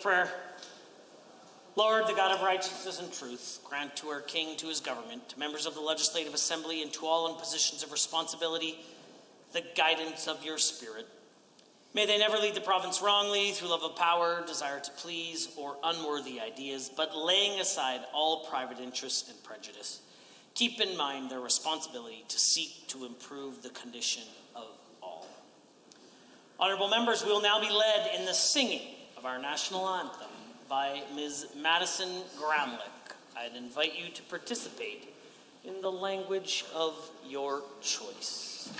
prayer. Lord, the God of righteousness and truth, grant to our King, to his government, to members of the Legislative Assembly, and to all in positions of responsibility, the guidance of your Spirit. May they never lead the province wrongly through love of power, desire to please, or unworthy ideas, but laying aside all private interests and prejudice. Keep in mind their responsibility to seek to improve the condition of all. Honorable members, we will now be led in the singing of our national anthem by Ms. Madison Gramlich. I'd invite you to participate in the language of your choice.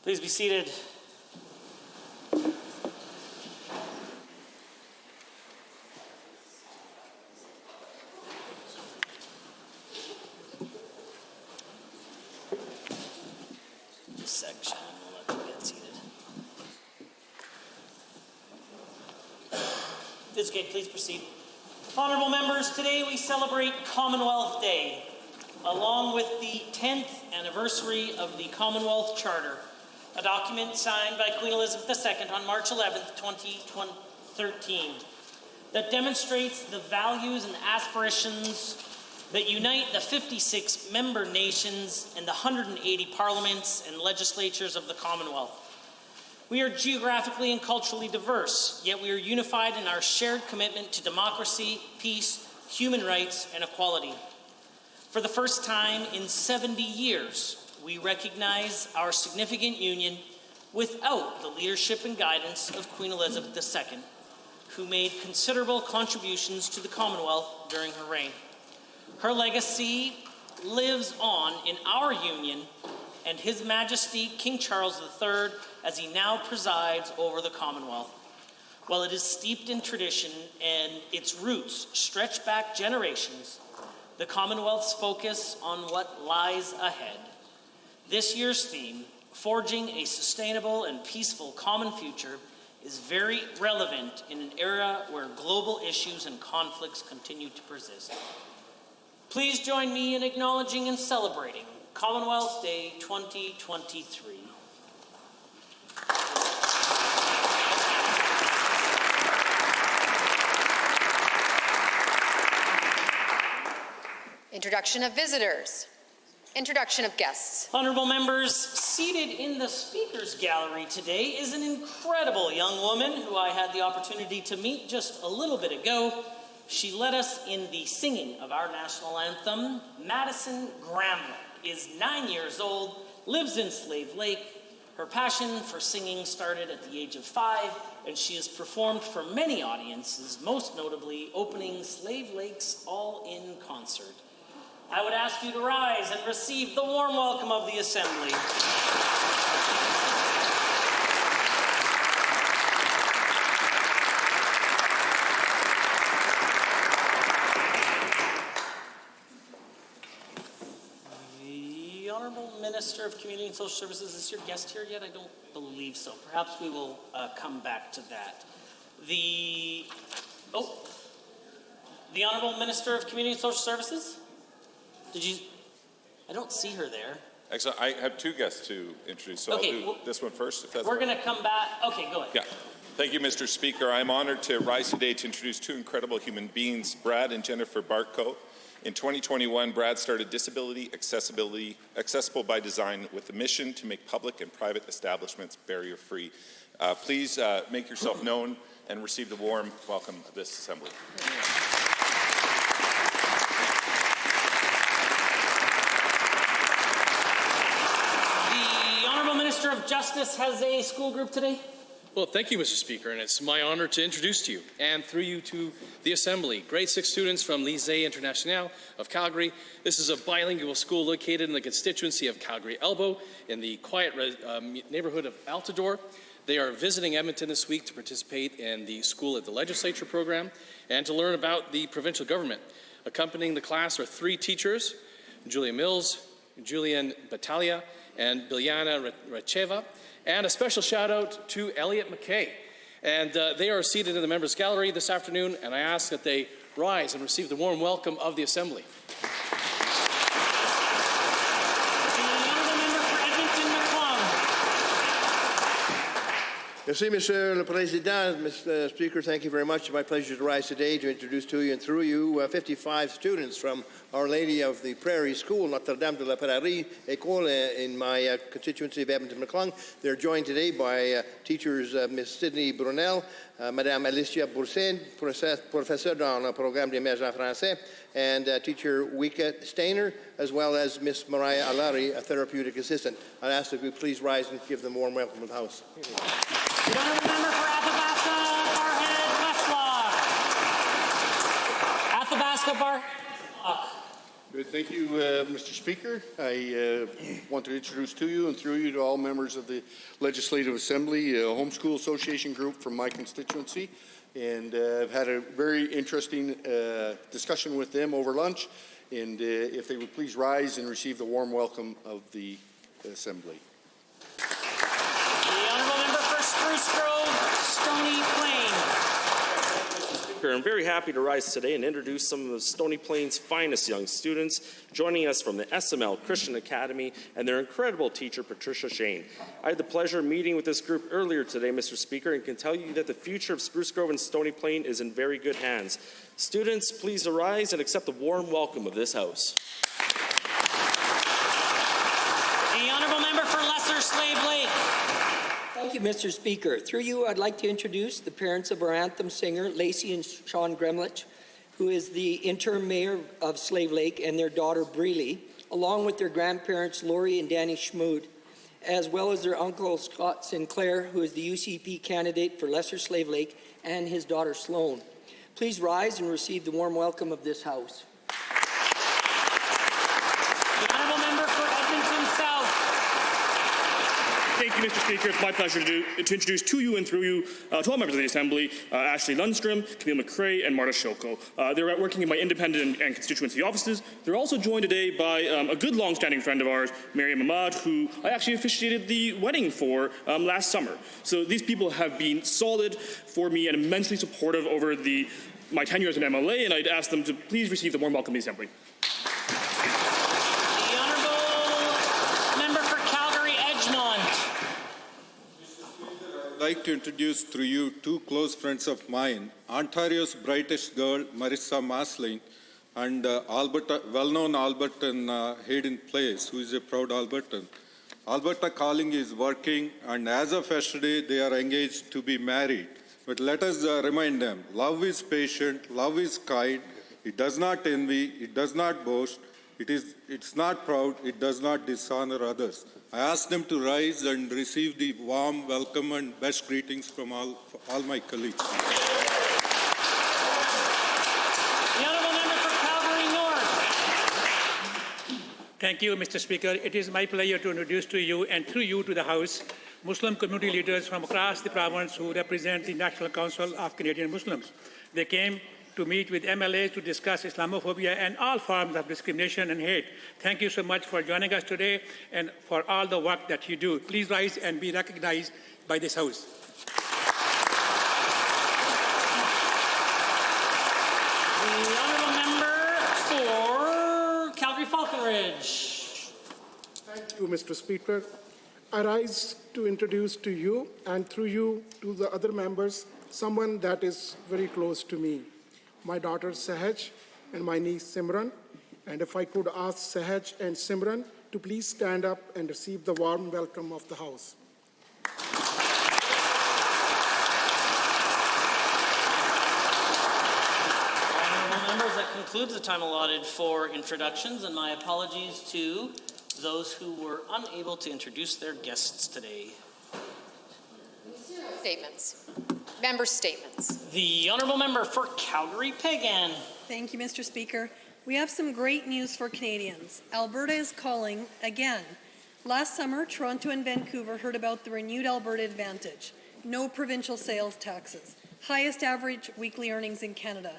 Please be seated. This section, we'll let you get seated. This is okay, please proceed. Honorable members, today we celebrate Commonwealth Day, along with the 10th anniversary of the Commonwealth Charter, a document signed by Queen Elizabeth II on March 11th, 2013, that demonstrates the values and aspirations that unite the 56 member nations and the 180 parliaments and legislatures of the Commonwealth. We are geographically and culturally diverse, yet we are unified in our shared commitment to democracy, peace, human rights, and equality. For the first time in 70 years, we recognize our significant union without the leadership and guidance of Queen Elizabeth II, who made considerable contributions to the Commonwealth during her reign. Her legacy lives on in our union and His Majesty King Charles III as he now presides over the Commonwealth. While it is steeped in tradition and its roots stretch back generations, the Commonwealth's focus on what lies ahead. This year's theme, Forging a Sustainable and Peaceful Common Future, is very relevant in an era where global issues and conflicts continue to persist. Please join me in acknowledging and celebrating Commonwealth Day 2023. Introduction of visitors. Introduction of guests. Honorable members, seated in the speakers gallery today is an incredible young woman who I had the opportunity to meet just a little bit ago. She led us in the singing of our national anthem. Madison Gramlich is 9 years old, lives in Slave Lake. Her passion for singing started at the age of 5, and she has performed for many audiences, most notably opening Slave Lake's All In Concert. I would ask you to rise and receive the warm welcome of the Assembly. The Honorable Minister of Community and Social Services, is your guest here yet? I don't believe so. Perhaps we will come back to that. The Honorable Minister of Community and Social Services? Did you? I don't see her there. Actually, I have two guests to introduce, so Okay, I'll do this one first, if that's We're all right. going to come back. Okay, go ahead. Yeah. Thank you, Mr. Speaker. I'm honored to rise today to introduce two incredible human beings, Brad and Jennifer Bartko. In 2021, Brad started Disability Accessible by Design with the mission to make public and private establishments barrier-free. Please make yourself known and receive the warm welcome of this assembly. The Honourable Minister of Justice has a school group today. Well, thank you, Mr. Speaker, and it's my honor to introduce to you, and through you to the Assembly, grade 6 students from Lycée International of Calgary. This is a bilingual school located in the constituency of Calgary-Elbow in the quiet neighborhood of Altadore. They are visiting Edmonton this week to participate in the School at the Legislature program and to learn about the provincial government. Accompanying the class are 3 teachers, Julia Mills, Julian Battaglia, and Biljana Racheva. And a special shout out to Elliot McKay. And they are seated in the members' gallery this afternoon, and I ask that they rise and receive the warm welcome of the Assembly. Merci, Monsieur le Président. Mr. Speaker, thank you very much. It's my pleasure to rise today to introduce to you and through you 55 students from Our Lady of the Prairie School, Notre Dame de la Prairie, École in my constituency of Edmonton-McClung. They're joined today by teachers Ms. Sydney Brunel, Madame Alicia Boursin, professeur dans le programme d'émergence français, and teacher Wika Steiner, as well as Ms. Mariah Alari, a therapeutic assistant. I ask that we please rise and give them a warm welcome in the House. The Honourable Member for Athabasca, Barhead, Westlock. Athabasca, Barhead. Good. Thank you, Mr. Speaker. I want to introduce to you and through you to all members of the Legislative Assembly, a homeschool association group from my constituency. And I've had a very interesting discussion with them over lunch. And if they would please rise and receive the warm welcome of the Assembly. The Honourable Member for Spruce Grove, Stony Plain. I'm very happy to rise today and introduce some of the Stony Plain's finest young students joining us from the SML Christian Academy and their incredible teacher, Patricia Shane. I had the pleasure of meeting with this group earlier today, Mr. Speaker, and can tell you that the future of Spruce Grove and Stony Plain is in very good hands. Students, please arise and accept the warm welcome of this House. The Honourable Member for Lesser Slave Lake. Thank you, Mr. Speaker. Through you, I'd like to introduce the parents of our anthem singer, Lacey and Sean Gremlich, who is the interim mayor of Slave Lake, and their daughter, Breely, along with their grandparents, Lori and Danny Schmood, as well as their uncle, Scott Sinclair, who is the UCP candidate for Lesser Slave Lake, and his daughter, Sloan. Please rise and receive the warm welcome of this House. The Honourable Member for Edmonton South. Thank you, Mr. Speaker. It's my pleasure to introduce to you and through you to all members of the Assembly, Ashley Lundstrom, Camille McCrae, and Marta Shoko. They're working in my independent and constituency offices. They're also joined today by a good long-standing friend of ours, Miriam Ahmad, who I actually officiated the wedding for last summer. So these people have been solid for me and immensely supportive over my tenure as an MLA, and I'd ask them to please receive the warm welcome of the Assembly. The Honourable Member for Calgary Edgemont. I'd like to introduce through you two close friends of mine, Ontario's brightest girl, Marissa Maslin, and Alberta, well-known Albertan Hayden Place, who is a proud Albertan. Alberta Calling is working, and as of yesterday, they are engaged to be married. But let us remind them, love is patient, love is kind, it does not envy, it does not boast, it's not proud, it does not dishonor others. I ask them to rise and receive the warm welcome and best greetings from all my colleagues. The Honourable Member for Calgary North. Thank you, Mr. Speaker. It is my pleasure to introduce to you and through you to the House Muslim community leaders from across the province who represent the National Council of Canadian Muslims. They came to meet with MLAs to discuss Islamophobia and all forms of discrimination and hate. Thank you so much for joining us today and for all the work that you do. Please rise and be recognized by this House. The Honourable Member for Calgary Falkland. Etheridge. Thank you, Mr. Speaker. I rise to introduce to you and through you to the other members someone that is very close to me, my daughter Sahaj and my niece Simran. And if I could ask Sahaj and Simran to please stand up and receive the warm welcome of the House. Honourable members, that concludes the time allotted for introductions, and my apologies to those who were unable to introduce their guests today. Statements. Member statements. The Honourable Member for Calgary-Pagan. Thank you, Mr. Speaker. We have some great news for Canadians. Alberta is calling again. Last summer, Toronto and Vancouver heard about the renewed Alberta Advantage. No provincial sales taxes. Highest average weekly earnings in Canada.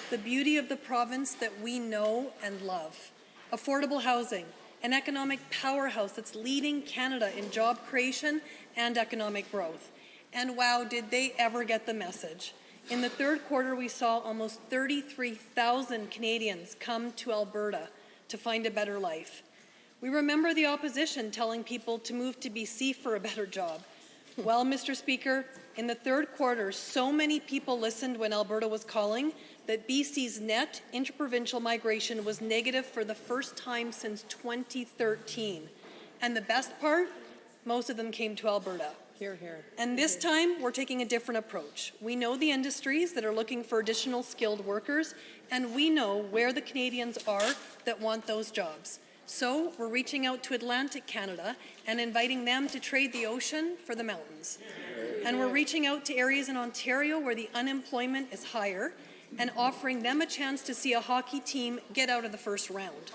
The beauty of the province that we know and love. Affordable housing. An economic powerhouse that's leading Canada in job creation and economic growth. And wow, did they ever get the message. In the third quarter, we saw almost 33,000 Canadians come to Alberta to find a better life. We remember the opposition telling people to move to BC for a better job. Well, Mr. Speaker, in the third quarter, so many people listened when Alberta was calling that BC's net interprovincial migration was negative for the first time since 2013. And the best part, most of them came to Alberta. Here, here. And this time, we're taking a different approach. We know the industries that are looking for additional skilled workers, and we know where the Canadians are that want those jobs. So we're reaching out to Atlantic Canada and inviting them to trade the ocean for the mountains. And we're reaching out to areas in Ontario where the unemployment is higher and offering them a chance to see a hockey team get out of the first round.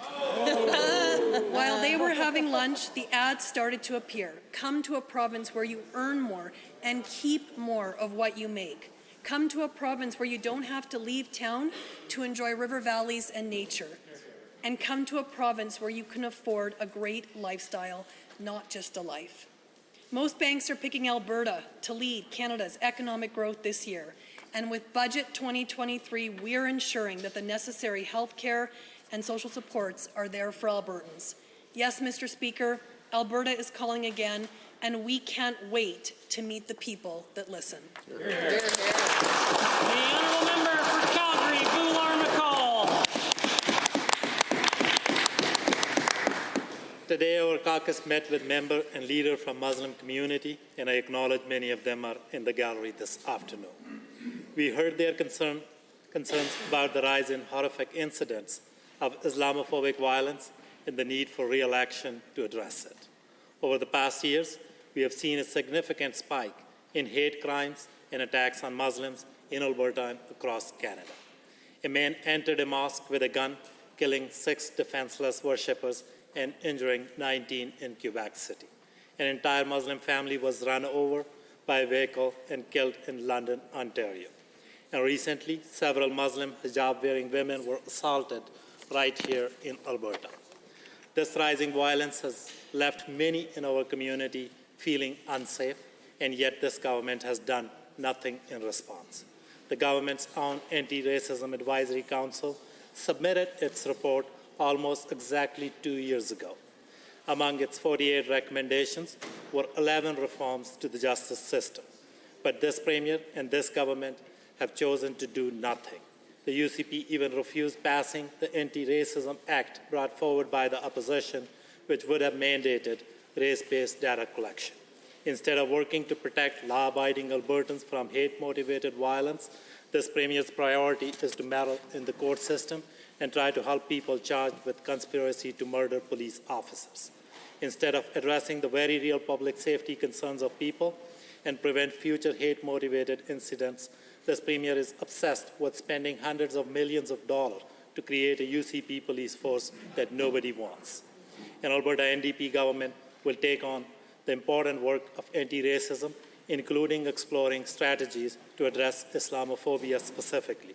While they were having lunch, the ads started to appear. Come to a province where you earn more and keep more of what you make. Come to a province where you don't have to leave town to enjoy river valleys and nature. And come to a province where you can afford a great lifestyle, not just a life. Most banks are picking Alberta to lead Canada's economic growth this year. And with Budget 2023, we're ensuring that the necessary health care and social supports are there for Albertans. Yes, Mr. Speaker, Alberta is calling again, and we can't wait to meet the people that listen. The Honourable Member for Calgary, Boular-McCall. Today, our caucus met with members and leaders from Muslim community, and I acknowledge many of them are in the gallery this afternoon. We heard their concerns about the rise in horrific incidents of Islamophobic violence and the need for real action to address it. Over the past years, we have seen a significant spike in hate crimes and attacks on Muslims in Alberta and across Canada. A man entered a mosque with a gun, killing 6 defenseless worshippers and injuring 19 in Quebec City. An entire Muslim family was run over by a vehicle and killed in London, Ontario. And recently, several Muslim hijab-wearing women were assaulted right here in Alberta. This rising violence has left many in our community feeling unsafe, and yet this government has done nothing in response. The government's own Anti-Racism Advisory Council submitted its report almost exactly 2 years ago. Among its 48 recommendations were 11 reforms to the justice system. But this Premier and this government have chosen to do nothing. The UCP even refused passing the Anti-Racism Act brought forward by the opposition, which would have mandated race-based data collection. Instead of working to protect law-abiding Albertans from hate-motivated violence, this Premier's priority is to meddle in the court system and try to help people charged with conspiracy to murder police officers. Instead of addressing the very real public safety concerns of people and prevent future hate-motivated incidents, this Premier is obsessed with spending hundreds of millions of dollars to create a UCP police force that nobody wants. An Alberta NDP government will take on the important work of anti-racism, including exploring strategies to address Islamophobia specifically.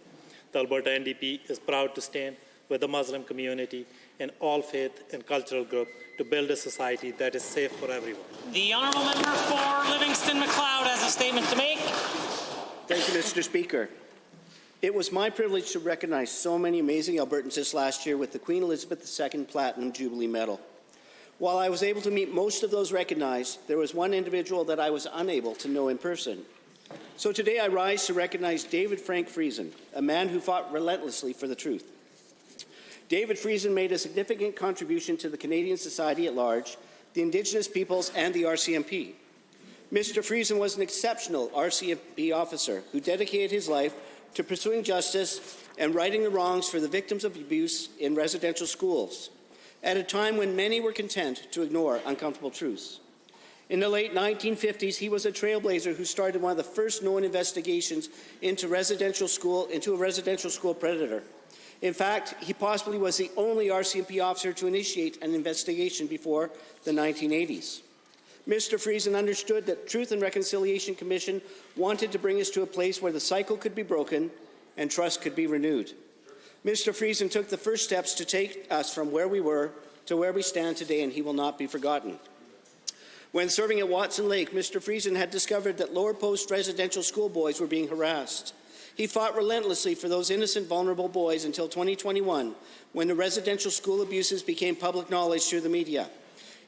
The Alberta NDP is proud to stand with the Muslim community and all faith and cultural groups to build a society that is safe for everyone. The Honourable Member for Livingston-McLeod has a statement to make. Thank you, Mr. Speaker. It was my privilege to recognize so many amazing Albertans this last year with the Queen Elizabeth II Platinum Jubilee Medal. While I was able to meet most of those recognized, there was one individual that I was unable to know in person. So today I rise to recognize David Frank Friesen, a man who fought relentlessly for the truth. David Friesen made a significant contribution to the Canadian society at large, the Indigenous peoples, and the RCMP. Mr. Friesen was an exceptional RCMP officer who dedicated his life to pursuing justice and righting the wrongs for the victims of abuse in residential schools, at a time when many were content to ignore uncomfortable truths. In the late 1950s, he was a trailblazer who started one of the first known investigations into a residential school predator. In fact, he possibly was the only RCMP officer to initiate an investigation before the 1980s. Mr. Friesen understood that Truth and Reconciliation Commission wanted to bring us to a place where the cycle could be broken and trust could be renewed. Mr. Friesen took the first steps to take us from where we were to where we stand today, and he will not be forgotten. When serving at Watson Lake, Mr. Friesen had discovered that Lower Post residential school boys were being harassed. He fought relentlessly for those innocent, vulnerable boys until 2021, when the residential school abuses became public knowledge through the media.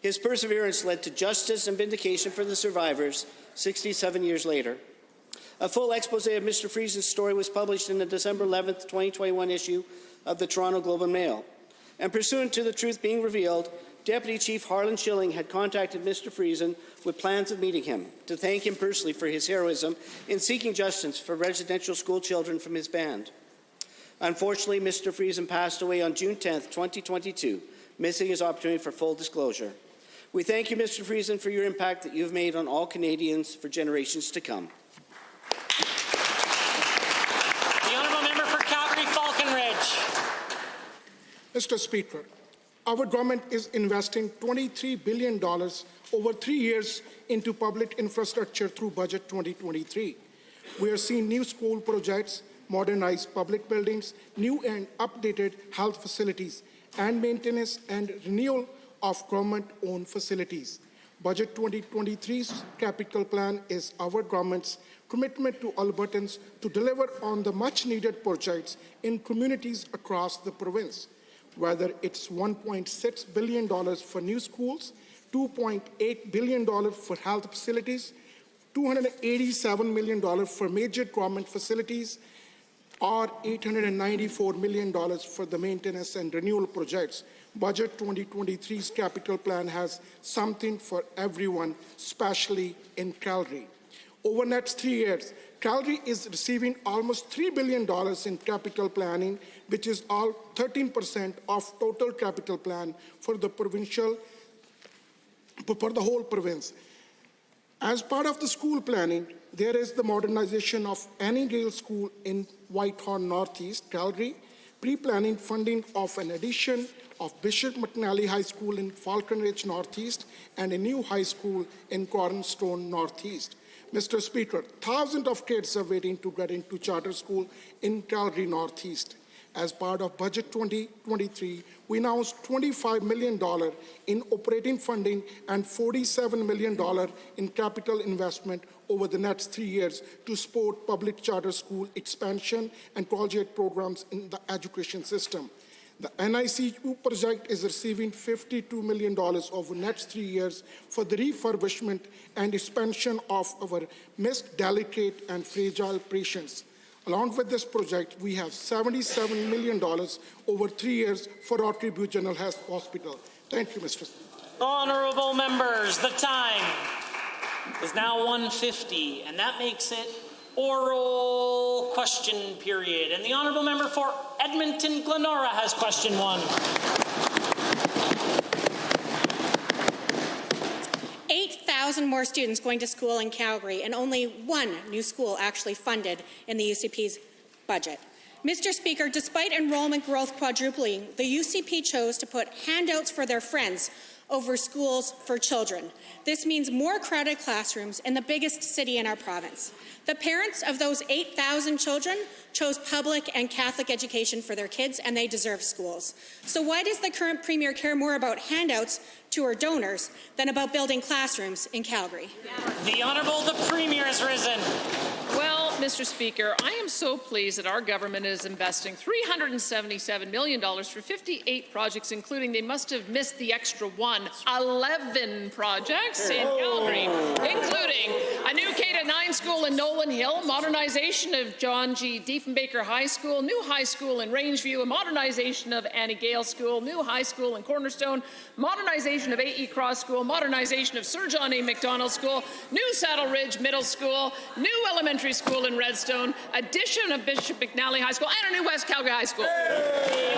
His perseverance led to justice and vindication for the survivors 67 years later. A full expose of Mr. Friesen's story was published in the December 11, 2021 issue of the Toronto Globe and Mail. And pursuant to the truth being revealed, Deputy Chief Harlan Schilling had contacted Mr. Friesen with plans of meeting him to thank him personally for his heroism in seeking justice for residential school children from his band. Unfortunately, Mr. Friesen passed away on June 10, 2022, missing his opportunity for full disclosure. We thank you, Mr. Friesen, for your impact that you have made on all Canadians for generations to come. The honourable member for Calgary-Falconridge. Mr. Speaker, our government is investing $23 billion over 3 years into public infrastructure through Budget 2023. We are seeing new school projects, modernized public buildings, new and updated health facilities, and maintenance and renewal of government-owned facilities. Budget 2023's capital plan is our government's commitment to Albertans to deliver on the much-needed projects in communities across the province, whether it's $1.6 billion for new schools, $2.8 billion for health facilities, $287 million for major government facilities, or $894 million for the maintenance and renewal projects. Budget 2023's capital plan has something for everyone, especially in Calgary. Over the next 3 years, Calgary is receiving almost $3 billion in capital planning, which is all 13% of total capital plan for the whole province. As part of the school planning, there is the modernization of Annandale School in Whitehorn Northeast, Calgary, pre-planning funding of an addition of Bishop McNally High School in Falconridge Northeast and a new high school in Cornerstone Northeast. Mr. Speaker, thousands of kids are waiting to get into charter school in Calgary Northeast. As part of Budget 2023, we announced $25 million in operating funding and $47 million in capital investment over the next 3 years to support public charter school expansion and collegiate programs in the education system. The NICU project is receiving $52 million over the next 3 years for the refurbishment and expansion of our most delicate and fragile patients. Along with this project, we have $77 million over 3 years for Rotary General Hospital. Thank you, Mr. Speaker. Honourable members, the time is now 1:50, and that makes it oral question period. And the honourable member for Edmonton Glenora has question 1. 8,000 more students going to school in Calgary, and only one new school actually funded in the UCP's budget. Mr. Speaker, despite enrollment growth quadrupling, the UCP chose to put handouts for their friends over schools for children. This means more crowded classrooms in the biggest city in our province. The parents of those 8,000 children chose public and Catholic education for their kids, and they deserve schools. So why does the current Premier care more about handouts to her donors than about building classrooms in Calgary? The Honourable the Premier has risen. Well, Mr. Speaker, I am so pleased that our government is investing $377 million for 58 projects, including, they must have missed the extra one, 11 projects in Calgary, including a new K-9 school in Nolan Hill, modernization of John G. Diefenbaker High School, new high school in Rangeview, a modernization of Annie Gale School, new high school in Cornerstone, modernization of A.E. Cross School, modernization of Sir John A. Macdonald School, new Saddle Ridge Middle School, new elementary school in Redstone, addition of Bishop McNally High School, and a new West Calgary High School. The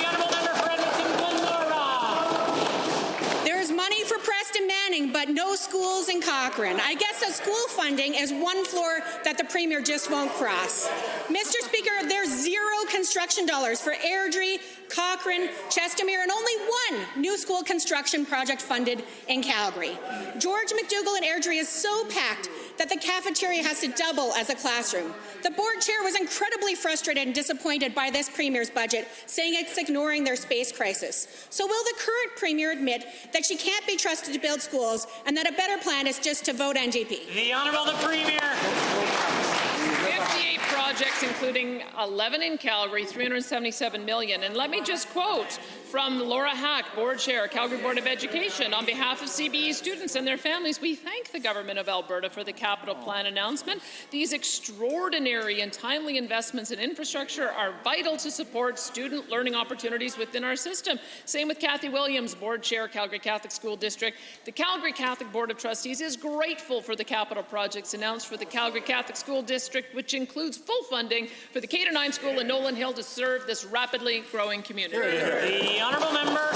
honourable member for Edmonton Glenmora. There is money for Preston Manning, but no schools in Cochrane. I guess that school funding is one floor that the Premier just won't cross. Mr. Speaker, there's zero construction dollars for Airdrie, Cochrane, Chestermere, and only one new school construction project funded in Calgary. George McDougall in Airdrie is so packed that the cafeteria has to double as a classroom. The board chair was incredibly frustrated and disappointed by this Premier's budget, saying it's ignoring their space crisis. So will the current Premier admit that she can't be trusted to build schools and that a better plan is just to vote NDP? The Honourable the Premier. 58 projects, including 11 in Calgary, $377 million. And let me just quote from Laura Hack, Board Chair, Calgary Board of Education. On behalf of CBE students and their families, we thank the Government of Alberta for the capital plan announcement. These extraordinary and timely investments in infrastructure are vital to support student learning opportunities within our system. Same with Kathy Williams, Board Chair, Calgary Catholic School District. The Calgary Catholic Board of Trustees is grateful for the capital projects announced for the Calgary Catholic School District, which includes full funding for the K-9 school in Nolan Hill to serve this rapidly growing community. The honourable member.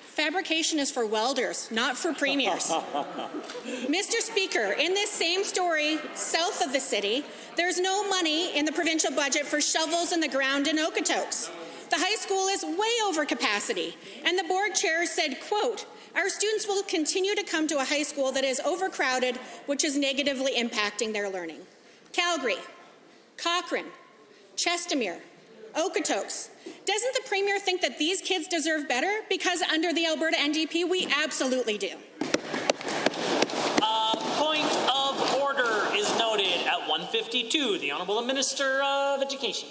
Fabrication is for welders, not for premiers. Mr. Speaker, in this same story, south of the city, there's no money in the provincial budget for shovels in the ground in Okotoks. The high school is way over capacity, and the board chair said, quote, "Our students will continue to come to a high school that is overcrowded, which is negatively impacting their learning." Calgary, Cochrane, Chestermere, Okotoks. Doesn't the Premier think that these kids deserve better? Because under the Alberta NDP, we absolutely do. Point of order is noted at 1:52. The Honourable Minister of Education.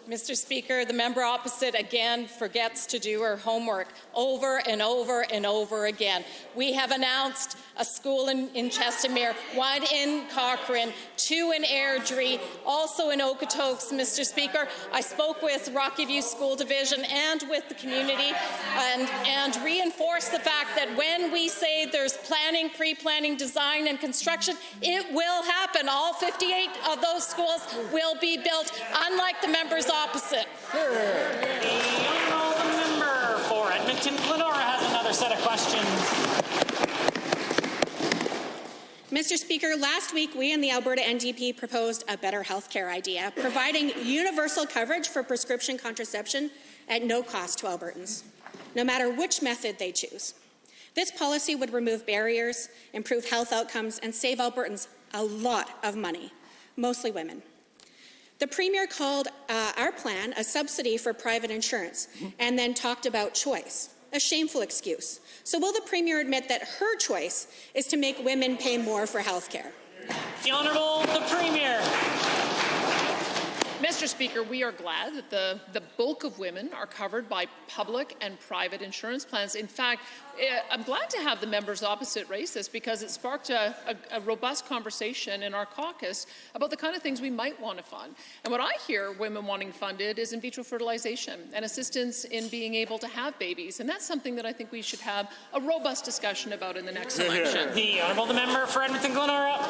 Mr. Speaker, the member opposite again forgets to do her homework over and over and over again. We have announced a school in Chestermere, one in Cochrane, two in Airdrie, also in Okotoks, Mr. Speaker. I spoke with Rocky View School Division and with the community and reinforced the fact that when we say there's planning, pre-planning, design and construction, it will happen. All 58 of those schools will be built, unlike the members opposite. The honourable member for Edmonton Glenora has another set of questions. Mr. Speaker, last week we in the Alberta NDP proposed a better healthcare idea, providing universal coverage for prescription contraception at no cost to Albertans, no matter which method they choose. This policy would remove barriers, improve health outcomes, and save Albertans a lot of money, mostly women. The Premier called our plan a subsidy for private insurance and then talked about choice, a shameful excuse. So will the Premier admit that her choice is to make women pay more for health care? The Honourable the Premier. Mr. Speaker, we are glad that the bulk of women are covered by public and private insurance plans. In fact, I'm glad to have the members opposite raise this because it sparked a robust conversation in our caucus about the kind of things we might want to fund. And what I hear women wanting funded is in vitro fertilization and assistance in being able to have babies. And that's something that I think we should have a robust discussion about in the next election. The Honourable the member for Edmonton Glenora.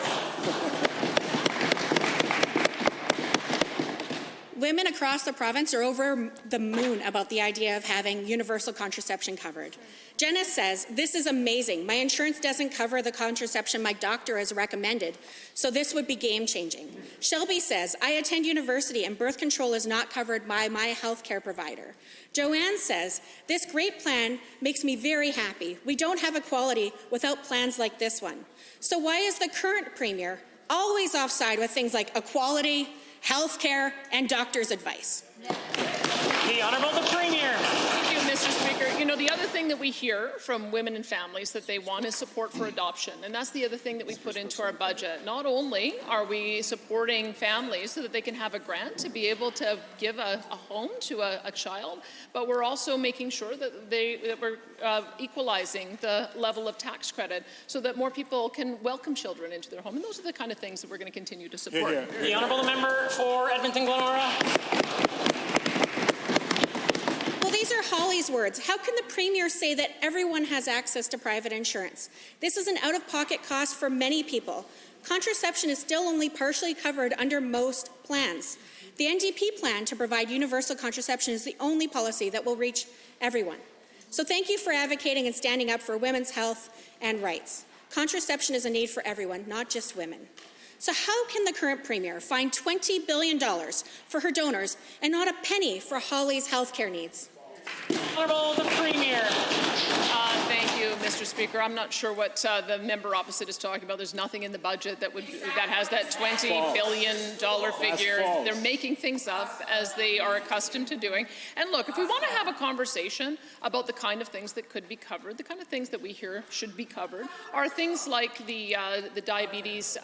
Women across the province are over the moon about the idea of having universal contraception covered. Jenna says, "This is amazing. My insurance doesn't cover the contraception my doctor has recommended, so this would be game-changing." Shelby says, "I attend university and birth control is not covered by my health care provider." Joanne says, "This great plan makes me very happy. We don't have equality without plans like this one." So why is the current Premier always offside with things like equality, health care, and doctor's advice? The Honourable the Premier. Thank you, Mr. Speaker. you know, the other thing that we hear from women and families that they want is support for adoption. And that's the other thing that we put into our budget. Not only are we supporting families so that they can have a grant to be able to give a home to a child, but we're also making sure that we're equalizing the level of tax credit so that more people can welcome children into their home. And those are the kind of things that we're going to continue to support. The honourable member for Edmonton Glenora. Well, these are Holly's words. How can the Premier say that everyone has access to private insurance? This is an out-of-pocket cost for many people. Contraception is still only partially covered under most plans. The NDP plan to provide universal contraception is the only policy that will reach everyone. So thank you for advocating and standing up for women's health and rights. Contraception is a need for everyone, not just women. So how can the current Premier find $20 billion for her donors and not a penny for Holly's healthcare needs? Honourable the Premier. Thank you, Mr. Speaker. I'm not sure what the member opposite is talking about. There's nothing in the budget that has that $20 billion figure. They're making things up as they are accustomed to doing. And look, if we want to have a conversation about the kind of things that could be covered, the kind of things that we hear should be covered, are things like the diabetes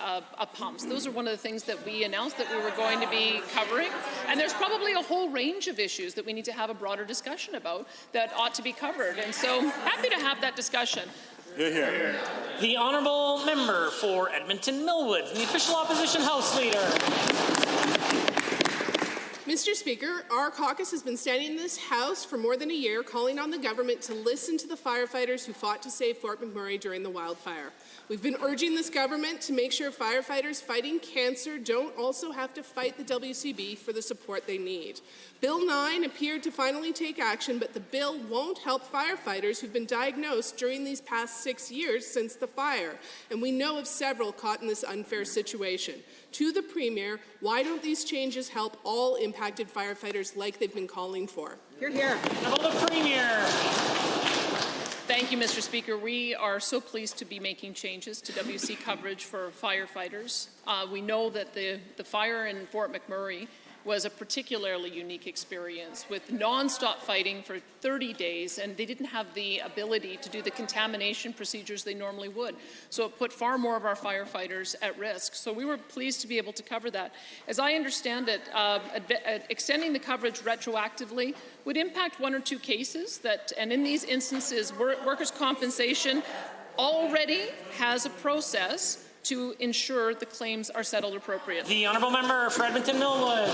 pumps. Those are one of the things that we announced that we were going to be covering. And there's probably a whole range of issues that we need to have a broader discussion about that ought to be covered. And so happy to have that discussion. The honourable member for Edmonton Millwood, the official opposition House Leader. Mr. Speaker, our caucus has been standing in this House for more than a year calling on the government to listen to the firefighters who fought to save Fort McMurray during the wildfire. We've been urging this government to make sure firefighters fighting cancer don't also have to fight the WCB for the support they need. Bill 9 appeared to finally take action, but the bill won't help firefighters who've been diagnosed during these past 6 years since the fire, and we know of several caught in this unfair situation. To the Premier, why don't these changes help all impacted firefighters like they've been calling for? Hear, hear. Honourable the Premier. Thank you, Mr. Speaker. We are so pleased to be making changes to WC coverage for firefighters. We know that the fire in Fort McMurray was a particularly unique experience with non-stop fighting for 30 days, and they didn't have the ability to do the contamination procedures they normally would. So it put far more of our firefighters at risk. So we were pleased to be able to cover that. As I understand it, extending the coverage retroactively would impact one or two cases and in these instances, workers' compensation already has a process to ensure the claims are settled appropriately. The honourable member for Edmonton Millwood.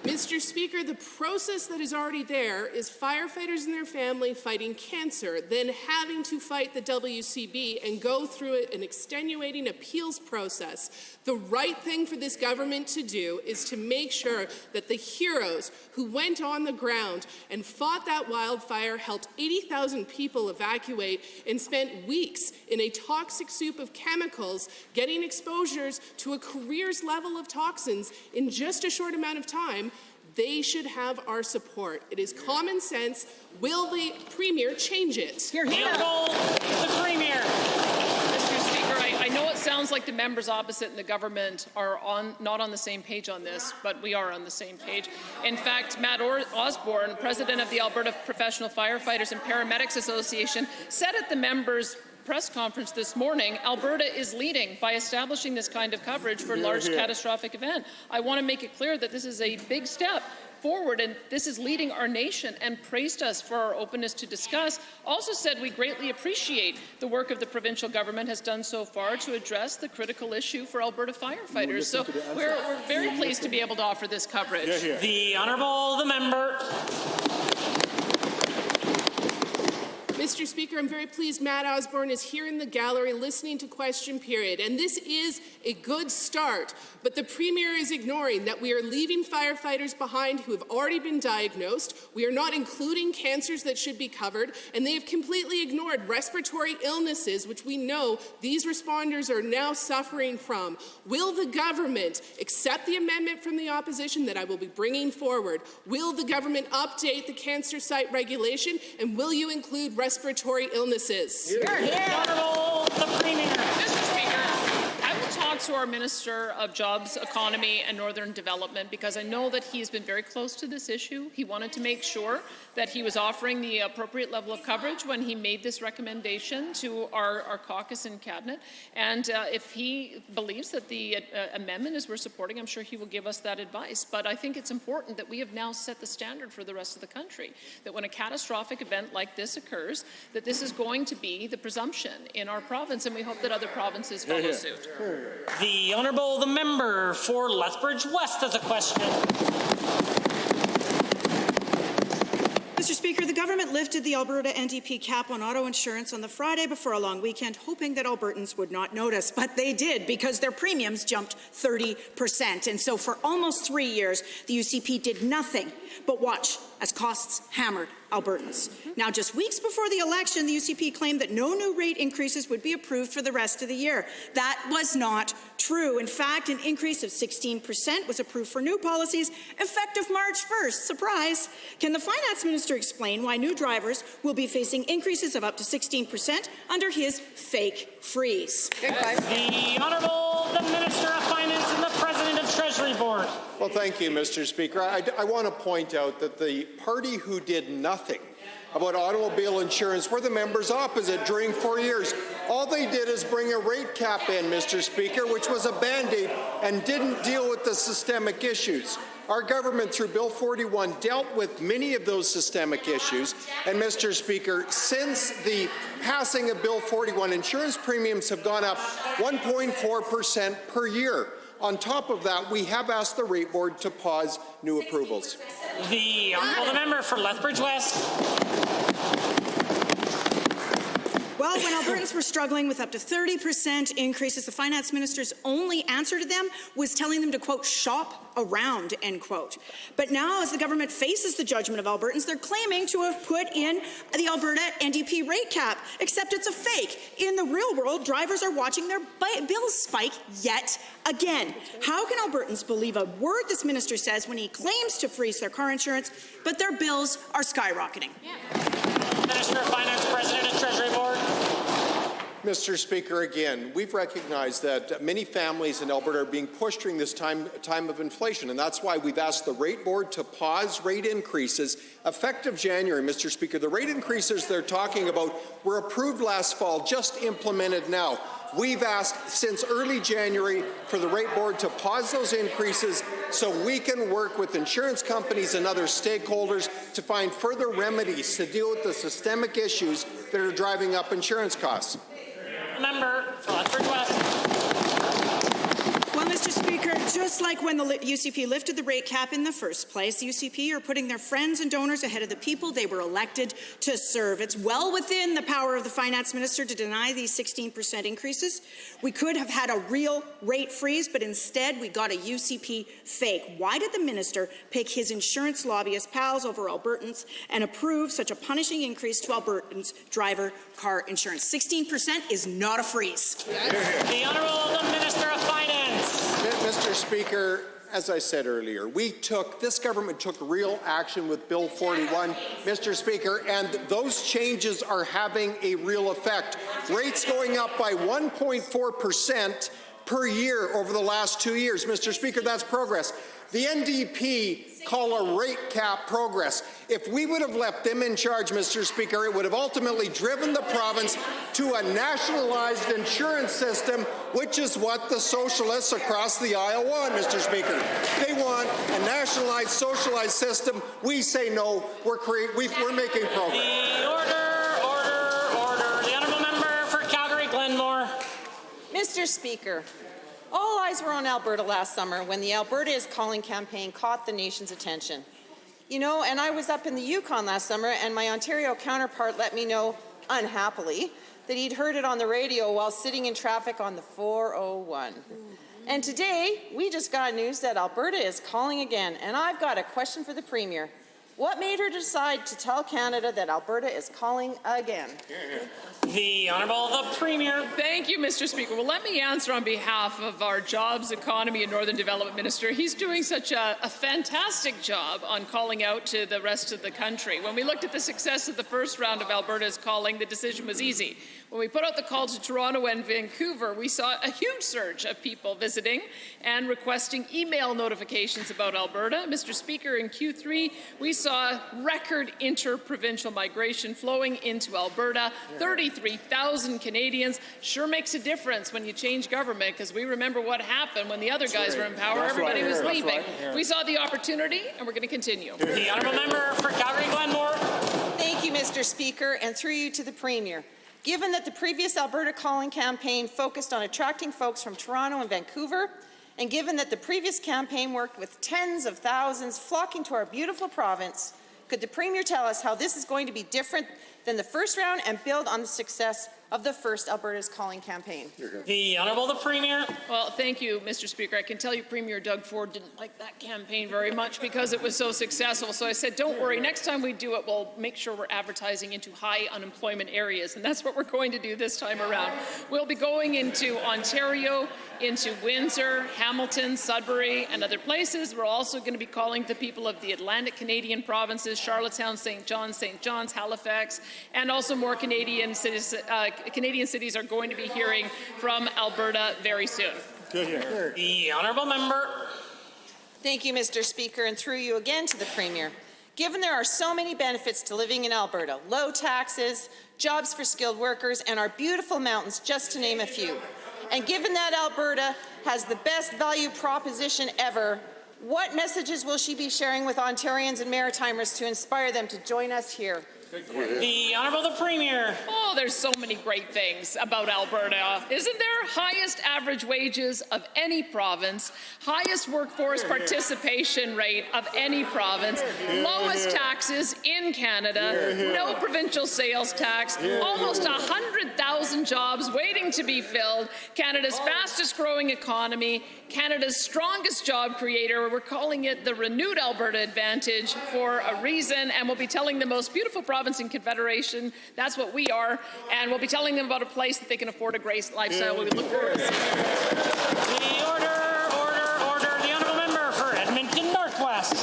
Mr. Speaker, the process that is already there is firefighters and their family fighting cancer, then having to fight the WCB and go through an extenuating appeals process. The right thing for this government to do is to make sure that the heroes who went on the ground and fought that wildfire, helped 80,000 people evacuate, and spent weeks in a toxic soup of chemicals, getting exposures to a career's level of toxins in just a short amount of time, they should have our support. It is common sense. Will the Premier change it? Here, here. The Premier. Mr. Speaker, I know it sounds like the members opposite and the government are not on the same page on this, but we are on the same page. In fact, Matt Osborne, president of the Alberta Professional Firefighters and Paramedics Association, said at the members' press conference this morning, Alberta is leading by establishing this kind of coverage for large catastrophic event. I want to make it clear that this is a big step forward, and this is leading our nation, and praised us for our openness to discuss. Also said we greatly appreciate the work of the provincial government has done so far to address the critical issue for Alberta firefighters. So we're very pleased to be able to offer this coverage. The honourable the member. Mr. Speaker, I'm very pleased Matt Osborne is here in the gallery listening to question period, and this is a good start, but the Premier is ignoring that we are leaving firefighters behind who have already been diagnosed. We are not including cancers that should be covered, and they have completely ignored respiratory illnesses, which we know these responders are now suffering from. Will the government accept the amendment from the opposition that I will be bringing forward? Will the government update the cancer site regulation, and will you include respiratory illnesses? Honourable the Premier. Mr. Speaker, I will talk out to our Minister of Jobs, Economy and Northern Development because I know that he's been very close to this issue. He wanted to make sure that he was offering the appropriate level of coverage when he made this recommendation to our caucus and cabinet. And if he believes that the amendment is worth supporting, I'm sure he will give us that advice. But I think it's important that we have now set the standard for the rest of the country, that when a catastrophic event like this occurs, that this is going to be the presumption in our province, and we hope that other provinces follow suit. The Honourable, the member for Lethbridge West has a question. Mr. Speaker, the government lifted the Alberta NDP cap on auto insurance on the Friday before a long weekend, hoping that Albertans would not notice. But they did, because their premiums jumped 30%. And so for almost 3 years, the UCP did nothing but watch as costs hammered Albertans. Now, just weeks before the election, the UCP claimed that no new rate increases would be approved for the rest of the year. That was not true. In fact, an increase of 16% was approved for new policies effective March 1st. Surprise! Can the Finance Minister explain why new drivers will be facing increases of up to 16% under his fake freeze? The Honourable, the Minister of Finance and the President of Treasury Board. Well, thank you, Mr. Speaker. I want to point out that the party who did nothing about automobile insurance were the members opposite during 4 years. All they did is bring a rate cap in, Mr. Speaker, which was a Band-Aid and didn't deal with the systemic issues. Our government, through Bill 41, dealt with many of those systemic issues. And, Mr. Speaker, since the passing of Bill 41, insurance premiums have gone up 1.4% per year. On top of that, we have asked the rate board to pause new approvals. The Honourable, the member for Lethbridge West. Well, when Albertans were struggling with up to 30% increases, the Finance Minister's only answer to them was telling them to, quote, shop around, end quote. But now, as the government faces the judgment of Albertans, they're claiming to have put in the Alberta NDP rate cap, except it's a fake. In the real world, drivers are watching their bills spike yet again. How can Albertans believe a word this minister says when he claims to freeze their car insurance, but their bills are skyrocketing? Minister of Finance, President of Treasury Board. Mr. Speaker, again, we've recognized that many families in Alberta are being pushed during this time of inflation, and that's why we've asked the rate board to pause rate increases effective January, Mr. Speaker. The rate increases they're talking about were approved last fall, just implemented now. We've asked since early January for the rate board to pause those increases so we can work with insurance companies and other stakeholders to find further remedies to deal with the systemic issues that are driving up insurance costs. Member for Lethbridge West. Well, Mr. Speaker, just like when the UCP lifted the rate cap in the first place, the UCP are putting their friends and donors ahead of the people they were elected to serve. It's well within the power of the Finance Minister to deny these 16% increases. We could have had a real rate freeze, but instead we got a UCP fake. Why did the minister pick his insurance lobbyist pals over Albertans and approve such a punishing increase to Albertans' driver car insurance? 16% is not a freeze. The Honourable, the Minister of Finance. Mr. Speaker, as I said earlier, this government took real action with Bill 41, Mr. Speaker, and those changes are having a real effect. Rates going up by 1.4% per year over the last 2 years. Mr. Speaker, that's progress. The NDP call a rate cap progress. If we would have left them in charge, Mr. Speaker, it would have ultimately driven the province to a nationalized insurance system, which is what the socialists across the aisle want, Mr. Speaker. They want a nationalized, socialized system. We say no. We're making progress. Order. The Honourable Member for Calgary Glenmore. Mr. Speaker, all eyes were on Alberta last summer when the Alberta is Calling campaign caught the nation's attention. You know, and I was up in the Yukon last summer, and my Ontario counterpart let me know, unhappily, that he'd heard it on the radio while sitting in traffic on the 401. And today, we just got news that Alberta is calling again, and I've got a question for the Premier. What made her decide to tell Canada that Alberta is calling again? The Honourable, the Premier. Thank you, Mr. Speaker. Well, let me answer on behalf of our Jobs, Economy and Northern Development Minister. He's doing such a fantastic job on calling out to the rest of the country. When we looked at the success of the first round of Alberta's calling, the decision was easy. When we put out the call to Toronto and Vancouver, we saw a huge surge of people visiting and requesting email notifications about Alberta. Mr. Speaker, in Q3, we saw record interprovincial migration flowing into Alberta. 33,000 Canadians. Sure makes a difference when you change government, because we remember what happened when the other guys were in power. Everybody was leaving. We saw the opportunity, and we're going to continue. The honourable member for Calgary-Glenmore. Thank you, Mr. Speaker, and through you to the Premier. Given that the previous Alberta Calling campaign focused on attracting folks from Toronto and Vancouver, and given that the previous campaign worked with tens of thousands flocking to our beautiful province, could the Premier tell us how this is going to be different than the first round and build on the success of the first Alberta's Calling campaign? The Honourable the Premier. Well, thank you, Mr. Speaker. I can tell you Premier Doug Ford didn't like that campaign very much because it was so successful. So I said, don't worry, next time we do it, we'll make sure we're advertising into high unemployment areas. And that's what we're going to do this time around. We'll be going into Ontario, into Windsor, Hamilton, Sudbury, and other places. We're also going to be calling the people of the Atlantic Canadian provinces, Charlottetown, St. John's, Halifax, and also more Canadian cities are going to be hearing from Alberta very soon. The honourable member. Thank you, Mr. Speaker, and through you again to the Premier. Given there are so many benefits to living in Alberta, low taxes, jobs for skilled workers, and our beautiful mountains, just to name a few, and given that Alberta has the best value proposition ever, what messages will she be sharing with Ontarians and Maritimers to inspire them to join us here? The Honourable the Premier. Oh, there's so many great things about Alberta. Isn't there? Highest average wages of any province, highest workforce participation rate of any province, lowest taxes in Canada, no provincial sales tax, almost 100,000 jobs waiting to be filled, Canada's fastest growing economy, Canada's strongest job creator. We're calling it the renewed Alberta Advantage for a reason, and we'll be telling the most beautiful province in Confederation, that's what we are, and we'll be telling them about a place that they can afford a great lifestyle. We look forward to seeing. The order. The honourable member for Edmonton Northwest.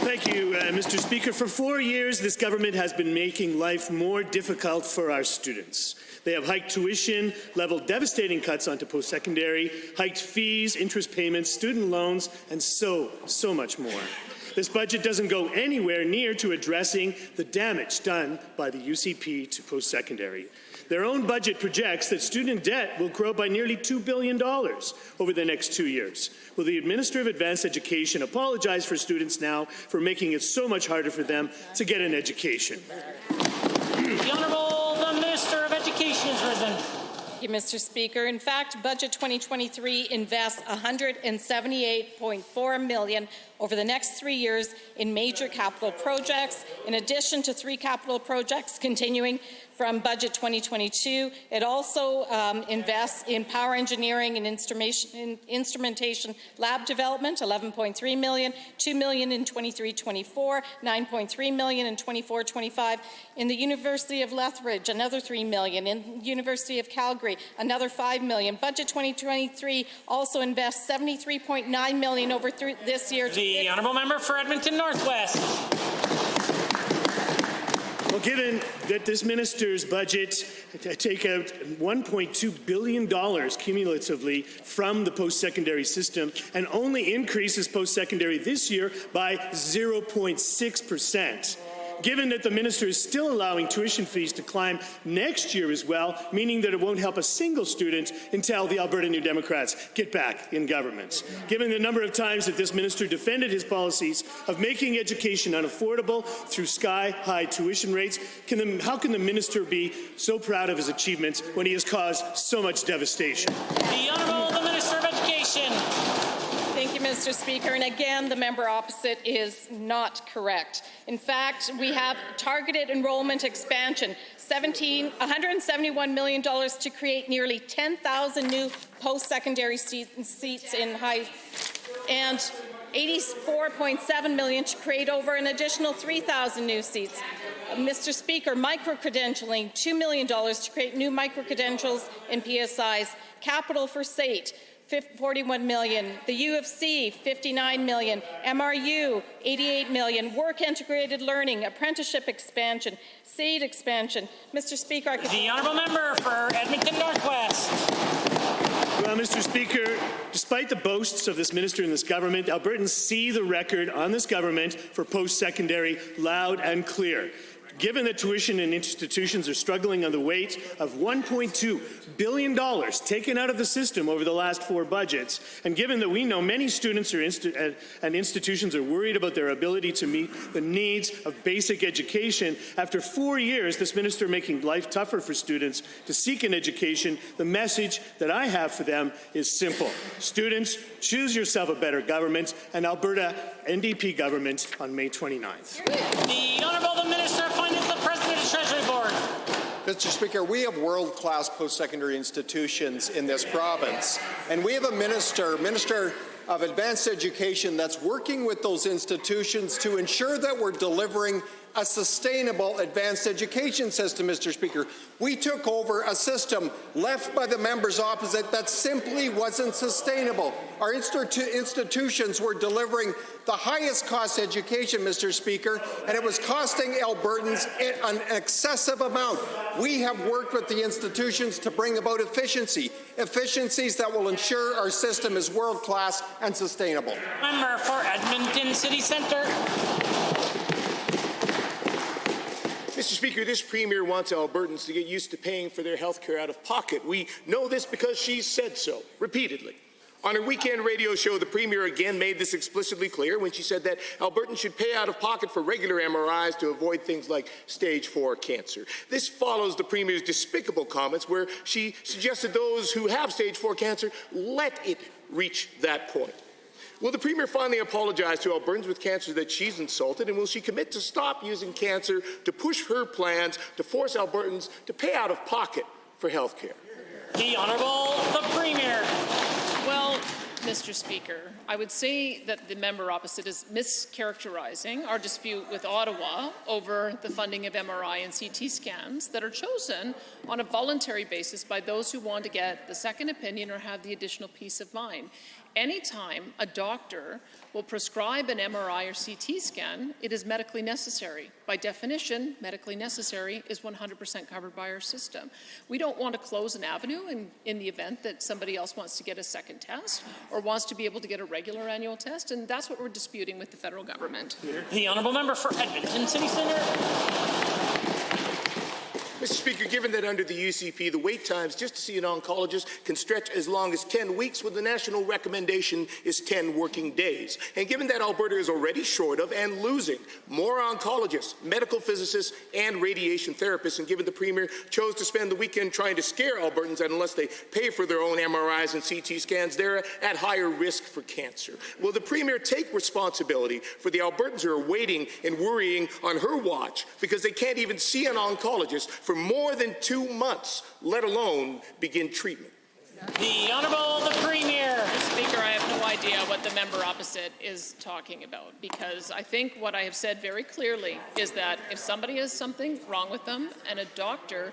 Thank you, Mr. Speaker. For 4 years, this government has been making life more difficult for our students. They have hiked tuition, leveled devastating cuts onto post-secondary, hiked fees, interest payments, student loans, and so much more. This budget doesn't go anywhere near to addressing the damage done by the UCP to post-secondary. Their own budget projects that student debt will grow by nearly $2 billion over the next 2 years. Will the Minister of Advanced Education apologize for students now for making it so much harder for them to get an education? The Honourable the Minister of Education is risen. Thank you, Mr. Speaker. In fact, Budget 2023 invests $178.4 million over the next 3 years in major capital projects, in addition to 3 capital projects continuing from Budget 2022. It also invests in power engineering and instrumentation lab development, $11.3 million, $2 million in 23-24, $9.3 million in 24-25. In the University of Lethbridge, another $3 million. In University of Calgary, another $5 million. Budget 2023 also invests $73.9 million over this year. The honourable member for Edmonton Northwest. Well, given that this minister's budget take out $1.2 billion cumulatively from the post-secondary system and only increases post-secondary this year by 0.6%. Given that the minister is still allowing tuition fees to climb next year as well, meaning that it won't help a single student until the Alberta New Democrats get back in government. Given the number of times that this minister defended his policies of making education unaffordable through sky-high tuition rates, how can the minister be so proud of his achievements when he has caused so much devastation? The Honourable the Minister of Education. Thank you, Mr. Speaker. And again, the member opposite is not correct. In fact, we have targeted enrollment expansion, $171 million to create nearly 10,000 new post-secondary seats in high, and $84.7 million to create over an additional 3,000 new seats. Mr. Speaker, micro-credentialing, $2 million to create new micro-credentials in PSIs, capital for SATE, 41 million, the U of C, 59 million, MRU, 88 million, work integrated learning, apprenticeship expansion, SAID expansion. Mr. Speaker, I could... The honourable member for Edmonton Northwest. Well, Mr. Speaker, despite the boasts of this minister and this government, Albertans see the record on this government for post-secondary loud and clear. Given that tuition and institutions are struggling under the weight of $1.2 billion taken out of the system over the last 4 budgets, and given that we know many students and institutions are worried about their ability to meet the needs of basic education, after 4 years, this minister making life tougher for students to seek an education, the message that I have for them is simple. Students, choose yourself a better government, an Alberta NDP government on May 29th. The Honourable the Minister of Finance, the President of Treasury Board. Mr. Speaker, we have world-class post-secondary institutions in this province, and we have a Minister of Advanced Education that's working with those institutions to ensure that we're delivering a sustainable advanced education system, Mr. Speaker. We took over a system left by the members opposite that simply wasn't sustainable. Our institutions were delivering the highest cost education, Mr. Speaker, and it was costing Albertans an excessive amount. We have worked with the institutions to bring about efficiencies that will ensure our system is world-class and sustainable. Member for Edmonton City Centre. Mr. Speaker, this Premier wants Albertans to get used to paying for their health care out of pocket. We know this because she's said so, repeatedly. On her weekend radio show, the Premier again made this explicitly clear when she said that Albertans should pay out of pocket for regular MRIs to avoid things like stage 4 cancer. This follows the Premier's despicable comments where she suggested those who have stage 4 cancer let it reach that point. Will the Premier finally apologize to Albertans with cancer that she's insulted, and will she commit to stop using cancer to push her plans to force Albertans to pay out of pocket for health care? The Honourable the Premier. Well, Mr. Speaker, I would say that the member opposite is mischaracterizing our dispute with Ottawa over the funding of MRI and CT scans that are chosen on a voluntary basis by those who want to get the second opinion or have the additional peace of mind. Anytime a doctor will prescribe an MRI or CT scan, it is medically necessary. By definition, medically necessary is 100% covered by our system. We don't want to close an avenue in the event that somebody else wants to get a second test or wants to be able to get a regular annual test, and that's what we're disputing with the federal government. The Honourable Member for Edmonton City Centre. Mr. Speaker, given that under the UCP, the wait times just to see an oncologist can stretch as long as 10 weeks, when the national recommendation is 10 working days, and given that Alberta is already short of and losing more oncologists, medical physicists, and radiation therapists, and given the Premier chose to spend the weekend trying to scare Albertans that unless they pay for their own MRIs and CT scans, they're at higher risk for cancer, will the Premier take responsibility for the Albertans who are waiting and worrying on her watch because they can't even see an oncologist for more than 2 months, let alone begin treatment? The Honourable the Premier. Mr. Speaker, I have no idea what the member opposite is talking about, because I think what I have said very clearly is that if somebody has something wrong with them and a doctor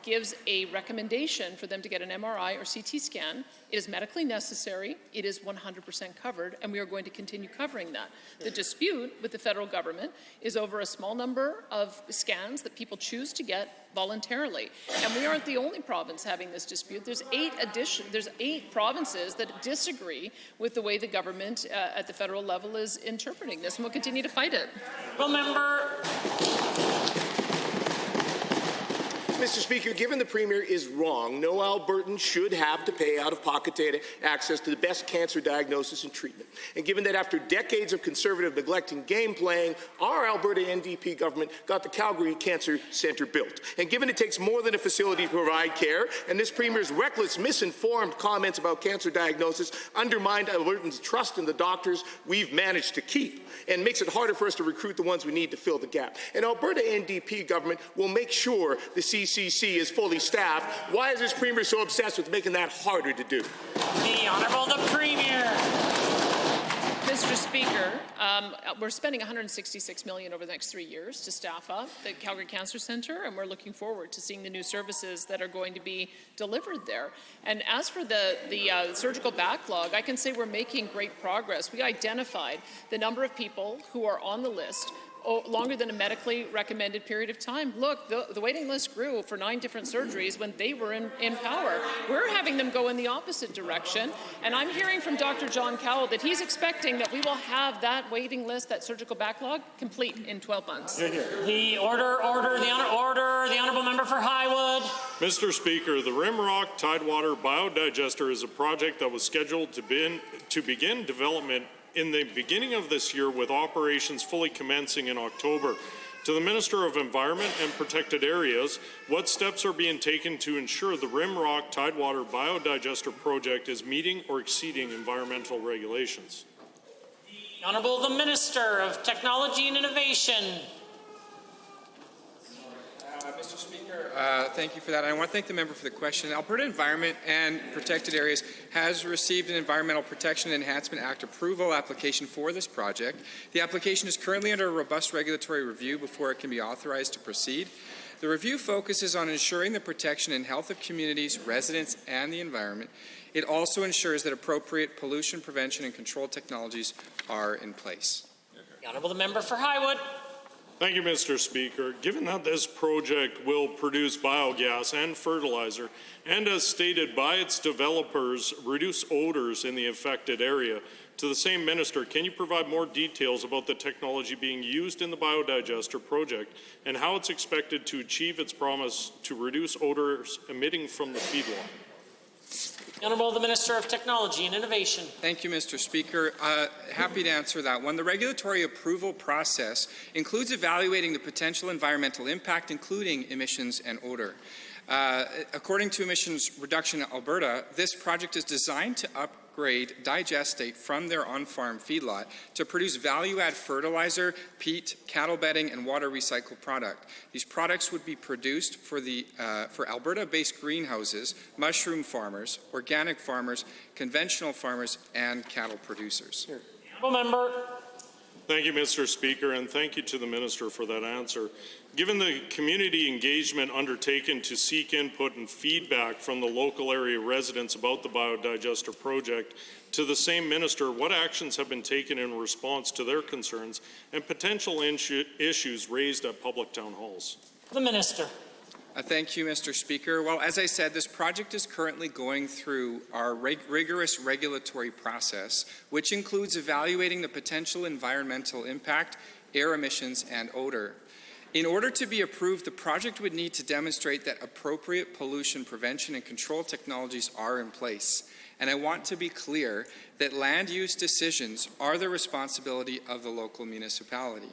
gives a recommendation for them to get an MRI or CT scan, it is medically necessary, it is 100% covered, and we are going to continue covering that. The dispute with the federal government is over a small number of scans that people choose to get voluntarily. And we aren't the only province having this dispute. There's 8 provinces that disagree with the way the government at the federal level is interpreting this, and we'll continue to fight it. Member. Mr. Speaker, given the Premier is wrong, no Albertan should have to pay out of pocket to get access to the best cancer diagnosis and treatment. And given that after decades of Conservative neglect and game playing, our Alberta NDP government got the Calgary Cancer Centre built. And given it takes more than a facility to provide care, and this Premier's reckless, misinformed comments about cancer diagnosis undermined Albertans' trust in the doctors we've managed to keep, and makes it harder for us to recruit the ones we need to fill the gap. And Alberta NDP government will make sure the CCC is fully staffed. Why is this Premier so obsessed with making that harder to do? The Honourable the Premier. Mr. Speaker, we're spending $166 million over the next 3 years to staff up the Calgary Cancer Centre, and we're looking forward to seeing the new services that are going to be delivered there. And as for the surgical backlog, I can say we're making great progress. We identified the number of people who are on the list longer than a medically recommended period of time. Look, the waiting list grew for 9 different surgeries when they were in power. We're having them go in the opposite direction, and I'm hearing from Dr. John Cowell that he's expecting that we will have that waiting list, that surgical backlog, complete in 12 months. The honourable member for Highwood. Mr. Speaker, the Rimrock Tidewater Biodigester is a project that was scheduled to begin development in the beginning of this year, with operations fully commencing in October. To the Minister of Environment and Protected Areas, what steps are being taken to ensure the Rimrock Tidewater Biodigester project is meeting or exceeding environmental regulations? The Honourable the Minister of Technology and Innovation. Mr. Speaker, thank you for that. I want to thank the member for the question. Alberta Environment and Protected Areas has received an Environmental Protection Enhancement Act approval application for this project. The application is currently under a robust regulatory review before it can be authorized to proceed. The review focuses on ensuring the protection and health of communities, residents, and the environment. It also ensures that appropriate pollution prevention and control technologies are in place. The Honourable the Member for Highwood. Thank you, Mr. Speaker. Given that this project will produce biogas and fertilizer, and as stated by its developers, reduce odors in the affected area, to the same minister, can you provide more details about the technology being used in the biodigester project and how it's expected to achieve its promise to reduce odors emitting from the feedlot? The Honourable the Minister of Technology and Innovation. Thank you, Mr. Speaker. Happy to answer that one. The regulatory approval process includes evaluating the potential environmental impact, including emissions and odor. According to Emissions Reduction Alberta, this project is designed to upgrade digestate from their on-farm feedlot to produce value-add fertilizer, peat, cattle bedding, and water recycled product. These products would be produced for Alberta-based greenhouses, mushroom farmers, organic farmers, conventional farmers, and cattle producers. Member. Thank you, Mr. Speaker, and thank you to the Minister for that answer. Given the community engagement undertaken to seek input and feedback from the local area residents about the biodigester project, to the same Minister, what actions have been taken in response to their concerns and potential issues raised at public town halls? The Minister. Thank you, Mr. Speaker. Well, as I said, this project is currently going through our rigorous regulatory process, which includes evaluating the potential environmental impact, air emissions, and odor. In order to be approved, the project would need to demonstrate that appropriate pollution prevention and control technologies are in place. And I want to be clear that land use decisions are the responsibility of the local municipality.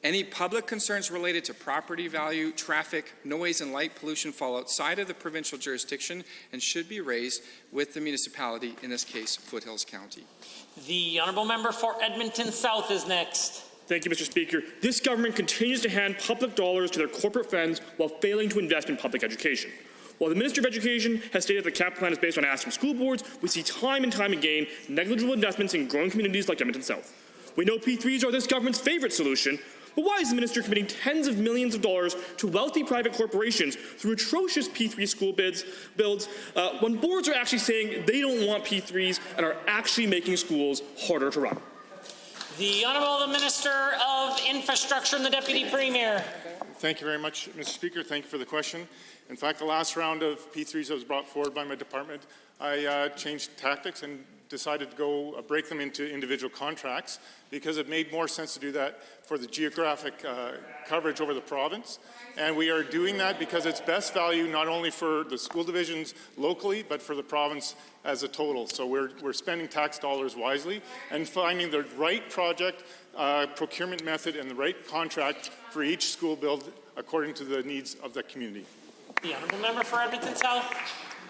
Any public concerns related to property value, traffic, noise, and light pollution fall outside of the provincial jurisdiction and should be raised with the municipality, in this case, Foothills County. The Honourable Member for Edmonton South is next. Thank you, Mr. Speaker. This government continues to hand public dollars to their corporate friends while failing to invest in public education. While the Minister of Education has stated the CAP plan is based on asks from school boards, we see time and time again negligible investments in growing communities like Edmonton South. We know P3s are this government's favourite solution, but why is the Minister committing tens of millions of dollars to wealthy private corporations through atrocious P3 school builds when boards are actually saying they don't want P3s and are actually making schools harder to run? The Honourable the Minister of Infrastructure and the Deputy Premier. Thank you very much, Mr. Speaker. Thank you for the question. In fact, the last round of P3s that was brought forward by my department, I changed tactics and decided to go break them into individual contracts because it made more sense to do that for the geographic coverage over the province. And we are doing that because it's best value not only for the school divisions locally, but for the province as a total. So we're spending tax dollars wisely and finding the right project procurement method and the right contract for each school build according to the needs of the community. The Honourable Member for Edmonton South.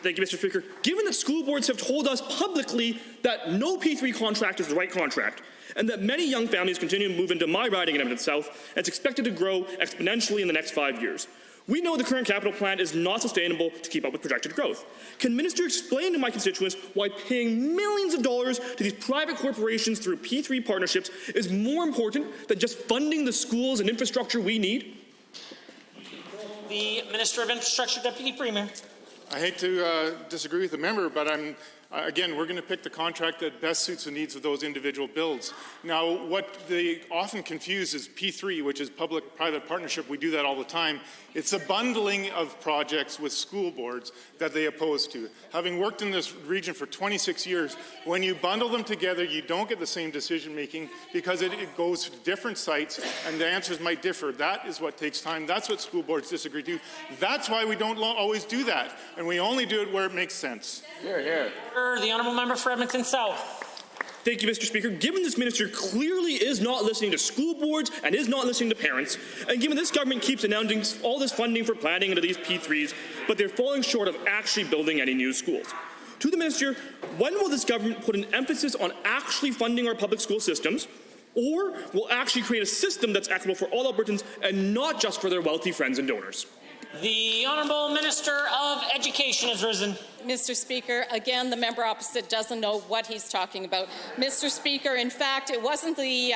Thank you, Mr. Speaker. Given that school boards have told us publicly that no P3 contract is the right contract, and that many young families continue to move into my riding in Edmonton South, and it's expected to grow exponentially in the next 5 years, We know the current capital plan is not sustainable to keep up with projected growth. Can Minister explain to my constituents why paying millions of dollars to these private corporations through P3 partnerships is more important than just funding the schools and infrastructure we need? The Minister of Infrastructure, Deputy Premier. I hate to disagree with the member, but again, we're going to pick the contract that best suits the needs of those individual builds. Now, what they often confuse is P3, which is public-private partnership. We do that all the time. It's a bundling of projects with school boards that they oppose to. Having worked in this region for 26 years, when you bundle them together, you don't get the same decision-making because it goes to different sites and the answers might differ. That is what takes time. That's what school boards disagree to. That's why we don't always do that, and we only do it where it makes sense. Hear, hear. The honourable member for Edmonton South. Thank you, Mr. Speaker. Given this minister clearly is not listening to school boards and is not listening to parents, and given this government keeps announcing all this funding for planning into these P3s, but they're falling short of actually building any new schools. To the minister, when will this government put an emphasis on actually funding our public school systems, or will actually create a system that's equitable for all Albertans and not just for their wealthy friends and donors? The Honourable Minister of Education has risen. Mr. Speaker, again, the member opposite doesn't know what he's talking about. Mr. Speaker, in fact, it wasn't the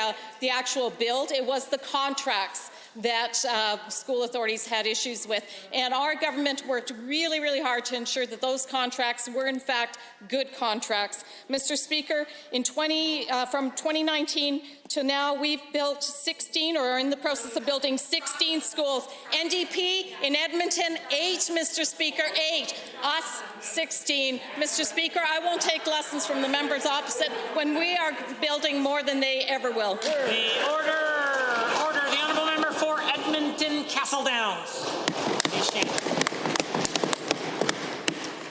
actual build, it was the contracts that school authorities had issues with. And our government worked really, really hard to ensure that those contracts were, in fact, good contracts. Mr. Speaker, from 2019 to now, we've built 16, or are in the process of building 16 schools. NDP in Edmonton, 8, Mr. Speaker, 8. Us, 16. Mr. Speaker, I won't take lessons from the members opposite when we are building more than they ever will. The order. The honourable member for Edmonton Castle Downs.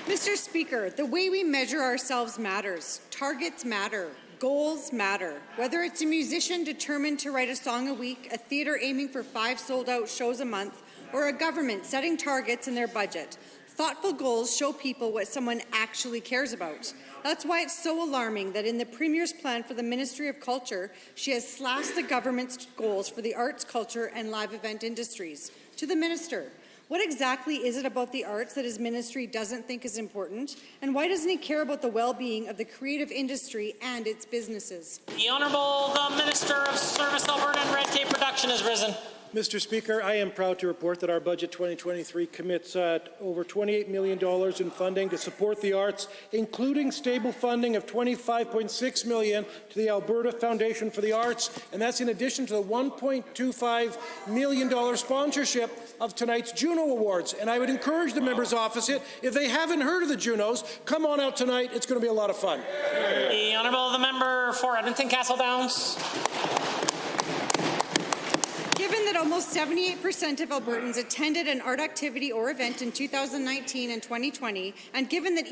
Mr. Speaker, the way we measure ourselves matters. Targets matter. Goals matter. Whether it's a musician determined to write a song a week, a theatre aiming for 5 sold-out shows a month, or a government setting targets in their budget, thoughtful goals show people what someone actually cares about. That's why it's so alarming that in the Premier's plan for the Ministry of Culture, she has slashed the government's goals for the arts, culture and live event industries. To the Minister, what exactly is it about the arts that his ministry doesn't think is important? And why doesn't he care about the well-being of the creative industry and its businesses? The Honourable Minister of Service, Alberta and Red Tape Reduction has risen. Mr. Speaker, I am proud to report that our budget 2023 commits over $28 million in funding to support the arts, including stable funding of $25.6 million to the Alberta Foundation for the Arts, and that's in addition to the $1.25 million sponsorship of tonight's Juno Awards. And I would encourage the members opposite, if they haven't heard of the Junos, come on out tonight. It's going to be a lot of fun. The Honourable Member for Edmonton Castle Downs. Given that almost 78% of Albertans attended an art activity or event in 2019 and 2020, and given that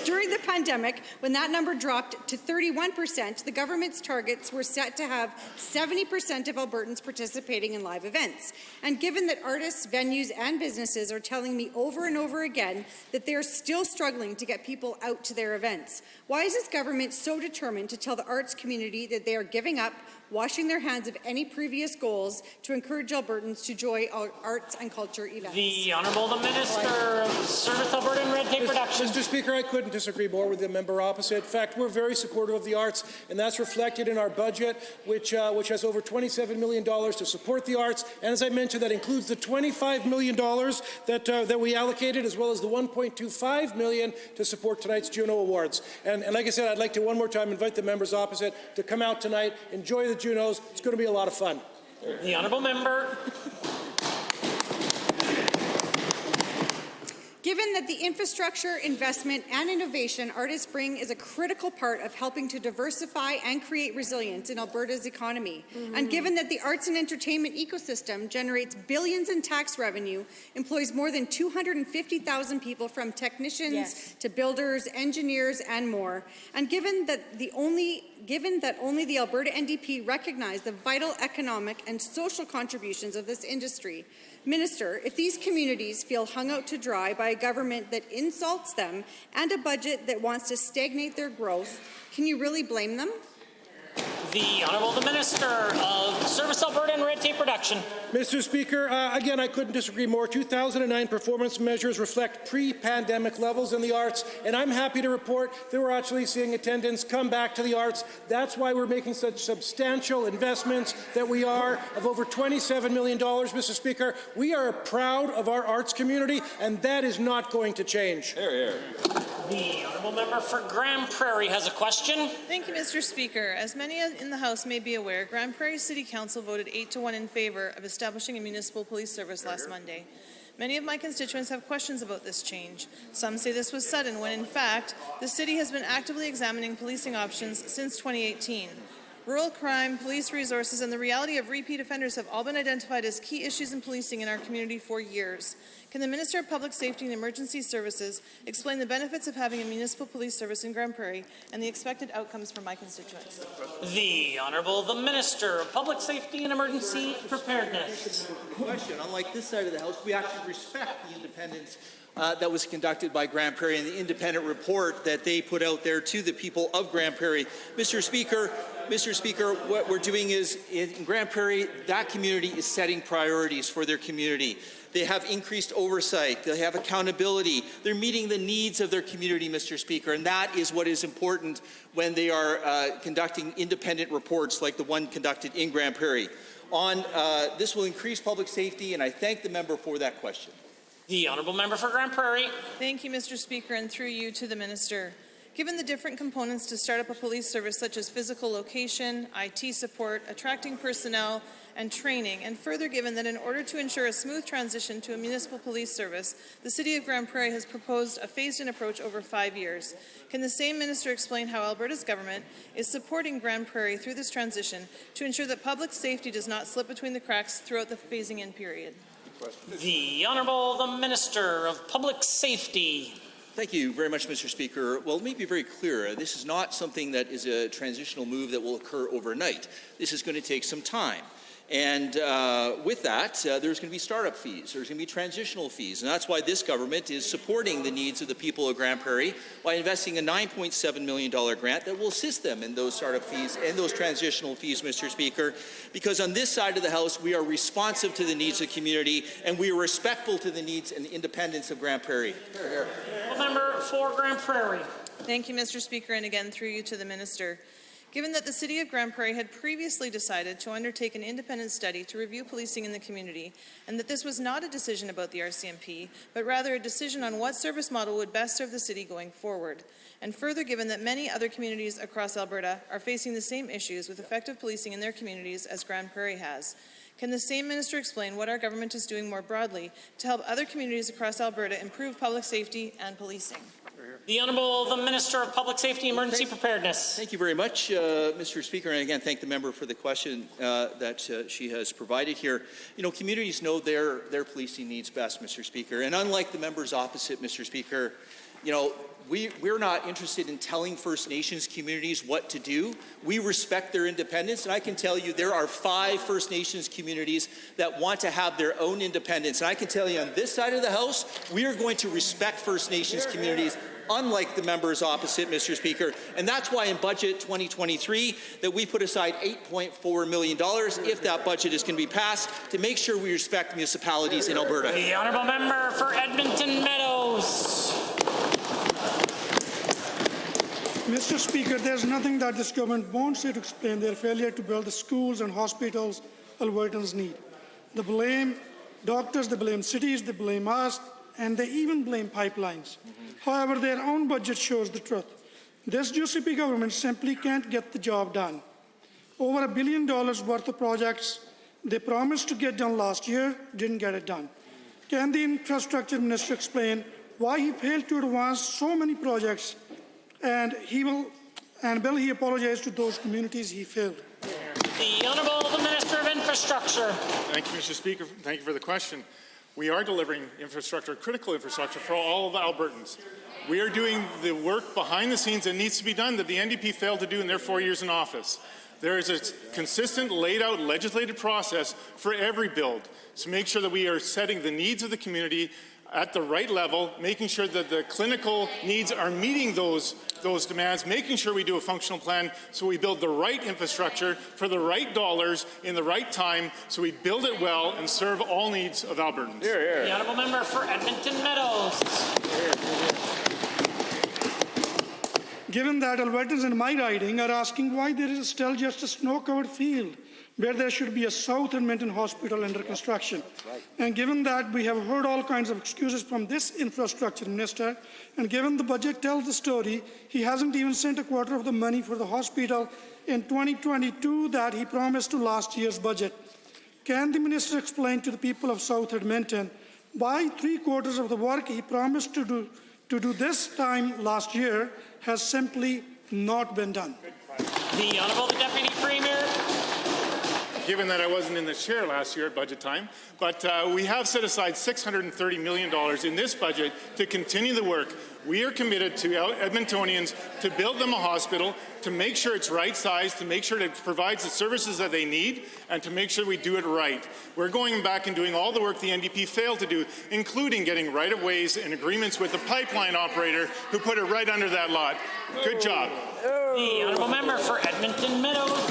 during the pandemic, when that number dropped to 31%, the government's targets were set to have 70% of Albertans participating in live events. And given that artists, venues, and businesses are telling me over and over again that they are still struggling to get people out to their events, why is this government so determined to tell the arts community that they are giving up, washing their hands of any previous goals to encourage Albertans to enjoy arts and culture events? The Honourable Minister of Service, Alberta and Red Tape Reduction. Mr. Speaker, I couldn't disagree more with the member opposite. In fact, we're very supportive of the arts, and that's reflected in our budget, which has over $27 million to support the arts. And as I mentioned, that includes the $25 million that we allocated, as well as the $1.25 million to support tonight's Juno Awards. And like I said, I'd like to one more time invite the members opposite to come out tonight, enjoy the Junos. It's going to be a lot of fun. The Honourable Member. Given that the infrastructure, investment, and innovation artists bring is a critical part of helping to diversify and create resilience in Alberta's economy, and given that the arts and entertainment ecosystem generates billions in tax revenue, employs more than 250,000 people from technicians to builders, engineers, and more, and given that only the Alberta NDP recognize the vital economic and social contributions of this industry, Minister, if these communities feel hung out to dry by a government that insults them and a budget that wants to stagnate their growth, can you really blame them? The Honourable the Minister of Service Alberta and Red Tape Reduction. Mr. Speaker, again, I couldn't disagree more. 2009 performance measures reflect pre-pandemic levels in the arts, and I'm happy to report that we're actually seeing attendance come back to the arts. That's why we're making such substantial investments that we are of over $27 million, Mr. Speaker. We are proud of our arts community, and that is not going to change. Hear, hear. The Honourable Member for Grand Prairie has a question. Thank you, Mr. Speaker. As many in the House may be aware, Grand Prairie City Council voted 8-1 in favour of establishing a municipal police service last Monday. Many of my constituents have questions about this change. Some say this was sudden, when in fact, the city has been actively examining policing options since 2018. Rural crime, police resources, and the reality of repeat offenders have all been identified as key issues in policing in our community for years. Can the Minister of Public Safety and Emergency Services explain the benefits of having a municipal police service in Grand Prairie and the expected outcomes for my constituents? The Honourable the Minister of Public Safety and Emergency Preparedness. Question. Unlike this side of the House, we actually respect the independence that was conducted by Grand Prairie and the independent report that they put out there to the people of Grand Prairie. Mr. Speaker, what we're doing is, in Grand Prairie, that community is setting priorities for their community. They have increased oversight. They have accountability. They're meeting the needs of their community, Mr. Speaker, and that is what is important when they are conducting independent reports like the one conducted in Grand Prairie. This will increase public safety, and I thank the member for that question. The Honourable Member for Grand Prairie. Thank you, Mr. Speaker, and through you to the Minister. Given the different components to start up a police service such as physical location, IT support, attracting personnel, and training, and further given that in order to ensure a smooth transition to a municipal police service, the City of Grand Prairie has proposed a phased-in approach over 5 years. Can the same Minister explain how Alberta's government is supporting Grand Prairie through this transition to ensure that public safety does not slip between the cracks throughout the phasing-in period? The Honourable the Minister of Public Safety. Thank you very much, Mr. Speaker. Well, let me be very clear. This is not something that is a transitional move that will occur overnight. This is going to take some time. And with that, there's going to be startup fees, there's going to be transitional fees, and that's why this government is supporting the needs of the people of Grand Prairie by investing a $9.7 million grant that will assist them in those startup fees and those transitional fees, Mr. Speaker, because on this side of the House, we are responsive to the needs of the community, and we are respectful to the needs and the independence of Grand Prairie. Here, here. Member for Grand Prairie. Thank you, Mr. Speaker, and again through you to the Minister. Given that the City of Grand Prairie had previously decided to undertake an independent study to review policing in the community, and that this was not a decision about the RCMP, but rather a decision on what service model would best serve the city going forward, and further given that many other communities across Alberta are facing the same issues with effective policing in their communities as Grand Prairie has, can the same Minister explain what our government is doing more broadly to help other communities across Alberta improve public safety and policing? The Honourable the Minister of Public Safety and Emergency Preparedness. Thank you very much, Mr. Speaker, and again, thank the member for the question that she has provided here. You know, communities know their policing needs best, Mr. Speaker, and unlike the members opposite, Mr. Speaker, you know, we're not interested in telling First Nations communities what to do. We respect their independence, and I can tell you there are 5 First Nations communities that want to have their own independence. And I can tell you on this side of the House, we are going to respect First Nations communities, unlike the members opposite, Mr. Speaker. And that's why in Budget 2023 that we put aside $8.4 million, if that budget is going to be passed, to make sure we respect municipalities in Alberta. The Honourable Member for Edmonton Meadows. Mr. Speaker, there's nothing that this government won't say to explain their failure to build the schools and hospitals Albertans need. They blame doctors, they blame cities, they blame us, and they even blame pipelines. However, their own budget shows the truth. This UCP government simply can't get the job done. Over $1 billion worth of projects they promised to get done last year didn't get it done. Can the Infrastructure Minister explain why he failed to advance so many projects, and will he apologize to those communities he failed? The Honourable the Minister of Infrastructure. Thank you, Mr. Speaker. Thank you for the question. We are delivering infrastructure, critical infrastructure for all of the Albertans. We are doing the work behind the scenes that needs to be done that the NDP failed to do in their 4 years in office. There is a consistent, laid-out legislative process for every build to make sure that we are setting the needs of the community at the right level, making sure that the clinical needs are meeting those demands, making sure we do a functional plan so we build the right infrastructure for the right dollars in the right time, so we build it well and serve all needs of Albertans. The honourable member for Edmonton Meadows. Given that Albertans in my riding are asking why there is still just a snow-covered field where there should be a South Edmonton hospital under construction. And given that we have heard all kinds of excuses from this infrastructure minister, and given the budget tells the story, he hasn't even sent a quarter of the money for the hospital in 2022 that he promised to last year's budget. Can the minister explain to the people of South Edmonton why 3/4 of the work he promised to do this time last year has simply not been done? The Honourable Deputy Premier. Given that I wasn't in the chair last year at budget time, but we have set aside $630 million in this budget to continue the work. We are committed to Edmontonians to build them a hospital, to make sure it's right sized, to make sure it provides the services that they need, and to make sure we do it right. We're going back and doing all the work the NDP failed to do, including getting right-of-ways and agreements with the pipeline operator who put it right under that lot. Good job. The honourable member for Edmonton Meadows.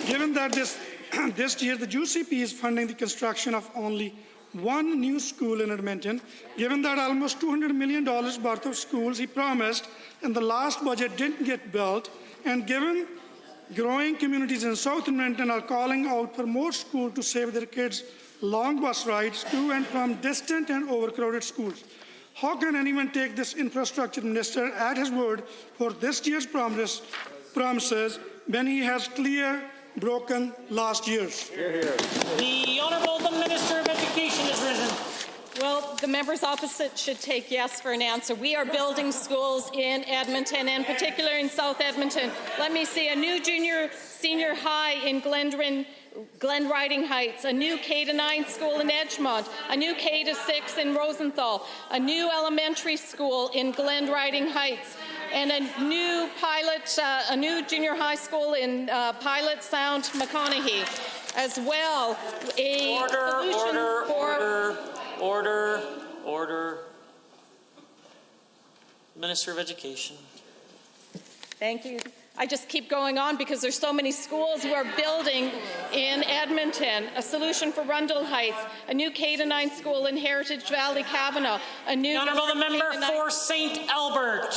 Given that this year the UCP is funding the construction of only one new school in Edmonton, given that almost $200 million worth of schools he promised in the last budget didn't get built, and given growing communities in South Edmonton are calling out for more schools to save their kids long bus rides to and from distant and overcrowded schools, how can anyone take this infrastructure minister at his word for this year's promises when he has broken last year's? The Honourable the Minister of Education is risen. Well, the members opposite should take yes for an answer. We are building schools in Edmonton, and particularly in South Edmonton. Let me see, a new senior high in Glen Riding Heights, a new K-9 school in Edgemont, a new K-6 in Rosenthal, a new elementary school in Glen Riding Heights, and a new junior high school in Pilot Sound, McConaughey, as well. Order. Minister of Education. Thank you. I just keep going on because there's so many schools we're building in Edmonton. A solution for Rundle Heights, a new K-9 school in Heritage Valley, Kavanaugh, a new... The Honourable member for St. Albert.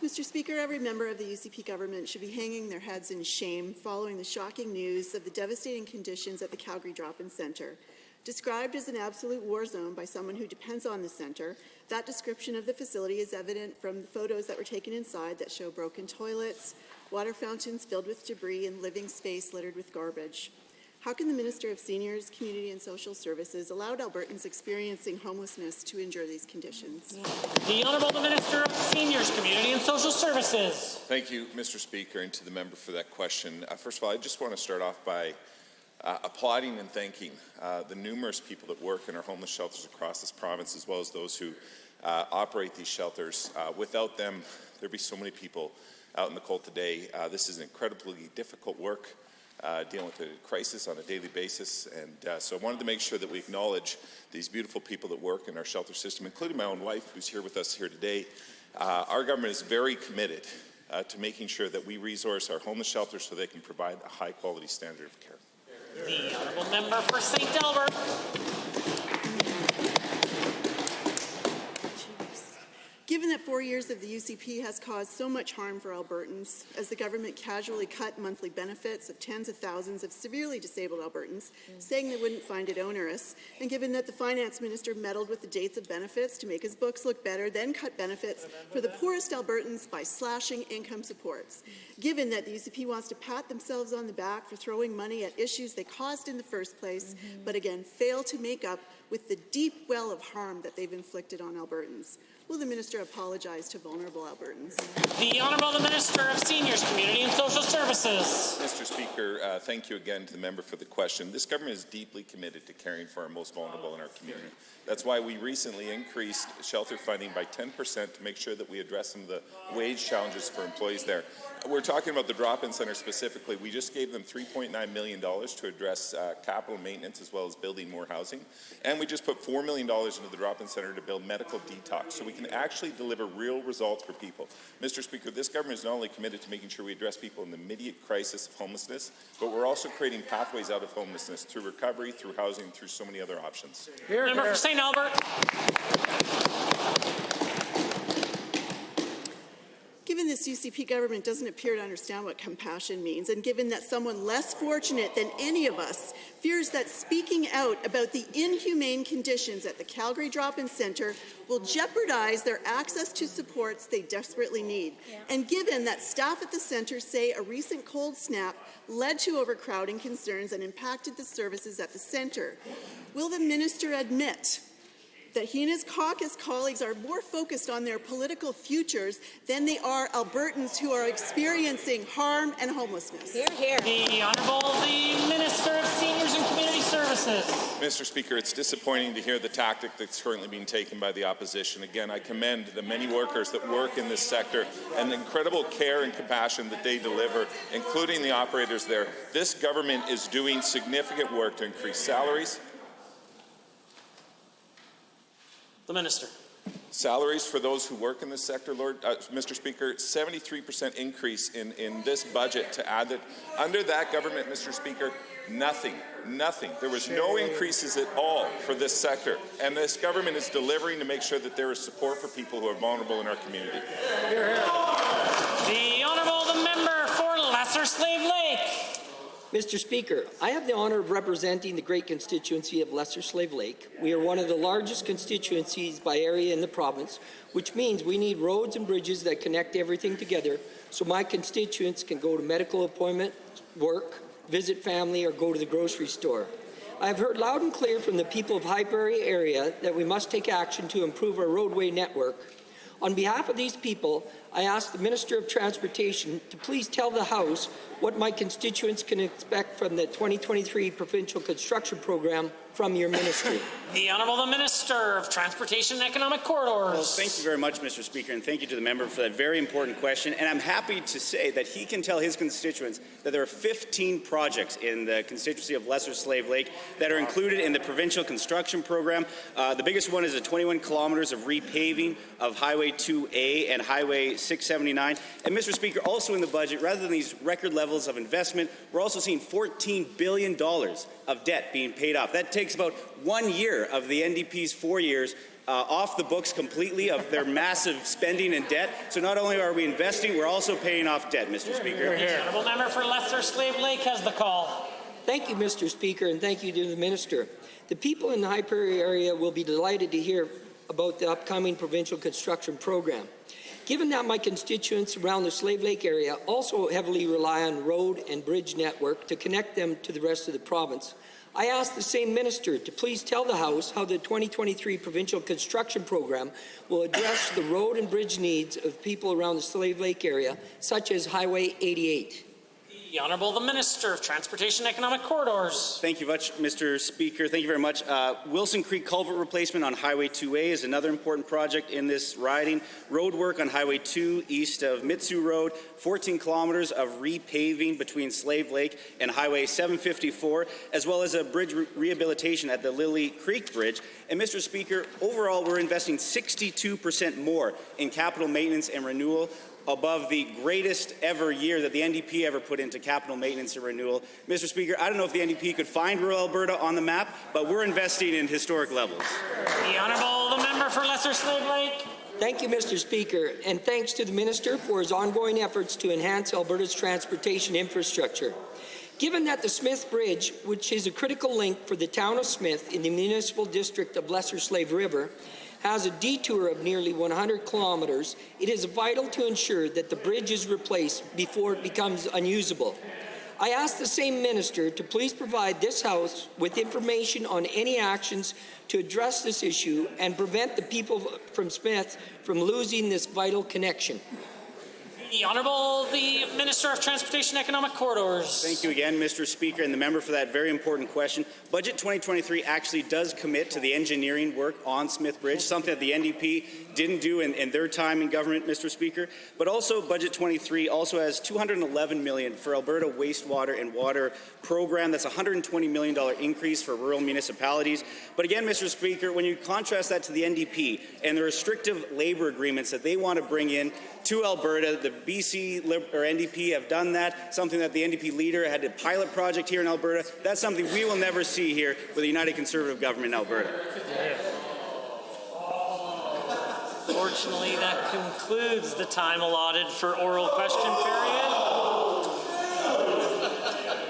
Mr. Speaker, every member of the UCP government should be hanging their heads in shame following the shocking news of the devastating conditions at the Calgary Drop-In Centre. Described as an absolute war zone by someone who depends on the centre, that description of the facility is evident from the photos that were taken inside that show broken toilets, water fountains filled with debris, and living space littered with garbage. How can the Minister of Seniors, Community and Social Services allow Albertans experiencing homelessness to endure these conditions? The Honourable Minister of Seniors, Community and Social Services. Thank you, Mr. Speaker, and to the member for that question. First of all, I just want to start off by applauding and thanking the numerous people that work in our homeless shelters across this province, as well as those who operate these shelters. Without them, there'd be so many people out in the cold today. This is incredibly difficult work, dealing with a crisis on a daily basis, and so I wanted to make sure that we acknowledge these beautiful people that work in our shelter system, including my own wife, who's here with us here today. Our government is very committed to making sure that we resource our homeless shelters so they can provide a high-quality standard of care. The Honourable Member for St. Albert. Given that 4 years of the UCP has caused so much harm for Albertans, as the government casually cut monthly benefits of tens of thousands of severely disabled Albertans, saying they wouldn't find it onerous, and given that the finance minister meddled with the dates of benefits to make his books look better, then cut benefits for the poorest Albertans by slashing income supports, given that the UCP wants to pat themselves on the back for throwing money at issues they caused in the first place, but again fail to make up with the deep well of harm that they've inflicted on Albertans. Will the minister apologize to vulnerable Albertans? The Honourable the Minister of Seniors, Community and Social Services. Mr. Speaker, thank you again to the member for the question. This government is deeply committed to caring for our most vulnerable in our community. That's why we recently increased shelter funding by 10% to make sure that we address some of the wage challenges for employees there. We're talking about the drop-in center specifically. We just gave them $3.9 million to address capital maintenance as well as building more housing. And we just put $4 million into the drop-in center to build medical detox so we can actually deliver real results for people. Mr. Speaker, this government is not only committed to making sure we address people in the immediate crisis of homelessness, but we're also creating pathways out of homelessness through recovery, through housing, through so many other options. Member for St. Albert. Given this UCP government doesn't appear to understand what compassion means, and given that someone less fortunate than any of us fears that speaking out about the inhumane conditions at the Calgary Drop-In Centre will jeopardize their access to supports they desperately need, and given that staff at the centre say a recent cold snap led to overcrowding concerns and impacted the services at the centre, will the minister admit that he and his caucus colleagues are more focused on their political futures than they are Albertans who are experiencing harm and homelessness? Hear, hear. The Honourable the Minister of Seniors and Community Services. Mr. Speaker, it's disappointing to hear the tactic that's currently being taken by the opposition. Again, I commend the many workers that work in this sector and the incredible care and compassion that they deliver, including the operators there. This government is doing significant work to increase salaries. The Minister. Salaries for those who work in this sector, Mr. Speaker, 73% increase in this budget to add that. Under that government, Mr. Speaker, nothing. There was no increases at all for this sector. And this government is delivering to make sure that there is support for people who are vulnerable in our community. The Honourable the Member for Lesser Slave Lake. Mr. Speaker, I have the honour of representing the great constituency of Lesser Slave Lake. We are one of the largest constituencies by area in the province, which means we need roads and bridges that connect everything together so my constituents can go to medical appointment, work, visit family, or go to the grocery store. I have heard loud and clear from the people of Highbury area that we must take action to improve our roadway network. On behalf of these people, I ask the Minister of Transportation to please tell the House what my constituents can expect from the 2023 Provincial Construction Program from your ministry. The Honourable the Minister of Transportation and Economic Corridors. Well, thank you very much, Mr. Speaker, and thank you to the member for that very important question. And I'm happy to say that he can tell his constituents that there are 15 projects in the constituency of Lesser Slave Lake that are included in the Provincial Construction Program. The biggest one is the 21 kilometers of repaving of Highway 2A and Highway 679. And Mr. Speaker, also in the budget, rather than these record levels of investment, we're also seeing $14 billion of debt being paid off. That takes about 1 year of the NDP's 4 years off the books completely of their massive spending and debt. So not only are we investing, we're also paying off debt, Mr. Speaker. The Honourable Member for Lesser Slave Lake has the call. Thank you, Mr. Speaker, and thank you to the Minister. The people in the Highbury area will be delighted to hear about the upcoming provincial construction program. Given that my constituents around the Slave Lake area also heavily rely on road and bridge network to connect them to the rest of the province, I ask the same minister to please tell the House how the 2023 Provincial Construction Program will address the road and bridge needs of people around the Slave Lake area, such as Highway 88. The Honourable the Minister of Transportation and Economic Corridors. Thank you much, Mr. Speaker. Thank you very much. Wilson Creek culvert replacement on Highway 2A is another important project in this riding. Road work on Highway 2 east of Mitsu Road, 14 kilometers of repaving between Slave Lake and Highway 754, as well as a bridge rehabilitation at the Lily Creek Bridge. And Mr. Speaker, overall, we're investing 62% more in capital maintenance and renewal, above the greatest ever year that the NDP ever put into capital maintenance and renewal. Mr. Speaker, I don't know if the NDP could find rural Alberta on the map, but we're investing in historic levels. The Honourable the Member for Lesser Slave Lake. Thank you, Mr. Speaker, and thanks to the Minister for his ongoing efforts to enhance Alberta's transportation infrastructure. Given that the Smith Bridge, which is a critical link for the town of Smith in the municipal district of Lesser Slave River, has a detour of nearly 100 kilometers, it is vital to ensure that the bridge is replaced before it becomes unusable. I ask the same minister to please provide this House with information on any actions to address this issue and prevent the people from Smith from losing this vital connection. The Honourable, the Minister of Transportation and Economic Corridors. Thank you again, Mr. Speaker, and the member for that very important question. Budget 2023 actually does commit to the engineering work on Smith Bridge, something that the NDP didn't do in their time in government, Mr. Speaker. But also, Budget 23 also has $211 million for Alberta wastewater and water program. That's a $120 million increase for rural municipalities. But again, Mr. Speaker, when you contrast that to the NDP and the restrictive labor agreements that they want to bring in to Alberta, the BC or NDP have done that, something that the NDP leader had a pilot project here in Alberta. That's something we will never see here with a United Conservative government in Alberta. Fortunately, that concludes the time allotted for oral question period.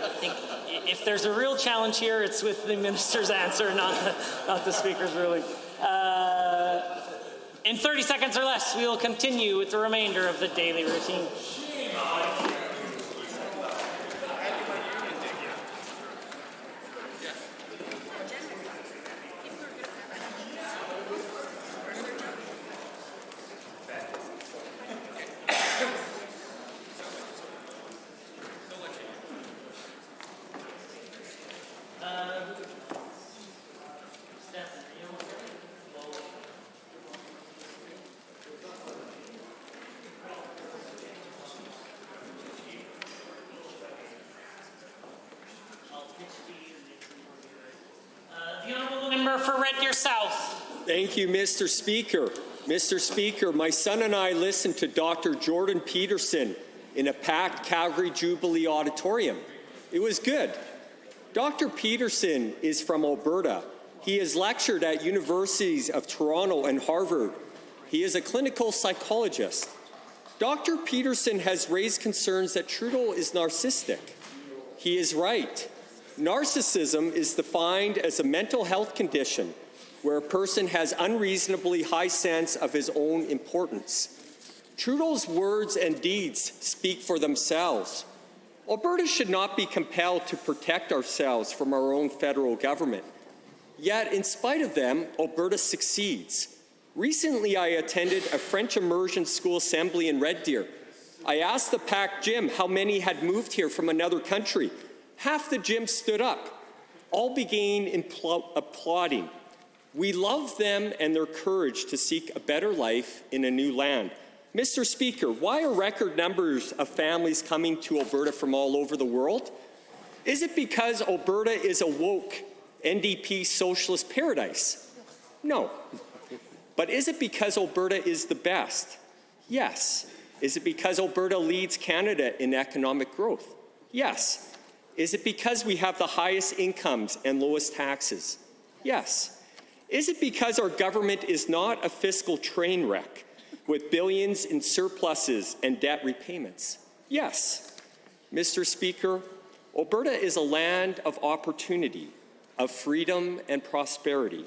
I think if there's a real challenge here, it's with the minister's answer, not the speaker's ruling. In 30 seconds or less, we will continue with the remainder of the daily routine. For Red Deer South. Thank you, Mr. Speaker. Mr. Speaker, my son and I listened to Dr. Jordan Peterson in a packed Calgary Jubilee auditorium. It was good. Dr. Peterson is from Alberta. He has lectured at universities of Toronto and Harvard. He is a clinical psychologist. Dr. Peterson has raised concerns that Trudeau is narcissistic. He is right. Narcissism is defined as a mental health condition where a person has unreasonably high sense of his own importance. Trudeau's words and deeds speak for themselves. Alberta should not be compelled to protect ourselves from our own federal government. Yet, in spite of them, Alberta succeeds. Recently, I attended a French immersion school assembly in Red Deer. I asked the packed gym how many had moved here from another country. Half the gym stood up. All began applauding. We love them and their courage to seek a better life in a new land. Mr. Speaker, why are record numbers of families coming to Alberta from all over the world? Is it because Alberta is a woke NDP socialist paradise? No. But is it because Alberta is the best? Yes. Is it because Alberta leads Canada in economic growth? Yes. Is it because we have the highest incomes and lowest taxes? Yes. Is it because our government is not a fiscal train wreck with billions in surpluses and debt repayments? Yes. Mr. Speaker, Alberta is a land of opportunity, of freedom and prosperity.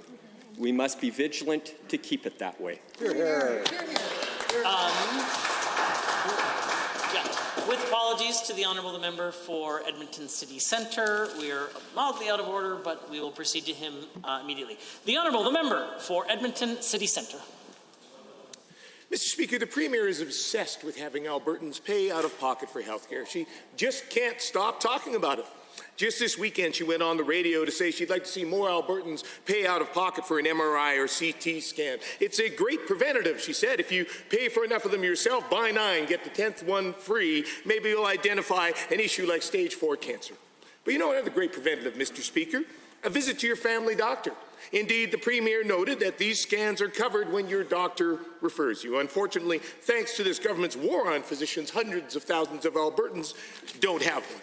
We must be vigilant to keep it that way. With apologies to the Honourable Member for Edmonton City Centre, we are mildly out of order, but we will proceed to him immediately. The Honourable Member for Edmonton City Centre. Mr. Speaker, the Premier is obsessed with having Albertans pay out of pocket for health care. She just can't stop talking about it. Just this weekend, she went on the radio to say she'd like to see more Albertans pay out of pocket for an MRI or CT scan. It's a great preventative, she said. If you pay for enough of them yourself, buy 9, get the 10th one free. Maybe you'll identify an issue like stage 4 cancer. But you know another great preventative, Mr. Speaker? A visit to your family doctor. Indeed, the Premier noted that these scans are covered when your doctor refers you. Unfortunately, thanks to this government's war on physicians, hundreds of thousands of Albertans don't have one.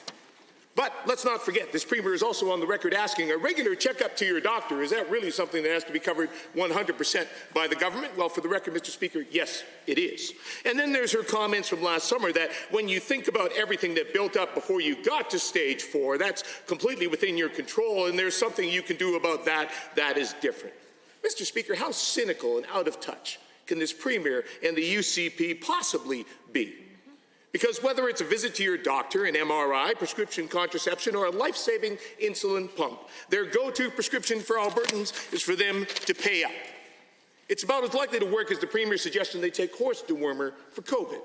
But let's not forget, this Premier is also on the record asking, a regular checkup to your doctor, is that really something that has to be covered 100% by the government? Well, for the record, Mr. Speaker, yes, it is. And then there's her comments from last summer that when you think about everything that built up before you got to stage 4, that's completely within your control, and there's something you can do about that that is different. Mr. Speaker, how cynical and out of touch can this Premier and the UCP possibly be? Because whether it's a visit to your doctor, an MRI, prescription contraception, or a life-saving insulin pump, their go-to prescription for Albertans is for them to pay up. It's about as likely to work as the Premier's suggestion they take horse dewormer for COVID.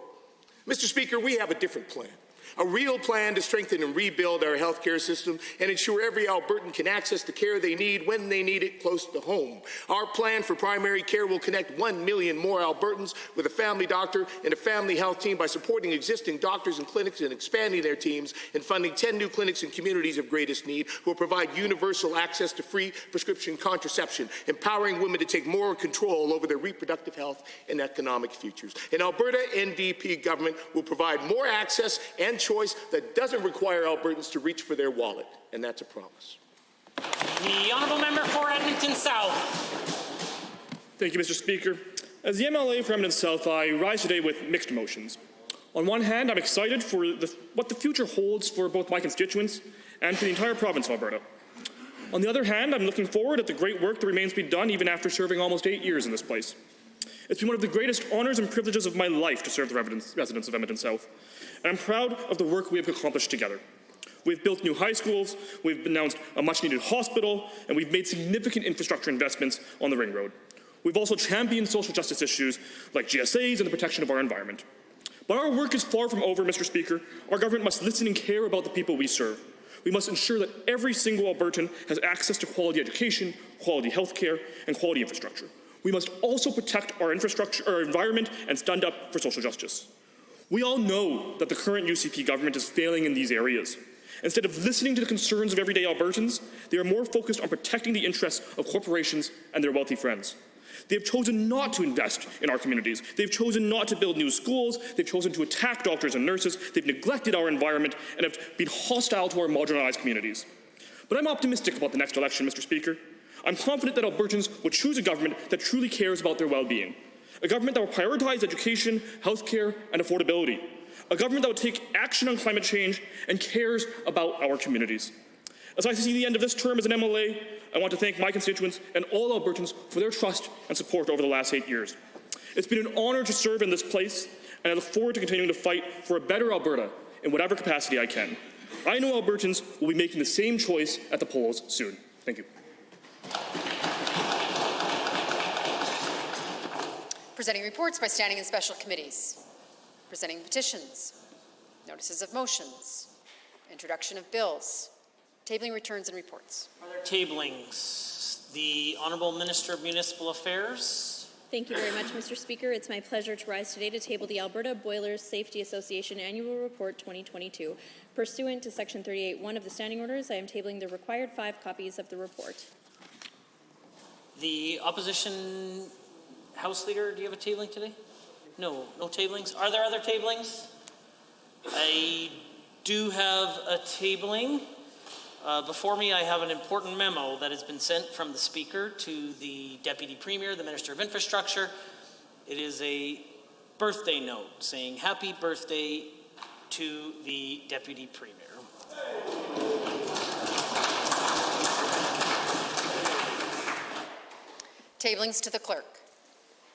Mr. Speaker, we have a different plan. A real plan to strengthen and rebuild our healthcare system and ensure every Albertan can access the care they need when they need it close to home. Our plan for primary care will connect 1 million more Albertans with a family doctor and a family health team by supporting existing doctors and clinics and expanding their teams and funding 10 new clinics in communities of greatest need who will provide universal access to free prescription contraception, empowering women to take more control over their reproductive health and economic futures. An Alberta NDP government will provide more access and choice that doesn't require Albertans to reach for their wallet, and that's a promise. The honourable member for Edmonton South. Thank you, Mr. Speaker. As the MLA for Edmonton South, I rise today with mixed emotions. On one hand, I'm excited for what the future holds for both my constituents and for the entire province of Alberta. On the other hand, I'm looking forward at the great work that remains to be done even after serving almost 8 years in this place. It's been one of the greatest honours and privileges of my life to serve the residents of Edmonton South, and I'm proud of the work we have accomplished together. We've built new high schools, we've announced a much-needed hospital, and we've made significant infrastructure investments on the Ring Road. We've also championed social justice issues like GSAs and the protection of our environment. But our work is far from over, Mr. Speaker. Our government must listen and care about the people we serve. We must ensure that every single Albertan has access to quality education, quality health care, and quality infrastructure. We must also protect our environment and stand up for social justice. We all know that the current UCP government is failing in these areas. Instead of listening to the concerns of everyday Albertans, they are more focused on protecting the interests of corporations and their wealthy friends. They have chosen not to invest in our communities. They've chosen not to build new schools. They've chosen to attack doctors and nurses. They've neglected our environment and have been hostile to our marginalized communities. But I'm optimistic about the next election, Mr. Speaker. I'm confident that Albertans will choose a government that truly cares about their well-being. A government that will prioritize education, healthcare, and affordability. A government that will take action on climate change and cares about our communities. As I see the end of this term as an MLA, I want to thank my constituents and all Albertans for their trust and support over the last 8 years. It's been an honour to serve in this place, and I look forward to continuing to fight for a better Alberta in whatever capacity I can. I know Albertans will be making the same choice at the polls soon. Thank you. Presenting reports by standing and special committees. Presenting petitions. Notices of motions. Introduction of bills. Tabling returns and reports. Tablings. The Honourable Minister of Municipal Affairs. Thank you very much, Mr. Speaker. It's my pleasure to rise today to table the Alberta Boilers Safety Association Annual Report 2022. Pursuant to Section 38(1) of the Standing Orders, I am tabling the required 5 copies of the report. The Opposition House Leader, do you have a tabling today? No tablings. Are there other tablings? I do have a tabling. Before me, I have an important memo that has been sent from the Speaker to the Deputy Premier, the Minister of Infrastructure. It is a birthday note saying happy birthday to the Deputy Premier. Tablings to the clerk.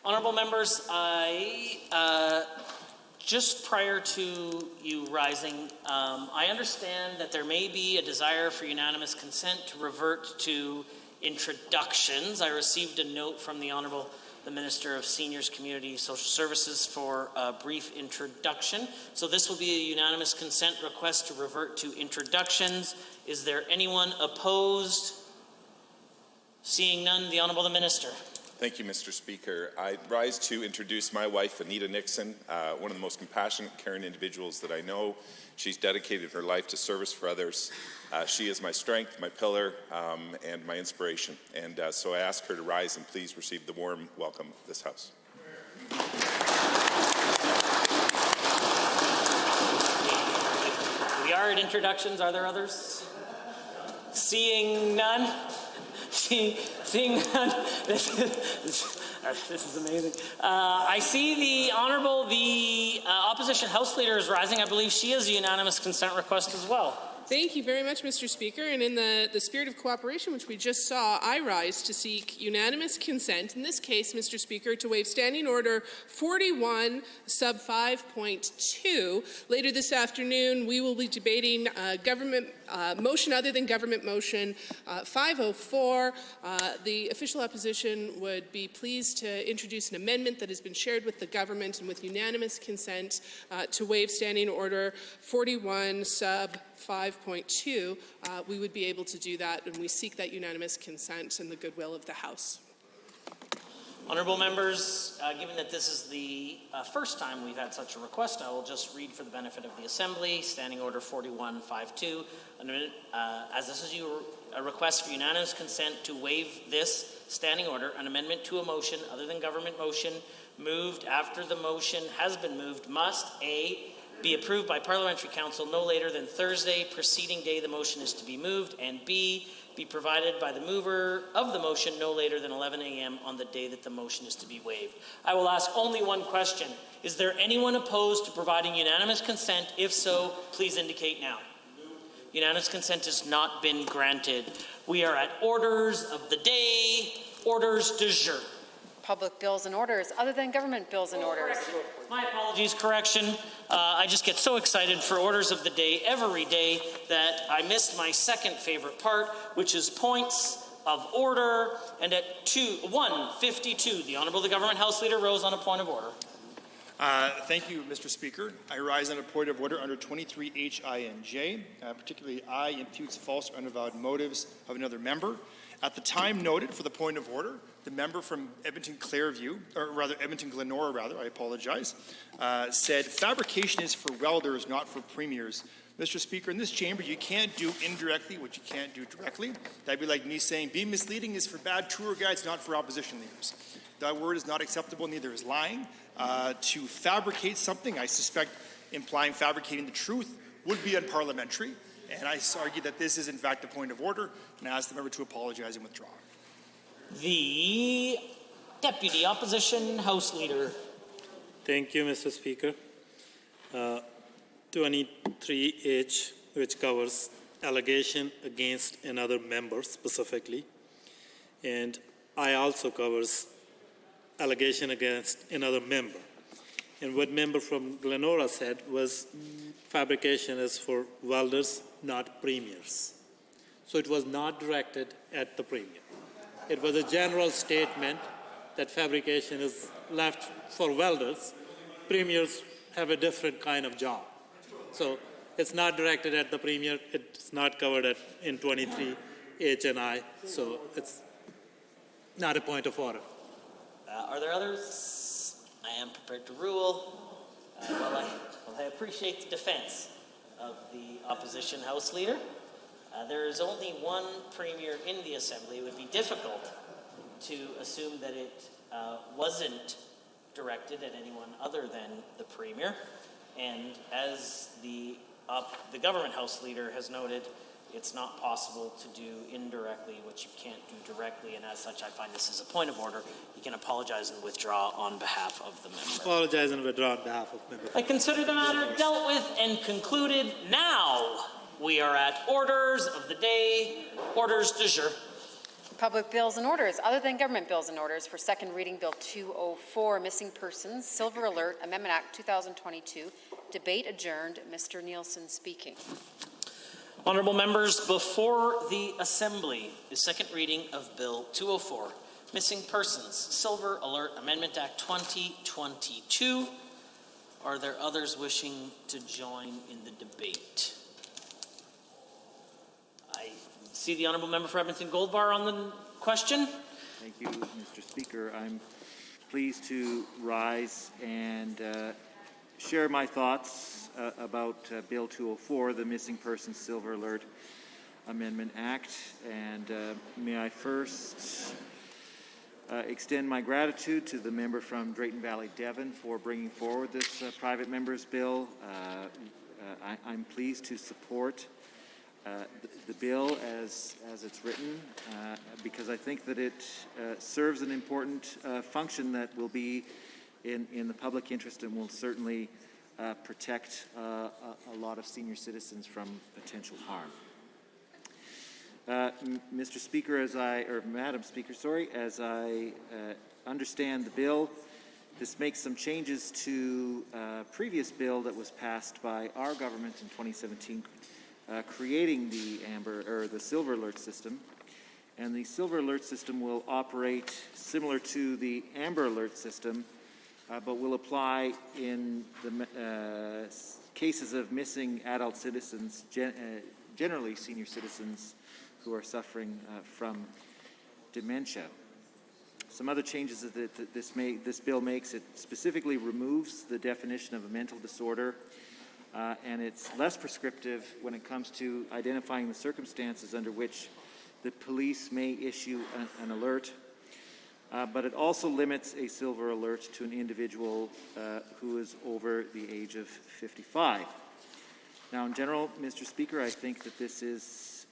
Honourable members, just prior to you rising, I understand that there may be a desire for unanimous consent to revert to introductions. I received a note from the Minister of Seniors, Community, Social Services for a brief introduction. So this will be a unanimous consent request to revert to introductions. Is there anyone opposed? Seeing none, the Honourable Minister. Thank you, Mr. Speaker. I rise to introduce my wife, Anita Nixon, one of the most compassionate, caring individuals that I know. She's dedicated her life to service for others. She is my strength, my pillar, and my inspiration. And so I ask her to rise and please receive the warm welcome of this House. We are at introductions. Are there others? Seeing none? Seeing none, this is amazing. I see the Opposition House Leader is rising. I believe she has a unanimous consent request as well. Thank you very much, Mr. Speaker. And in the spirit of cooperation, which we just saw, I rise to seek unanimous consent, in this case, Mr. Speaker, to waive Standing Order 41, sub 5.2. Later this afternoon, we will be debating government motion other than government motion 504. The official opposition would be pleased to introduce an amendment that has been shared with the government and with unanimous consent to waive Standing Order 41, sub 5.2, we would be able to do that, and we seek that unanimous consent and the goodwill of the House. Honourable members, given that this is the first time we've had such a request, I will just read for the benefit of the Assembly, Standing Order 41.5.2. As this is a request for unanimous consent to waive this standing order, an amendment to a motion other than government motion moved after the motion has been moved must A, be approved by Parliamentary Council no later than Thursday preceding day the motion is to be moved, and B, be provided by the mover of the motion no later than 11 a.m. on the day that the motion is to be waived. I will ask only one question. Is there anyone opposed to providing unanimous consent? If so, please indicate now. Unanimous consent has not been granted. We are at orders of the day, orders du jour. Public bills and orders, other than government bills and orders. My apologies, correction. I just get so excited for orders of the day every day that I missed my second favorite part, which is points of order. And at 1:52, the Honourable the Government House Leader rose on a point of order. Thank you, Mr. Speaker. I rise on a point of order under 23HINJ. Particularly, I imputes false or undervalued motives of another member. At the time noted for the point of order, the member from Edmonton-Glenora, I apologize, said fabrication is for welders, not for premiers. Mr. Speaker, in this chamber, you can't do indirectly what you can't do directly. That'd be like me saying, being misleading is for bad tour guides, not for opposition leaders. That word is not acceptable, neither is lying. To fabricate something, I suspect implying fabricating the truth would be unparliamentary. And I argue that this is, in fact, a point of order, and I ask the member to apologize and withdraw. The Deputy Opposition House Leader. Thank you, Mr. Speaker. 23H, which covers allegation against another member specifically, and I also covers allegation against another member. And what member from Glenora said was fabrication is for welders, not premiers. So it was not directed at the premier. It was a general statement that fabrication is left for welders. Premiers have a different kind of job. So it's not directed at the premier. It's not covered in 23H and I. So it's not a point of order. Are there others? I am prepared to rule. Well, I appreciate the defense of the Opposition House Leader. There is only one premier in the Assembly. It would be difficult to assume that it wasn't directed at anyone other than the premier. And as the Government House Leader has noted, it's not possible to do indirectly what you can't do directly, and as such, I find this is a point of order. You can apologize and withdraw on behalf of the member. Apologize and withdraw on behalf of the member. I consider the matter dealt with and concluded. Now we are at orders of the day, orders du jour. Public bills and orders, other than government bills and orders, for second reading Bill 204, Missing Persons, Silver Alert, Amendment Act 2022. Debate adjourned. Mr. Nielsen speaking. Honourable members, before the Assembly is second reading of Bill 204, Missing Persons, Silver Alert Amendment Act 2022. Are there others wishing to join in the debate? I see the Honourable Member for Edmonton Goldbar on the question. Thank you, Mr. Speaker. I'm pleased to rise and share my thoughts about Bill 204, the Missing Persons Silver Alert Amendment Act. And may I first extend my gratitude to the member from Drayton Valley, Devon, for bringing forward this private member's bill. I'm pleased to support the bill as it's written because I think that it serves an important function that will be in the public interest and will certainly protect a lot of senior citizens from potential harm. Mr. Speaker, Madam Speaker, as I understand the bill, this makes some changes to a previous bill that was passed by our government in 2017, creating the Silver Alert system. And the Silver Alert system will operate similar to the Amber Alert system, but will apply in the cases of missing adult citizens, generally senior citizens who are suffering from dementia. Some other changes that this bill makes: it specifically removes the definition of a mental disorder, and it's less prescriptive when it comes to identifying the circumstances under which the police may issue an alert. But it also limits a silver alert to an individual who is over the age of 55. Now, in general, Mr. Speaker, I think that this is,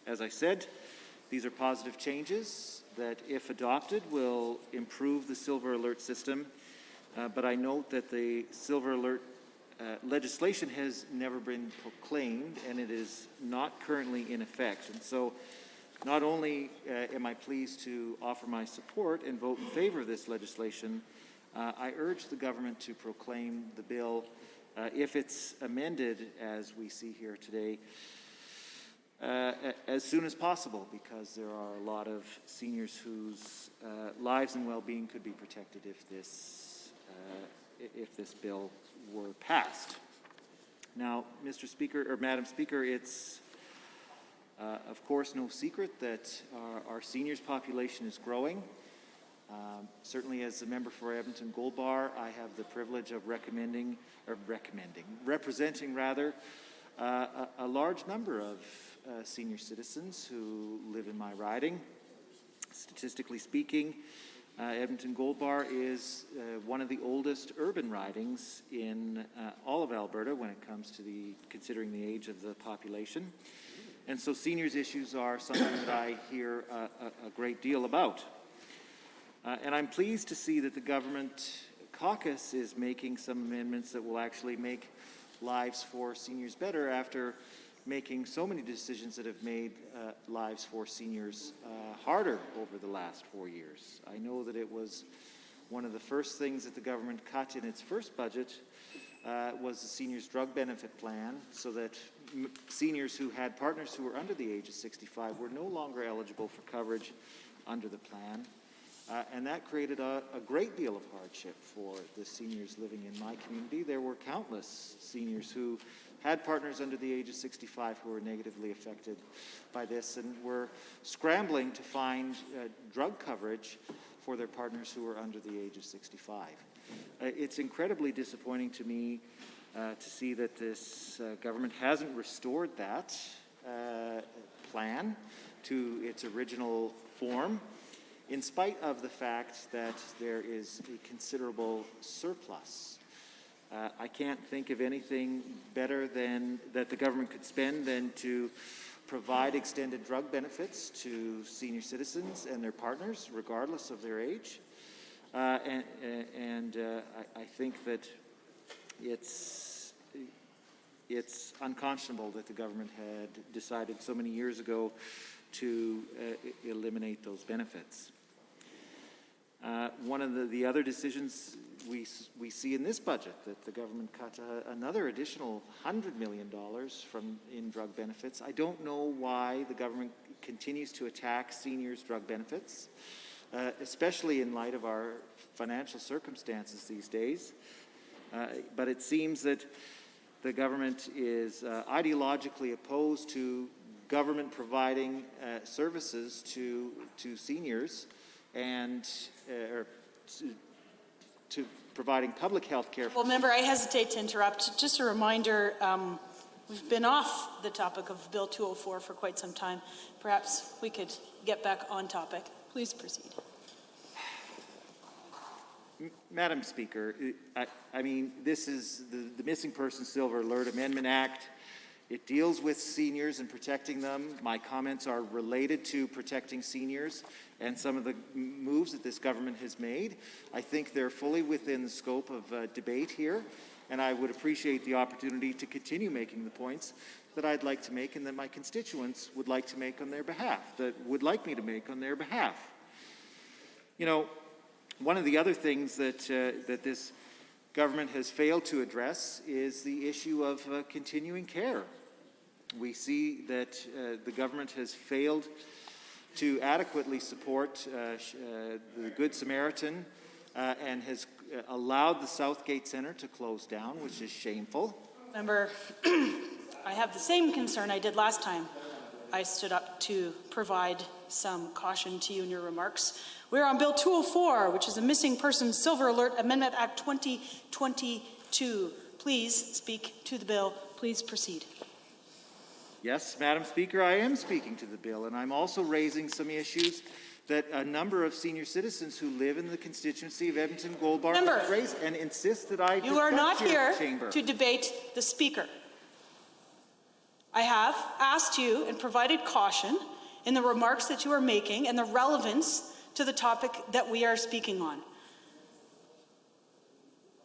as I said, these are positive changes that, if adopted, will improve the Silver Alert system. But I note that the Silver Alert legislation has never been proclaimed, and it is not currently in effect. And so not only am I pleased to offer my support and vote in favor of this legislation, I urge the government to proclaim the bill, if it's amended as we see here today, as soon as possible, because there are a lot of seniors whose lives and well-being could be protected if this bill were passed. Now, Mr. Speaker, or Madam Speaker, it's of course no secret that our seniors population is growing. Certainly, as a member for Edmonton Gold Bar, I have the privilege of representing a large number of senior citizens who live in my riding. Statistically speaking, Edmonton Gold Bar is one of the oldest urban ridings in all of Alberta when it comes to considering the age of the population. And so seniors' issues are something that I hear a great deal about. And I'm pleased to see that the government caucus is making some amendments that will actually make lives for seniors better, after making so many decisions that have made lives for seniors harder over the last 4 years. I know that it was one of the first things that the government cut in its first budget was the seniors' drug benefit plan, so that seniors who had partners who were under the age of 65 were no longer eligible for coverage under the plan. And that created a great deal of hardship for the seniors living in my community. There were countless seniors who had partners under the age of 65 who were negatively affected by this, and were scrambling to find drug coverage for their partners who were under the age of 65. It's incredibly disappointing to me to see that this government hasn't restored that plan to its original form, in spite of the fact that there is a considerable surplus. I can't think of anything better than that the government could spend than to provide extended drug benefits to senior citizens and their partners, regardless of their age. I think that it's unconscionable that the government had decided so many years ago to eliminate those benefits. One of the other decisions we see in this budget, that the government cut another additional $100 million in drug benefits. I don't know why the government continues to attack seniors' drug benefits, especially in light of our financial circumstances these days. But it seems that the government is ideologically opposed to government providing services to seniors, and to providing public health care. Well, member, I hesitate to interrupt. Just a reminder, we've been off the topic of Bill 204 for quite some time. Perhaps we could get back on topic. Please proceed. Madam Speaker, I mean, this is the Missing Persons Silver Alert Amendment Act It deals with seniors and protecting them. My comments are related to protecting seniors and some of the moves that this government has made. I think they're fully within the scope of debate here, and I would appreciate the opportunity to continue making the points that I'd like to make and that my constituents would like to make on their behalf, that would like me to make on their behalf. You know, one of the other things that this government has failed to address is the issue of continuing care. We see that the government has failed to adequately support the Good Samaritan and has allowed the Southgate Centre to close down, which is shameful. Member, I have the same concern I did last time I stood up to provide some caution to you in your remarks. We're on Bill 204, which is a Missing Persons Silver Alert Amendment Act 2022. Please speak to the bill. Please proceed. Yes, Madam Speaker, I am speaking to the bill, and I'm also raising some issues that a number of senior citizens who live in the constituency of Edmonton Gold Bar raise and insist that I You are not here chamber. to debate the Speaker. I have asked you and provided caution in the remarks that you are making and the relevance to the topic that we are speaking on.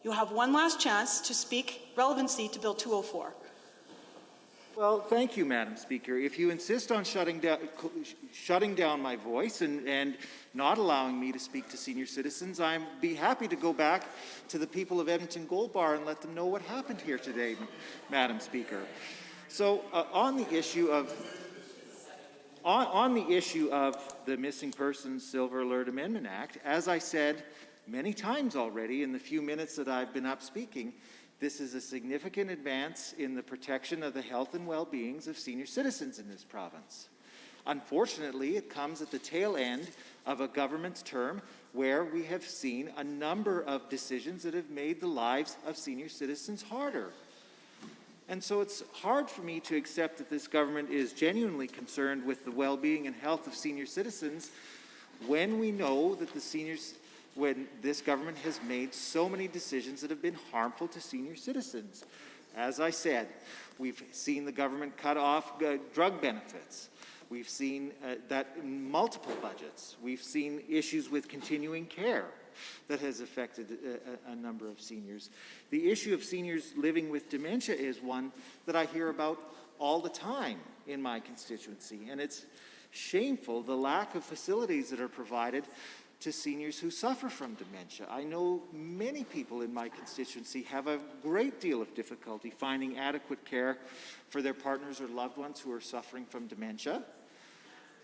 You have one last chance to speak relevancy to Bill 204. Well, thank you, Madam Speaker. If you insist on shutting down my voice and not allowing me to speak to senior citizens, I'd be happy to go back to the people of Edmonton Gold Bar and let them know what happened here today, Madam Speaker. So on the issue of the Missing Persons Silver Alert Amendment Act, as I said many times already in the few minutes that I've been up speaking, this is a significant advance in the protection of the health and well-beings of senior citizens in this province. Unfortunately, it comes at the tail end of a government's term where we have seen a number of decisions that have made the lives of senior citizens harder. And so it's hard for me to accept that this government is genuinely concerned with the well-being and health of senior citizens when we know that when this government has made so many decisions that have been harmful to senior citizens. As I said, we've seen the government cut off drug benefits. We've seen that in multiple budgets. We've seen issues with continuing care that has affected a number of seniors. The issue of seniors living with dementia is one that I hear about all the time in my constituency, and it's shameful the lack of facilities that are provided to seniors who suffer from dementia. I know many people in my constituency have a great deal of difficulty finding adequate care for their partners or loved ones who are suffering from dementia,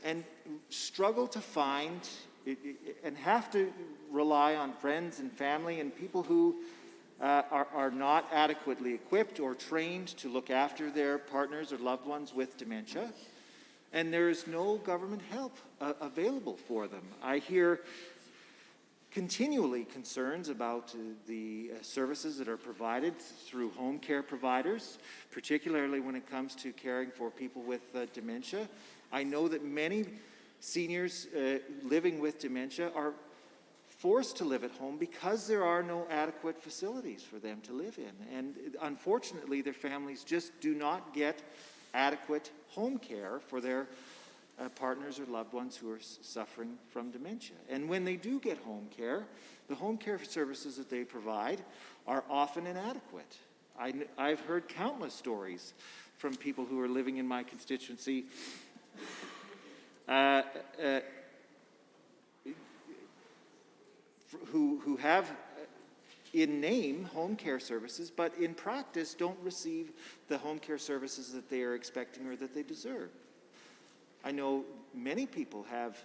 and struggle to find and have to rely on friends and family and people who are not adequately equipped or trained to look after their partners or loved ones with dementia. And there is no government help available for them. I hear continually concerns about the services that are provided through home care providers, particularly when it comes to caring for people with dementia. I know that many seniors living with dementia are forced to live at home because there are no adequate facilities for them to live in. And unfortunately, their families just do not get adequate home care for their partners or loved ones who are suffering from dementia. And when they do get home care, the home care services that they provide are often inadequate. I've heard countless stories from people who are living in my constituency who have in name home care services, but in practice don't receive the home care services that they are expecting or that they deserve. I know many people have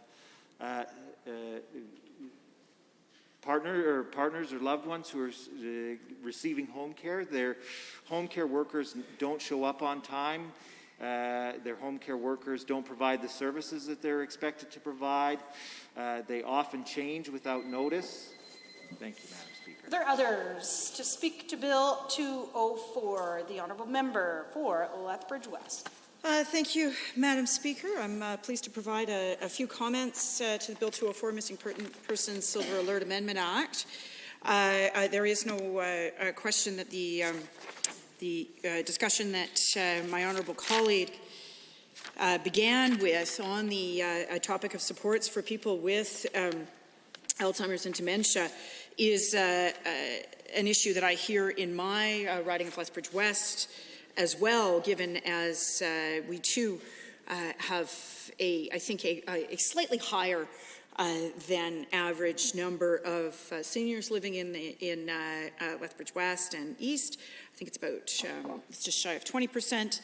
partners or loved ones who are receiving home care. Their home care workers don't show up on time. Their home care workers don't provide the services that they're expected to provide. They often change without notice. Thank you, Madam Speaker. Are there others to speak to Bill 204? The Honourable Member for Lethbridge West. Thank you, Madam Speaker. I'm pleased to provide a few comments to the Bill 204 Missing Persons Silver Alert Amendment Act. There is no question that the the discussion that my honourable colleague began with on the topic of supports for people with Alzheimer's and dementia is an issue that I hear in my riding of Lethbridge West as well, given as we too have I think a slightly higher than average number of seniors living in Lethbridge West and East. I think it's about it's just shy of 20%.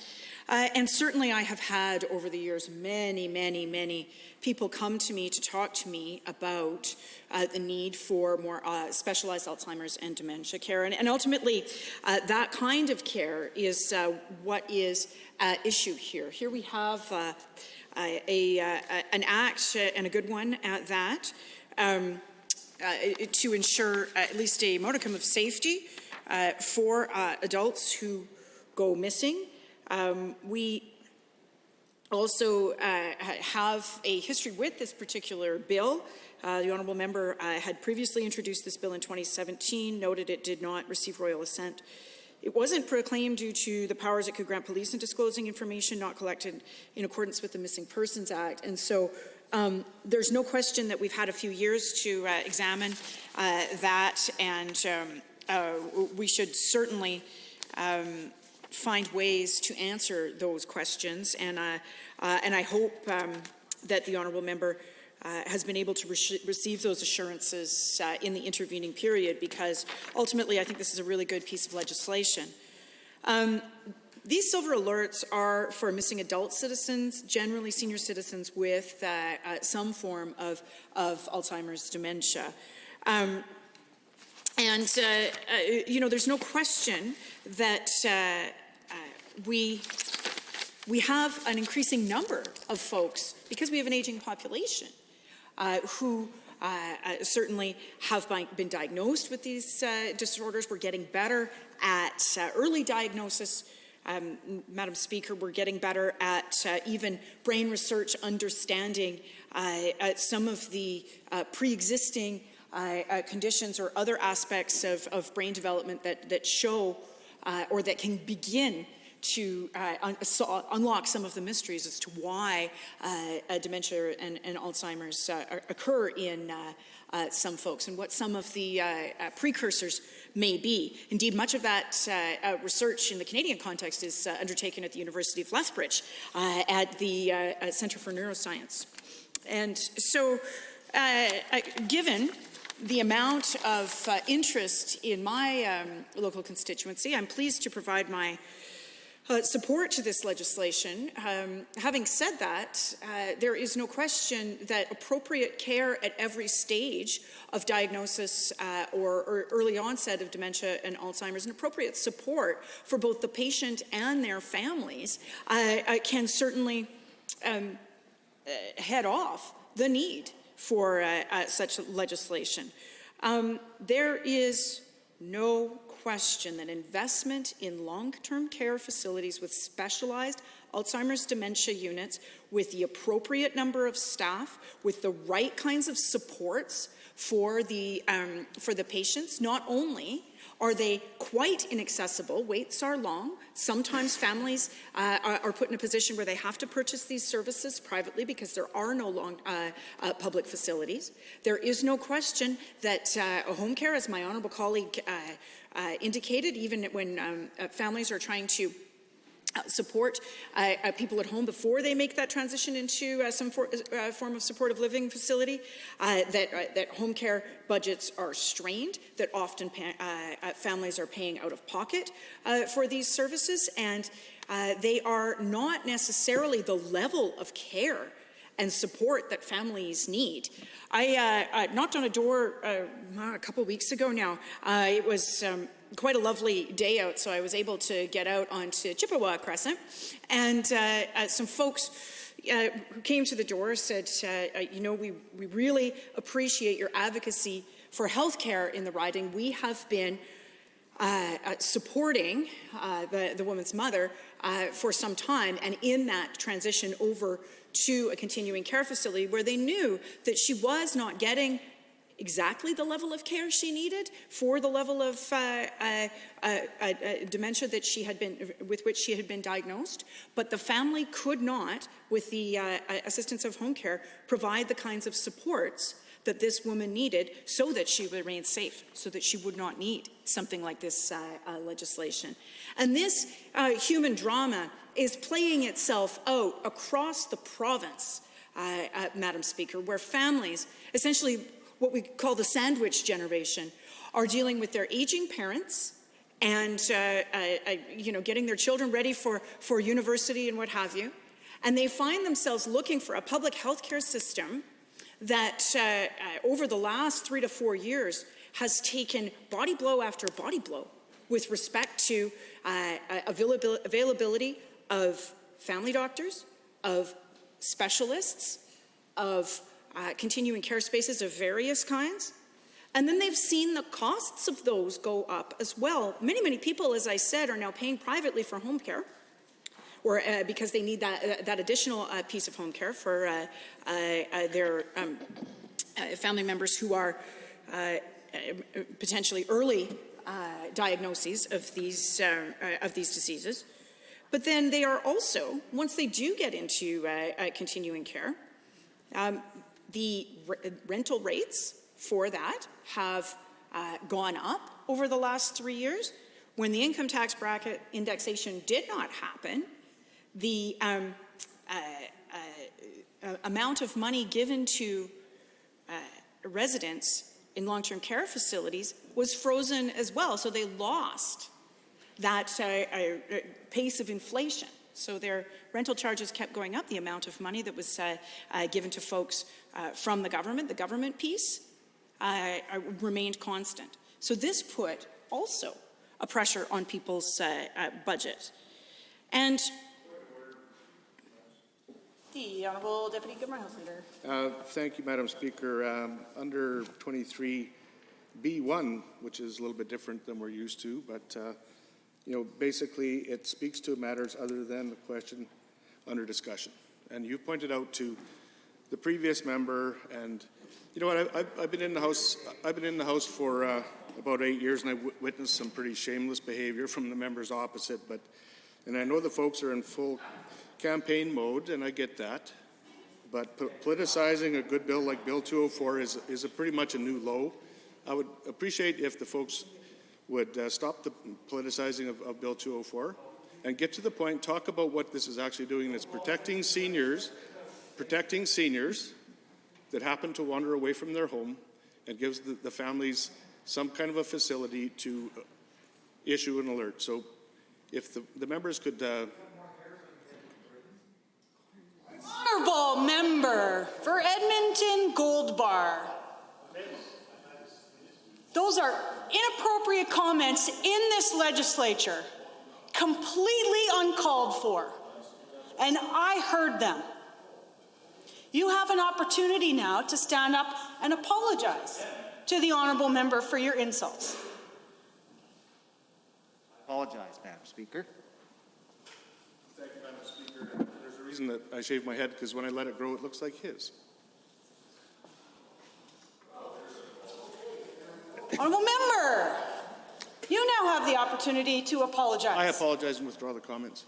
And certainly I have had over the years many people come to me to talk to me about the need for more specialized Alzheimer's and dementia care. And ultimately, that kind of care is what is at issue here. Here we have an act, and a good one at that, to ensure at least a modicum of safety for adults who go missing. We also have a history with this particular bill. The honourable member had previously introduced this bill in 2017, noted it did not receive royal assent. It wasn't proclaimed due to the powers it could grant police in disclosing information not collected in accordance with the Missing Persons Act. And so there's no question that we've had a few years to examine that, and we should certainly find ways to answer those questions. And I hope that the honourable member has been able to receive those assurances in the intervening period, because ultimately I think this is a really good piece of legislation. These silver alerts are for missing adult citizens, generally senior citizens with some form of Alzheimer's dementia. You know, there's no question that we have an increasing number of folks, because we have an aging population, who certainly have been diagnosed with these disorders. We're getting better at early diagnosis. Madam Speaker, we're getting better at even brain research, understanding some of the pre-existing conditions or other aspects of brain development that show or that can begin to unlock some of the mysteries as to why dementia and Alzheimer's occur in some folks, and what some of the precursors may be. Indeed, much of that research in the Canadian context is undertaken at the University of Lethbridge at the Centre for Neuroscience. And so, given the amount of interest in my local constituency, I'm pleased to provide my support to this legislation. Having said that, there is no question that appropriate care at every stage of diagnosis or early onset of dementia and Alzheimer's, and appropriate support for both the patient and their families can certainly head off the need for such legislation. There is no question that investment in long-term care facilities with specialized Alzheimer's dementia units, with the appropriate number of staff, with the right kinds of supports for the patients, not only are they quite inaccessible, waits are long, sometimes families are put in a position where they have to purchase these services privately because there are no public facilities. There is no question that home care, as my honourable colleague indicated, even when families are trying to support people at home before they make that transition into some form of supportive living facility, that home care budgets are strained, that often families are paying out of pocket for these services, and they are not necessarily the level of care and support that families need. I knocked on a door a couple of weeks ago now. It was quite a lovely day out, so I was able to get out onto Chippewa Crescent, and some folks who came to the door said, you know, we really appreciate your advocacy for healthcare in the riding. We have been supporting the woman's mother for some time, and in that transition over to a continuing care facility where they knew that she was not getting exactly the level of care she needed for the level of dementia that with which she had been diagnosed, but the family could not, with the assistance of home care, provide the kinds of supports that this woman needed so that she would remain safe, so that she would not need something like this legislation. And this human drama is playing itself out across the province, Madam Speaker, where families, essentially what we call the sandwich generation, are dealing with their aging parents and getting their children ready for university and what have you. And they find themselves looking for a public health care system that over the last 3 to 4 years has taken body blow after body blow with respect to availability of family doctors, of specialists, of continuing care spaces of various kinds. And then they've seen the costs of those go up as well. Many, many people, as I said, are now paying privately for home care, or because they need that additional piece of home care for their family members who are potentially early diagnoses of these diseases. But then they are also, once they do get into continuing care, the rental rates for that have gone up over the last 3 years. When the income tax bracket indexation did not happen, the amount of money given to residents in long-term care facilities was frozen as well. So they lost that pace of inflation. So their rental charges kept going up. The amount of money that was given to folks from the government piece, remained constant. So this put also a pressure on people's budget. And the Honourable Deputy Government House Leader. Thank you, Madam Speaker. Under 23B1, which is a little bit different than we're used to, but basically it speaks to matters other than the question under discussion. And you pointed out to the previous member, and you know what? I've been in the House. I've been in the House for about 8 years, and I've witnessed some pretty shameless behavior from the members opposite. And I know the folks are in full campaign mode, and I get that. But politicizing a good bill like Bill 204 is a pretty much a new low. I would appreciate if the folks would stop the politicizing of Bill 204 and get to the point, talk about what this is actually doing. It's protecting seniors that happen to wander away from their home, and gives the families some kind of a facility to issue an alert. So if the members could... Honourable Member for Edmonton Gold Bar. Those are inappropriate comments in this legislature, completely uncalled for, and I heard them. You have an opportunity now to stand up and apologize to the Honourable Member for your insults. I apologize, Madam Speaker. Thank you, Madam Speaker. There's a reason that I shave my head, because when I let it grow, it looks like his. Honourable Member, you now have the opportunity to apologize. I apologize and withdraw the comments.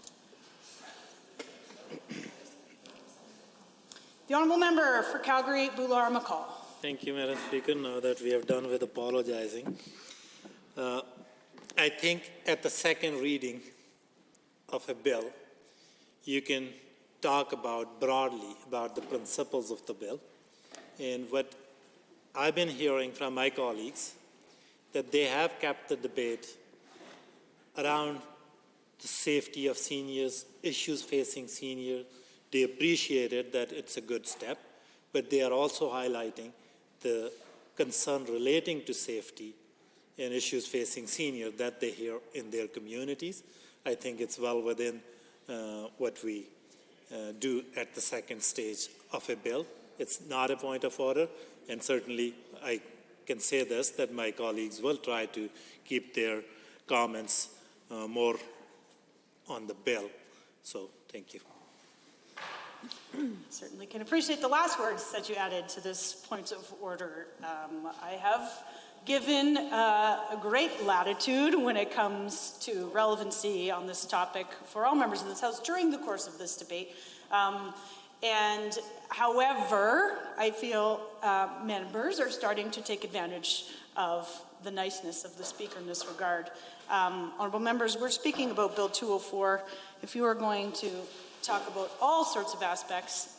The Honourable Member for Calgary, Boular-McCall. Thank you, Madam Speaker. Now that we have done with apologizing, I think at the second reading of a bill, you can talk broadly about the principles of the bill. And what I've been hearing from my colleagues, that they have kept the debate around the safety of seniors, issues facing seniors. They appreciated that it's a good step, but they are also highlighting the concern relating to safety and issues facing seniors that they hear in their communities. I think it's well within what we do at the second stage of a bill. It's not a point of order, and certainly I can say this, that my colleagues will try to keep their comments more on the bill. So, thank you. Certainly can appreciate the last words that you added to this point of order. I have given a great latitude when it comes to relevancy on this topic for all members of this House during the course of this debate. And however, I feel members are starting to take advantage of the niceness of the Speaker in this regard. Honourable members, we're speaking about Bill 204. If you are going to talk about all sorts of aspects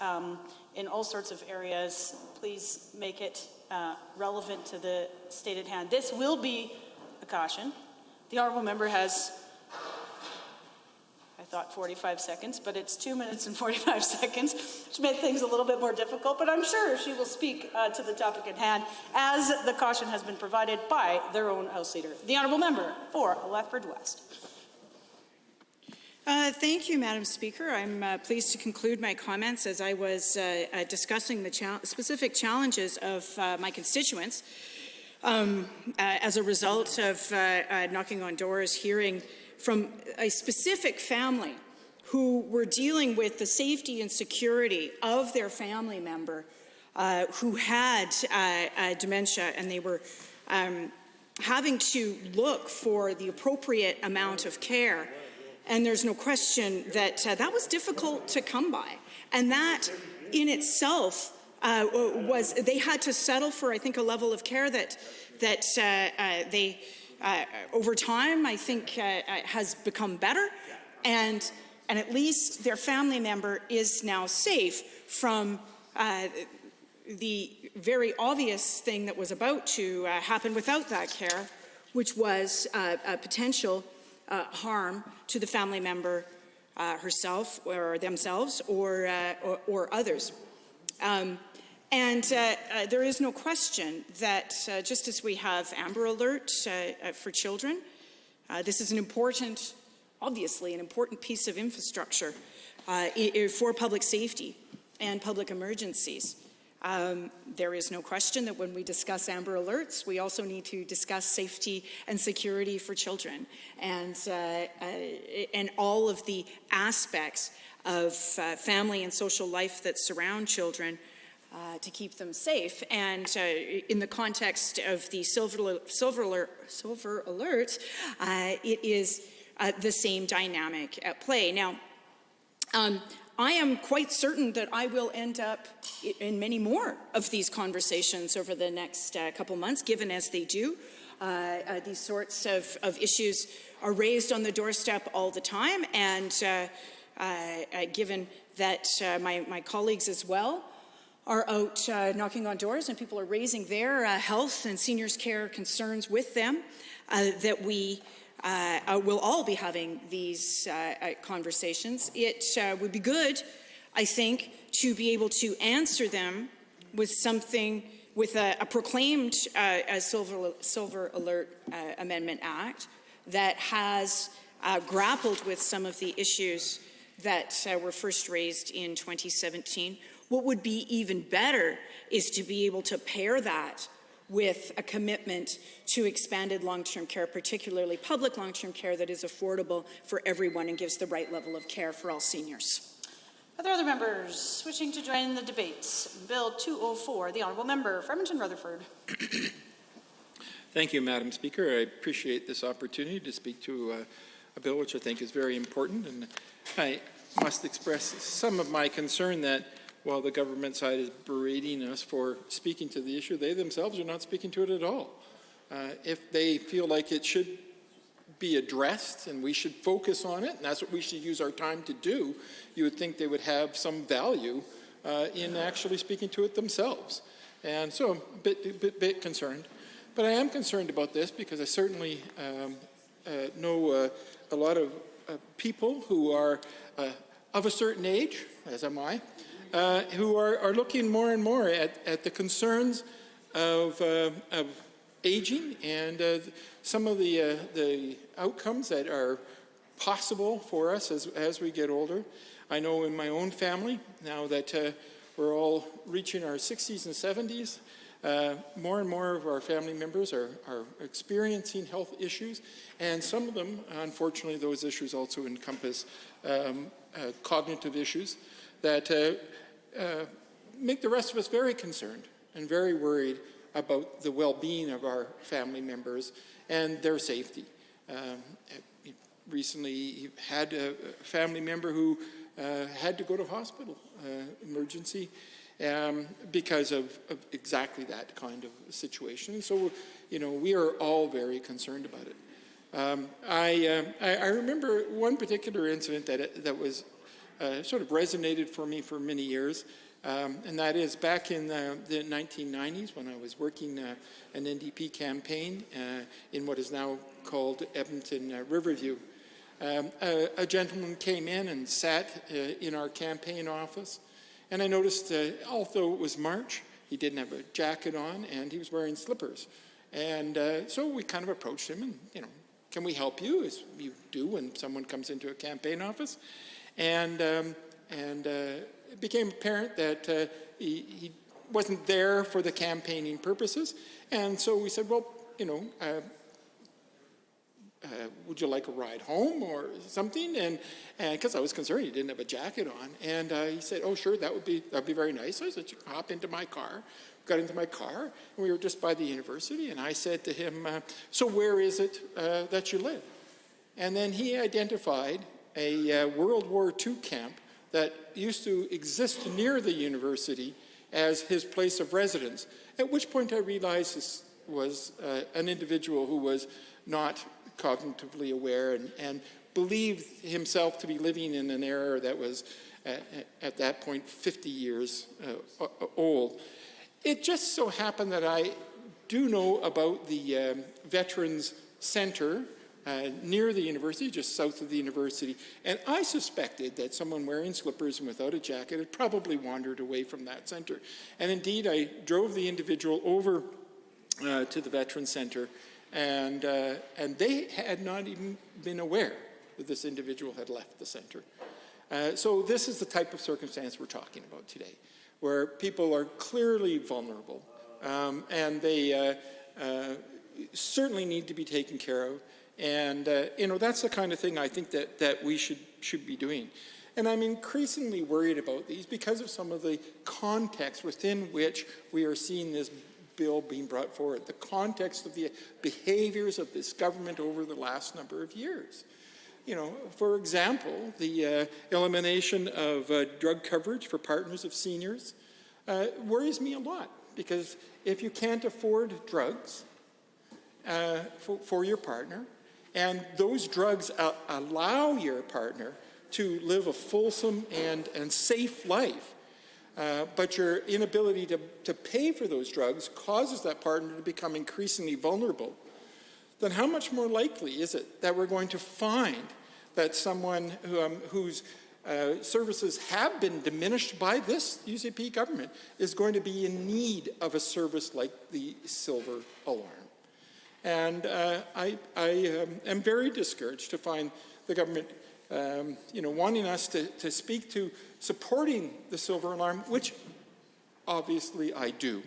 in all sorts of areas, please make it relevant to the state at hand. This will be a caution. The honourable member has, I thought 45 seconds, but it's 2 minutes and 45 seconds, which made things a little bit more difficult, but I'm sure she will speak to the topic at hand as the caution has been provided by their own House Leader. The honourable member for Lethbridge West. Thank you, Madam Speaker. I'm pleased to conclude my comments as I was discussing the specific challenges of my constituents as a result of knocking on doors, hearing from a specific family who were dealing with the safety and security of their family member who had dementia, and they were having to look for the appropriate amount of care. And there's no question that that was difficult to come by. And that in itself they had to settle for, I think, a level of care that they, over time, I think, has become better. And at least their family member is now safe from the very obvious thing that was about to happen without that care, which was a potential harm to the family member herself or themselves or others. There is no question that just as we have Amber Alert for children, this is obviously an important piece of infrastructure for public safety and public emergencies. There is no question that when we discuss Amber Alerts, we also need to discuss safety and security for children and all of the aspects of family and social life that surround children to keep them safe. And in the context of the Silver Alert, it is the same dynamic at play. Now, I am quite certain that I will end up in many more of these conversations over the next couple months, given as they do. These sorts of issues are raised on the doorstep all the time, and given that my colleagues as well are out knocking on doors and people are raising their health and seniors care concerns with them, that we we'll all be having these conversations. It would be good, I think, to be able to answer them with something, with a proclaimed Silver Alert Amendment Act that has grappled with some of the issues that were first raised in 2017. What would be even better is to be able to pair that with a commitment to expanded long-term care, particularly public long-term care that is affordable for everyone and gives the right level of care for all seniors. Are there other members wishing to join the debates? Bill 204, the Honourable Member for Edmonton-Rutherford. Thank you, Madam Speaker. I appreciate this opportunity to speak to a bill which I think is very important, and I must express some of my concern that while the government side is berating us for speaking to the issue, they themselves are not speaking to it at all. If they feel like it should be addressed and we should focus on it, and that's what we should use our time to do, you would think they would have some value in actually speaking to it themselves. And so I'm a bit concerned. But I am concerned about this because I certainly know a lot of people who are of a certain age, as am I, who are looking more and more at the concerns of aging and some of the outcomes that are possible for us as we get older. I know in my own family, now that we're all reaching our 60s and 70s, more and more of our family members are experiencing health issues, and some of them, unfortunately, those issues also encompass cognitive issues. that make the rest of us very concerned and very worried about the well-being of our family members and their safety. Recently had a family member who had to go to hospital, emergency, because of exactly that kind of situation. So, we are all very concerned about it. I remember one particular incident that was sort of resonated for me for many years, and that is back in the 1990s when I was working an NDP campaign in what is now called Edmonton Riverview. A gentleman came in and sat in our campaign office, and I noticed, although it was March, he didn't have a jacket on and he was wearing slippers. And so we kind of approached him and, can we help you, as you do when someone comes into a campaign office? And it became apparent that he wasn't there for the campaigning purposes. And so we said, well, would you like a ride home or something? And because I was concerned he didn't have a jacket on. And he said, oh, sure, that'd be very nice. So I said, hop into my car. Got into my car, and we were just by the university, and I said to him, so where is it that you live? And then he identified a World War II camp that used to exist near the university as his place of residence, at which point I realized this was an individual who was not cognitively aware and believed himself to be living in an era that was, at that point, 50 years old. It just so happened that I do know about the Veterans Center near the university, just south of the university, and I suspected that someone wearing slippers and without a jacket had probably wandered away from that center. And indeed, I drove the individual over to the Veterans Center, and they had not even been aware that this individual had left the center. So this is the type of circumstance we're talking about today, where people are clearly vulnerable, and they certainly need to be taken care of. And that's the kind of thing I think that we should be doing. And I'm increasingly worried about these because of some of the context within which we are seeing this bill being brought forward, the context of the behaviors of this government over the last number of years. For example, the elimination of drug coverage for partners of seniors worries me a lot, because if you can't afford drugs for your partner, and those drugs allow your partner to live a fulsome and safe life, but your inability to pay for those drugs causes that partner to become increasingly vulnerable, then how much more likely is it that we're going to find that someone whose services have been diminished by this UCP government is going to be in need of a service like the silver alarm? And I am very discouraged to find the government wanting us to speak to supporting the silver alarm, which obviously I do.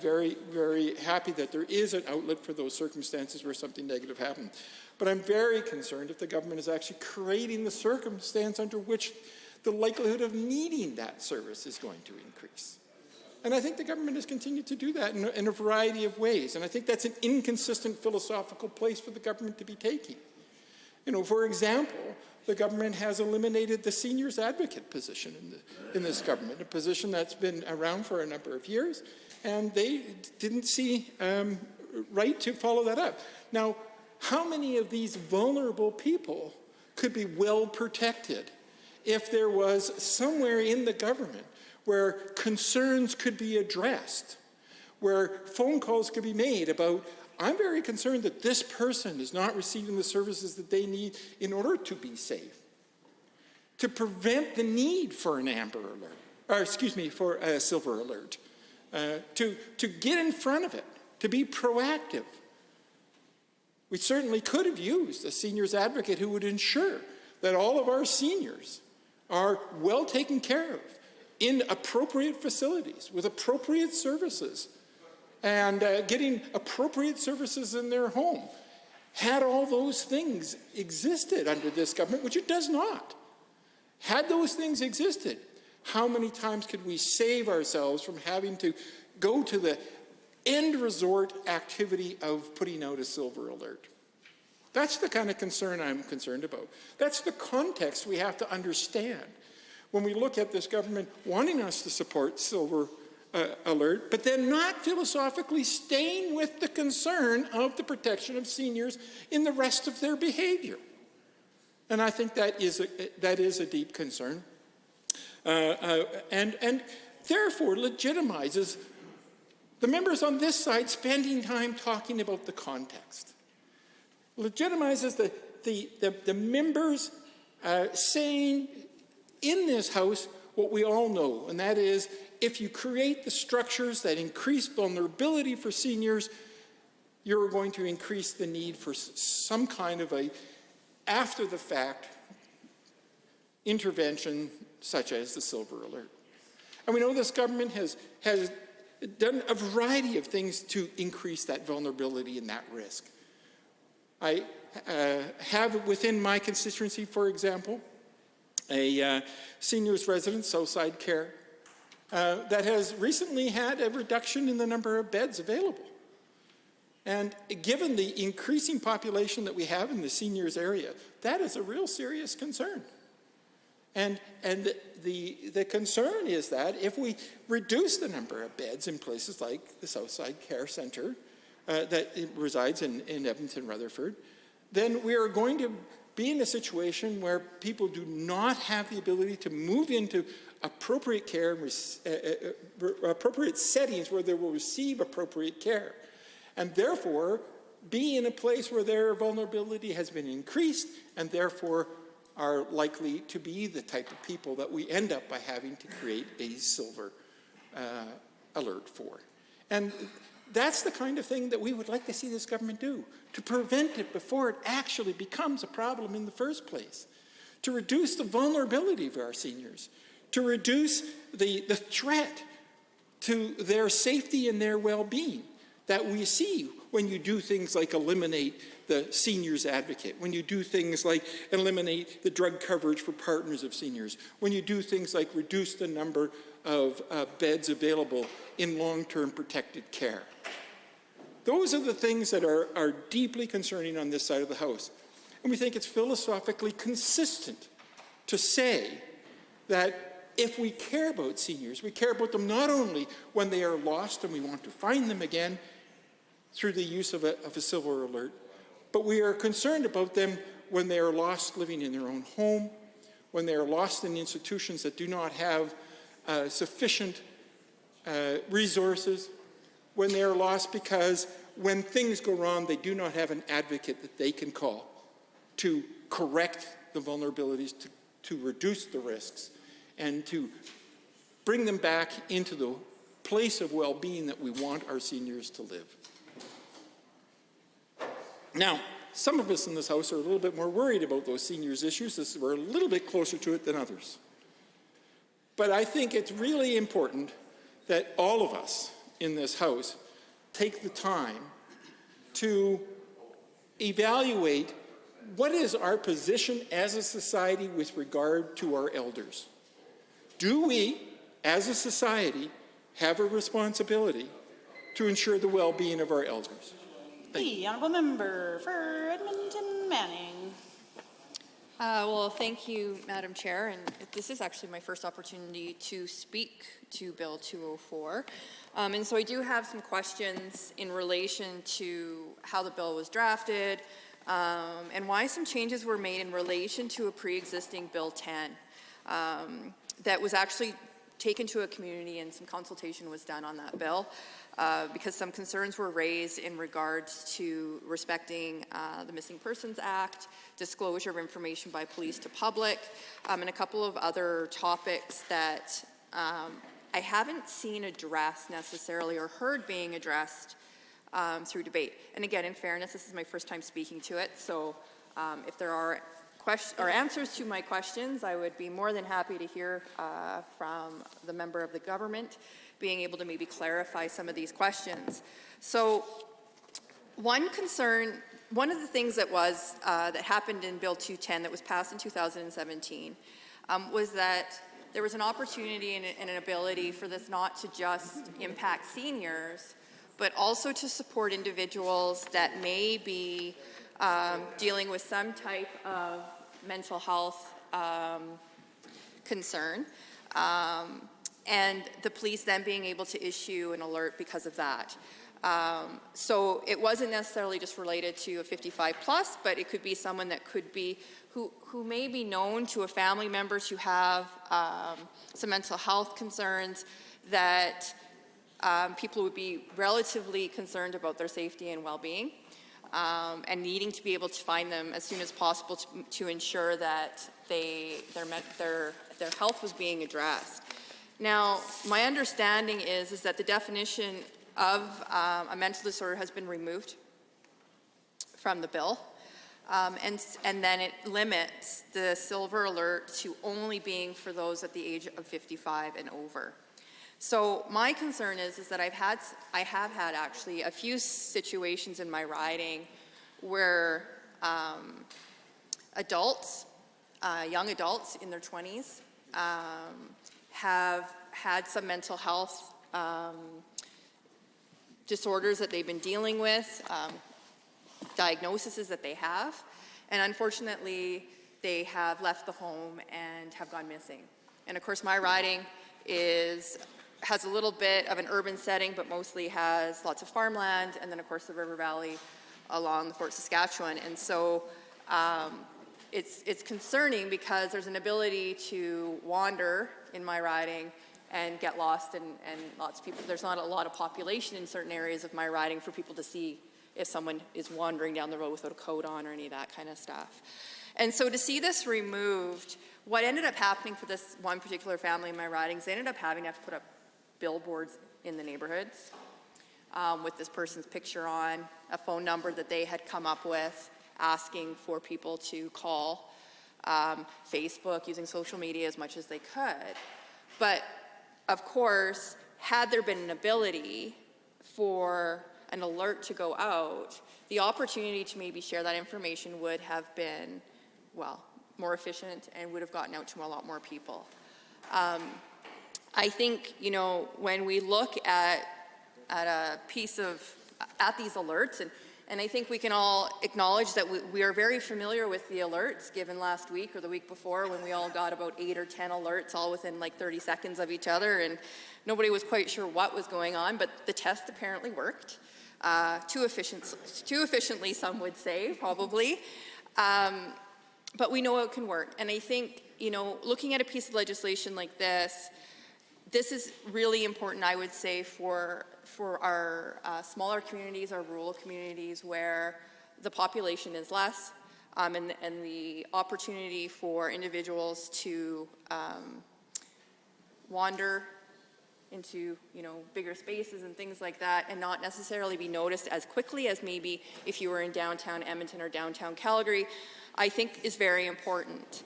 Very, very happy that there is an outlet for those circumstances where something negative happened. But I'm very concerned if the government is actually creating the circumstance under which the likelihood of needing that service is going to increase. And I think the government has continued to do that in a variety of ways. And I think that's an inconsistent philosophical place for the government to be taking. For example, the government has eliminated the seniors advocate position in this government, a position that's been around for a number of years, and they didn't see right to follow that up. Now, how many of these vulnerable people could be well protected if there was somewhere in the government where concerns could be addressed, where phone calls could be made about, I'm very concerned that this person is not receiving the services that they need in order to be safe, to prevent the need for an amber alert, for a silver alert, to get in front of it, to be proactive. We certainly could have used a seniors advocate who would ensure that all of our seniors are well taken care of in appropriate facilities with appropriate services and getting appropriate services in their home. Had all those things existed under this government, which it does not, Had those things existed, how many times could we save ourselves from having to go to the end resort activity of putting out a silver alert? That's the kind of concern I'm concerned about. That's the context we have to understand when we look at this government wanting us to support silver alert, but then not philosophically staying with the concern of the protection of seniors in the rest of their behavior. And I think that is a deep concern, and therefore legitimizes the members on this side spending time talking about the context. Legitimizes the members saying in this House what we all know, and that is, if you create the structures that increase vulnerability for seniors, you're going to increase the need for some kind of a after-the-fact intervention, such as the silver alert. And we know this government has done a variety of things to increase that vulnerability and that risk. I have within my constituency, for example, a seniors residence, Southside Care, that has recently had a reduction in the number of beds available. And given the increasing population that we have in the seniors area, that is a real serious concern. And the concern is that if we reduce the number of beds in places like the Southside Care Centre that resides in Edmonton, Rutherford, then we are going to be in a situation where people do not have the ability to move into appropriate care, appropriate settings where they will receive appropriate care, and therefore be in a place where their vulnerability has been increased and therefore are likely to be the type of people that we end up by having to create a silver alert for. And that's the kind of thing that we would like to see this government do, to prevent it before it actually becomes a problem in the first place, to reduce the vulnerability of our seniors, to reduce the threat to their safety and their well-being that we see when you do things like eliminate the seniors advocate, when you do things like eliminate the drug coverage for partners of seniors, when you do things like reduce the number of beds available in long-term protected care. Those are the things that are deeply concerning on this side of the House. And we think it's philosophically consistent to say that if we care about seniors, we care about them not only when they are lost and we want to find them again through the use of a silver alert, but we are concerned about them when they are lost living in their own home, when they are lost in institutions that do not have sufficient resources, when they are lost because when things go wrong, they do not have an advocate that they can call to correct the vulnerabilities, to reduce the risks, and to bring them back into the place of well-being that we want our seniors to live. Now, some of us in this House are a little bit more worried about those seniors' issues, as we're a little bit closer to it than others. But I think it's really important that all of us in this House take the time to evaluate what is our position as a society with regard to our elders. Do we, as a society, have a responsibility to ensure the well-being of our elders? The honourable member for Edmonton Manning. Well, thank you, Madam Chair, and this is actually my first opportunity to speak to Bill 204. And so I do have some questions in relation to how the bill was drafted and why some changes were made in relation to a pre-existing Bill 10 that was actually taken to a community and some consultation was done on that bill. Because some concerns were raised in regards to respecting the Missing Persons Act, disclosure of information by police to public, and a couple of other topics that I haven't seen addressed necessarily or heard being addressed through debate. And again, in fairness, this is my first time speaking to it, so if there are answers to my questions, I would be more than happy to hear from the member of the government being able to maybe clarify some of these questions. So one of the things that happened in Bill 210 that was passed in 2017 was that there was an opportunity and an ability for this not to just impact seniors, but also to support individuals that may be dealing with some type of mental health concern, and the police then being able to issue an alert because of that. So it wasn't necessarily just related to a 55 plus, but it could be someone that could be, who may be known to a family members who have some mental health concerns, that people would be relatively concerned about their safety and well-being, and needing to be able to find them as soon as possible to ensure that their health was being addressed. Now, my understanding is that the definition of a mental disorder has been removed from the bill, and then it limits the silver alert to only being for those at the age of 55 and over. So my concern is that I have had actually a few situations in my riding where adults, young adults in their 20s, have had some mental health disorders that they've been dealing with, diagnoses that they have, and unfortunately they have left the home and have gone missing. And of course my riding has a little bit of an urban setting, but mostly has lots of farmland, and then of course the river valley along the Fort Saskatchewan. And so it's concerning because there's an ability to wander in my riding and get lost, and lots of people, there's not a lot of population in certain areas of my riding for people to see if someone is wandering down the road without a coat on or any of that kind of stuff. And so to see this removed, what ended up happening for this one particular family in my ridings, they ended up having to have to put up billboards in the neighborhoods with this person's picture on, a phone number that they had come up with, asking for people to call, Facebook, using social media as much as they could. But of course, had there been an ability for an alert to go out, the opportunity to maybe share that information would have been, well, more efficient and would have gotten out to a lot more people. I think, you know, when we look at these alerts, and I think we can all acknowledge that we are very familiar with the alerts given last week or the week before, when we all got about 8 or 10 alerts all within like 30 seconds of each other, and nobody was quite sure what was going on, but the test apparently worked. Too efficiently, some would say, probably. But we know it can work. And I think, you know, looking at a piece of legislation like this is really important, I would say, for our smaller communities, our rural communities, where the population is less, and the opportunity for individuals to wander into, you know, bigger spaces and things like that, and not necessarily be noticed as quickly as maybe if you were in downtown Edmonton or downtown Calgary, I think is very important.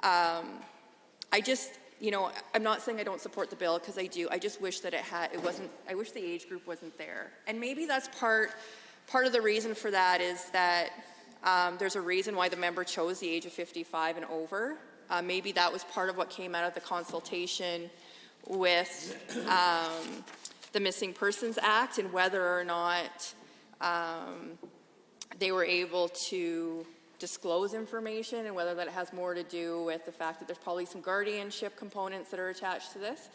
I just, you know, I'm not saying I don't support the bill, because I do. I just wish that I wish the age group wasn't there. And maybe that's part of the reason for that is that there's a reason why the member chose the age of 55 and over. Maybe that was part of what came out of the consultation with the Missing Persons Act, and whether or not they were able to disclose information, and whether that has more to do with the fact that there's probably some guardianship components that are attached to this.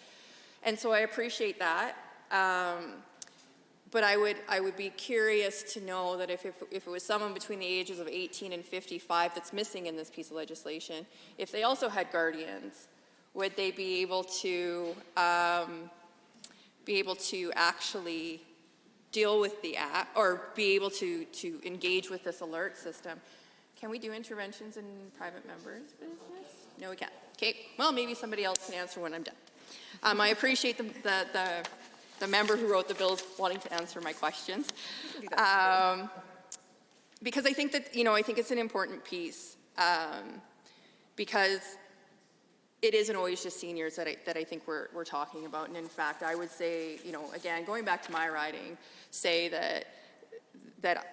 And so I appreciate that. But I would be curious to know that if it was someone between the ages of 18 and 55 that's missing in this piece of legislation, if they also had guardians, would they be able to actually deal with the act, or be able to engage with this alert system? Can we do interventions in private members' business? No, we can't. Okay, well, maybe somebody else can answer when I'm done. I appreciate the member who wrote the bill wanting to answer my questions. Because I think that, you know, I think it's an important piece, because it isn't always just seniors that I think we're talking about. And in fact, I would say, you know, again, going back to my riding, say that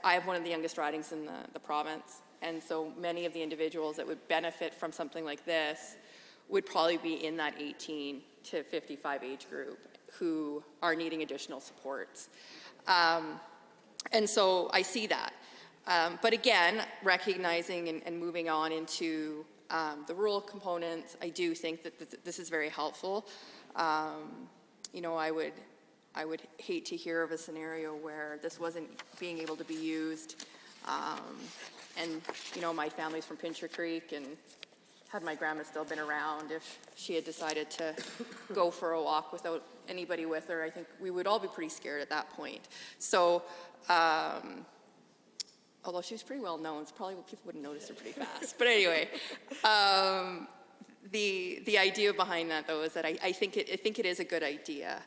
I have one of the youngest ridings in the province. And so many of the individuals that would benefit from something like this would probably be in that 18 to 55 age group who are needing additional supports. And so I see that. But again, recognizing and moving on into the rural components, I do think that this is very helpful. You know, I would hate to hear of a scenario where this wasn't being able to be used. And, you know, my family's from Pincher Creek, and had my grandma still been around, if she had decided to go for a walk without anybody with her, I think we would all be pretty scared at that point. So, although she was pretty well known, so probably people would notice her pretty fast. But anyway, the idea behind that, though, is that I think it is a good idea.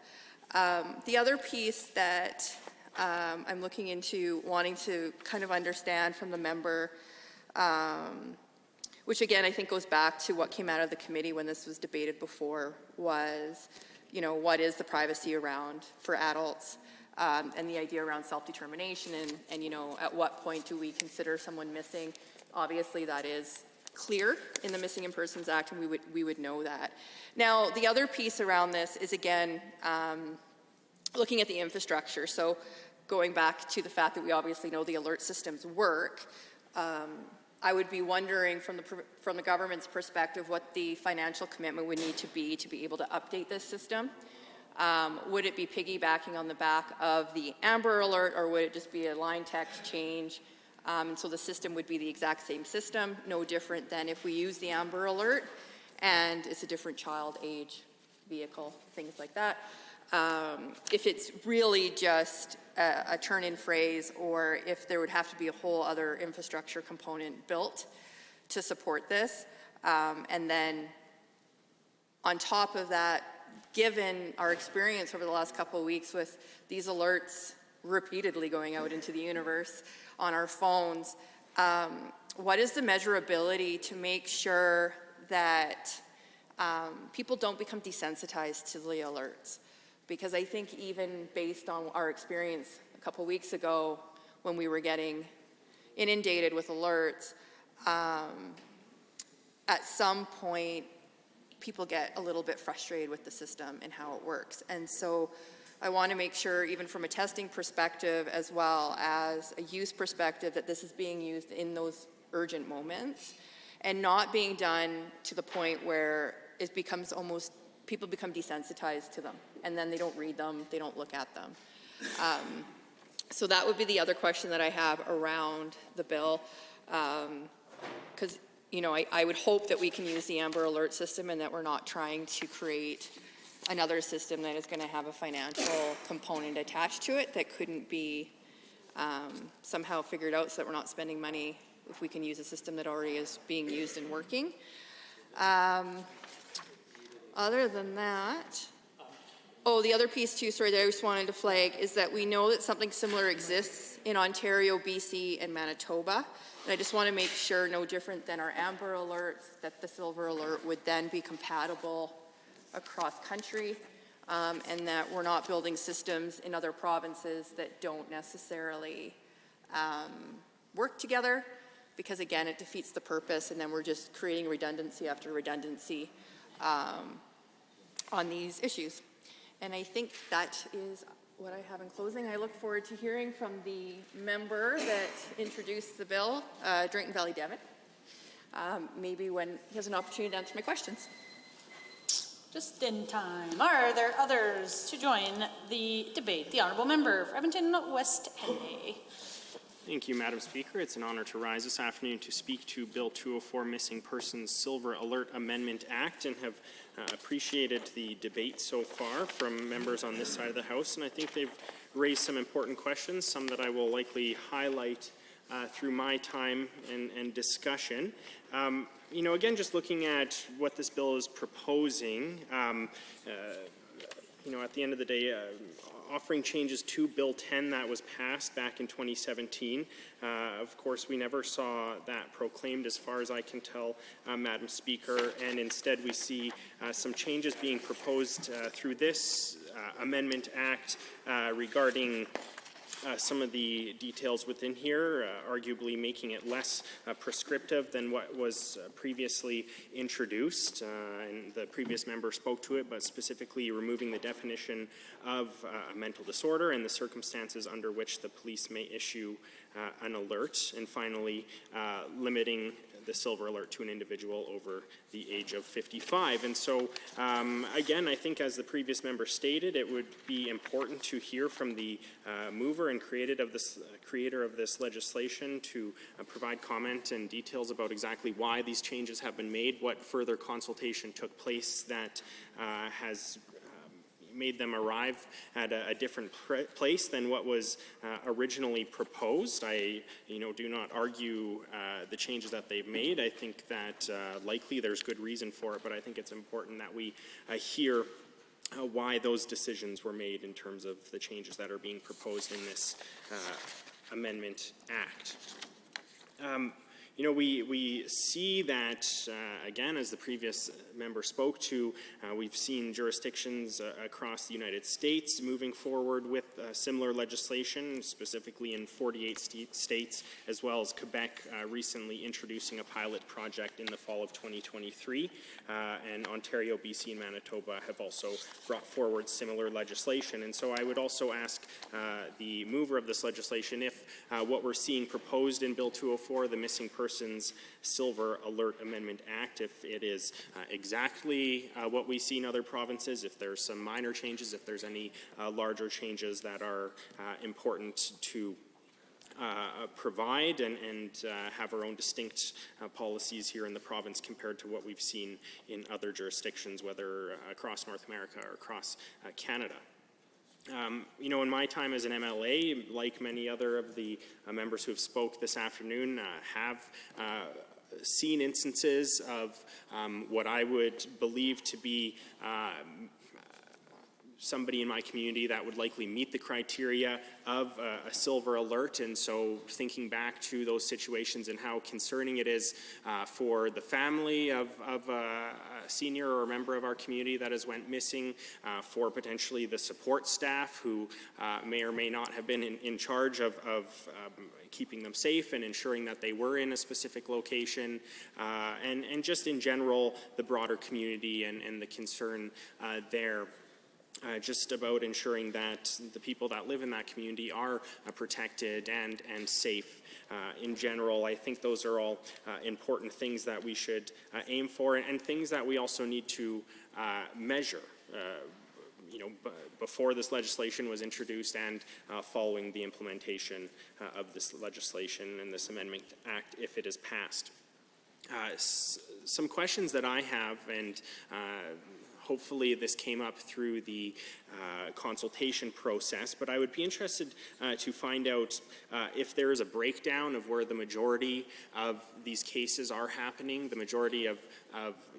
The other piece that I'm looking into wanting to kind of understand from the member, which again I think goes back to what came out of the committee when this was debated before, was, you know, what is the privacy around for adults, and the idea around self-determination, and you know, at what point do we consider someone missing? Obviously that is clear in the Missing in Persons Act, and we would know that. Now, the other piece around this is, again, looking at the infrastructure. So going back to the fact that we obviously know the alert systems work, I would be wondering from the government's perspective what the financial commitment would need to be able to update this system. Would it be piggybacking on the back of the Amber Alert, or would it just be a line text change? And so the system would be the exact same system, no different than if we use the Amber Alert and it's a different child age vehicle, things like that. If it's really just a turn-in phrase, or if there would have to be a whole other infrastructure component built to support this. And then on top of that, given our experience over the last couple of weeks with these alerts repeatedly going out into the universe on our phones, what is the measurability to make sure that people don't become desensitized to the alerts? Because I think even based on our experience a couple of weeks ago when we were getting inundated with alerts, at some point people get a little bit frustrated with the system and how it works. And so I want to make sure, even from a testing perspective as well as a use perspective, that this is being used in those urgent moments and not being done to the point where it becomes almost, people become desensitized to them, and then they don't read them, they don't look at them. So that would be the other question that I have around the bill, because you know, I would hope that we can use the Amber Alert system and that we're not trying to create another system that is going to have a financial component attached to it that couldn't be somehow figured out, so that we're not spending money if we can use a system that already is being used and working. Other than that, the other piece too, sorry, that I just wanted to flag is that we know that something similar exists in Ontario, BC, and Manitoba. And I just want to make sure, no different than our Amber Alerts, that the Silver Alert would then be compatible across country, and that we're not building systems in other provinces that don't necessarily work together, because again, it defeats the purpose, and then we're just creating redundancy after redundancy on these issues. And I think that is what I have in closing. I look forward to hearing from the member that introduced the bill, Drayton Valley Devon, maybe when he has an opportunity to answer my questions. Just in time. Are there others to join the debate? The Honourable Member for Edmonton West Henday. Thank you, Madam Speaker. It's an honor to rise this afternoon to speak to Bill 204, Missing Persons Silver Alert Amendment Act, and have appreciated the debate so far from members on this side of the House, and I think they've raised some important questions, some that I will likely highlight through my time and discussion. You know, again, just looking at what this bill is proposing, you know, at the end of the day, offering changes to Bill 10 that was passed back in 2017. Of course, we never saw that proclaimed, as far as I can tell, Madam Speaker, and instead we see some changes being proposed through this Amendment Act regarding some of the details within here, arguably making it less prescriptive than what was previously introduced, and the previous member spoke to it, but specifically removing the definition of a mental disorder and the circumstances under which the police may issue an alert, and finally limiting the silver alert to an individual over the age of 55. And so, again, I think as the previous member stated, it would be important to hear from the mover and creator of this legislation to provide comment and details about exactly why these changes have been made, what further consultation took place that has made them arrive at a different place than what was originally proposed. I, do not argue the changes that they've made. I think that likely there's good reason for it, but I think it's important that we hear why those decisions were made in terms of the changes that are being proposed in this Amendment Act. We see that, again, as the previous member spoke to, we've seen jurisdictions across the United States moving forward with similar legislation, specifically in 48 states, as well as Quebec recently introducing a pilot project in the fall of 2023. And Ontario, BC, and Manitoba have also brought forward similar legislation. And so I would also ask the mover of this legislation if what we're seeing proposed in Bill 204, the Missing Persons Silver Alert Amendment Act, if it is exactly what we see in other provinces, if there's some minor changes, if there's any larger changes that are important to provide and have our own distinct policies here in the province compared to what we've seen in other jurisdictions, whether across North America or across Canada. In my time as an MLA, like many other of the members who have spoke this afternoon, have seen instances of what I would believe to be somebody in my community that would likely meet the criteria of a silver alert. And so thinking back to those situations and how concerning it is for the family of a senior or a member of our community that has went missing, for potentially the support staff who may or may not have been in charge of keeping them safe and ensuring that they were in a specific location, and just in general the broader community and the concern there. Just about ensuring that the people that live in that community are protected and safe. In general, I think those are all important things that we should aim for, and things that we also need to measure. Before this legislation was introduced and following the implementation of this legislation and this Amendment Act, if it is passed. Some questions that I have, and hopefully this came up through the consultation process, but I would be interested to find out if there is a breakdown of where the majority of these cases are happening, the majority of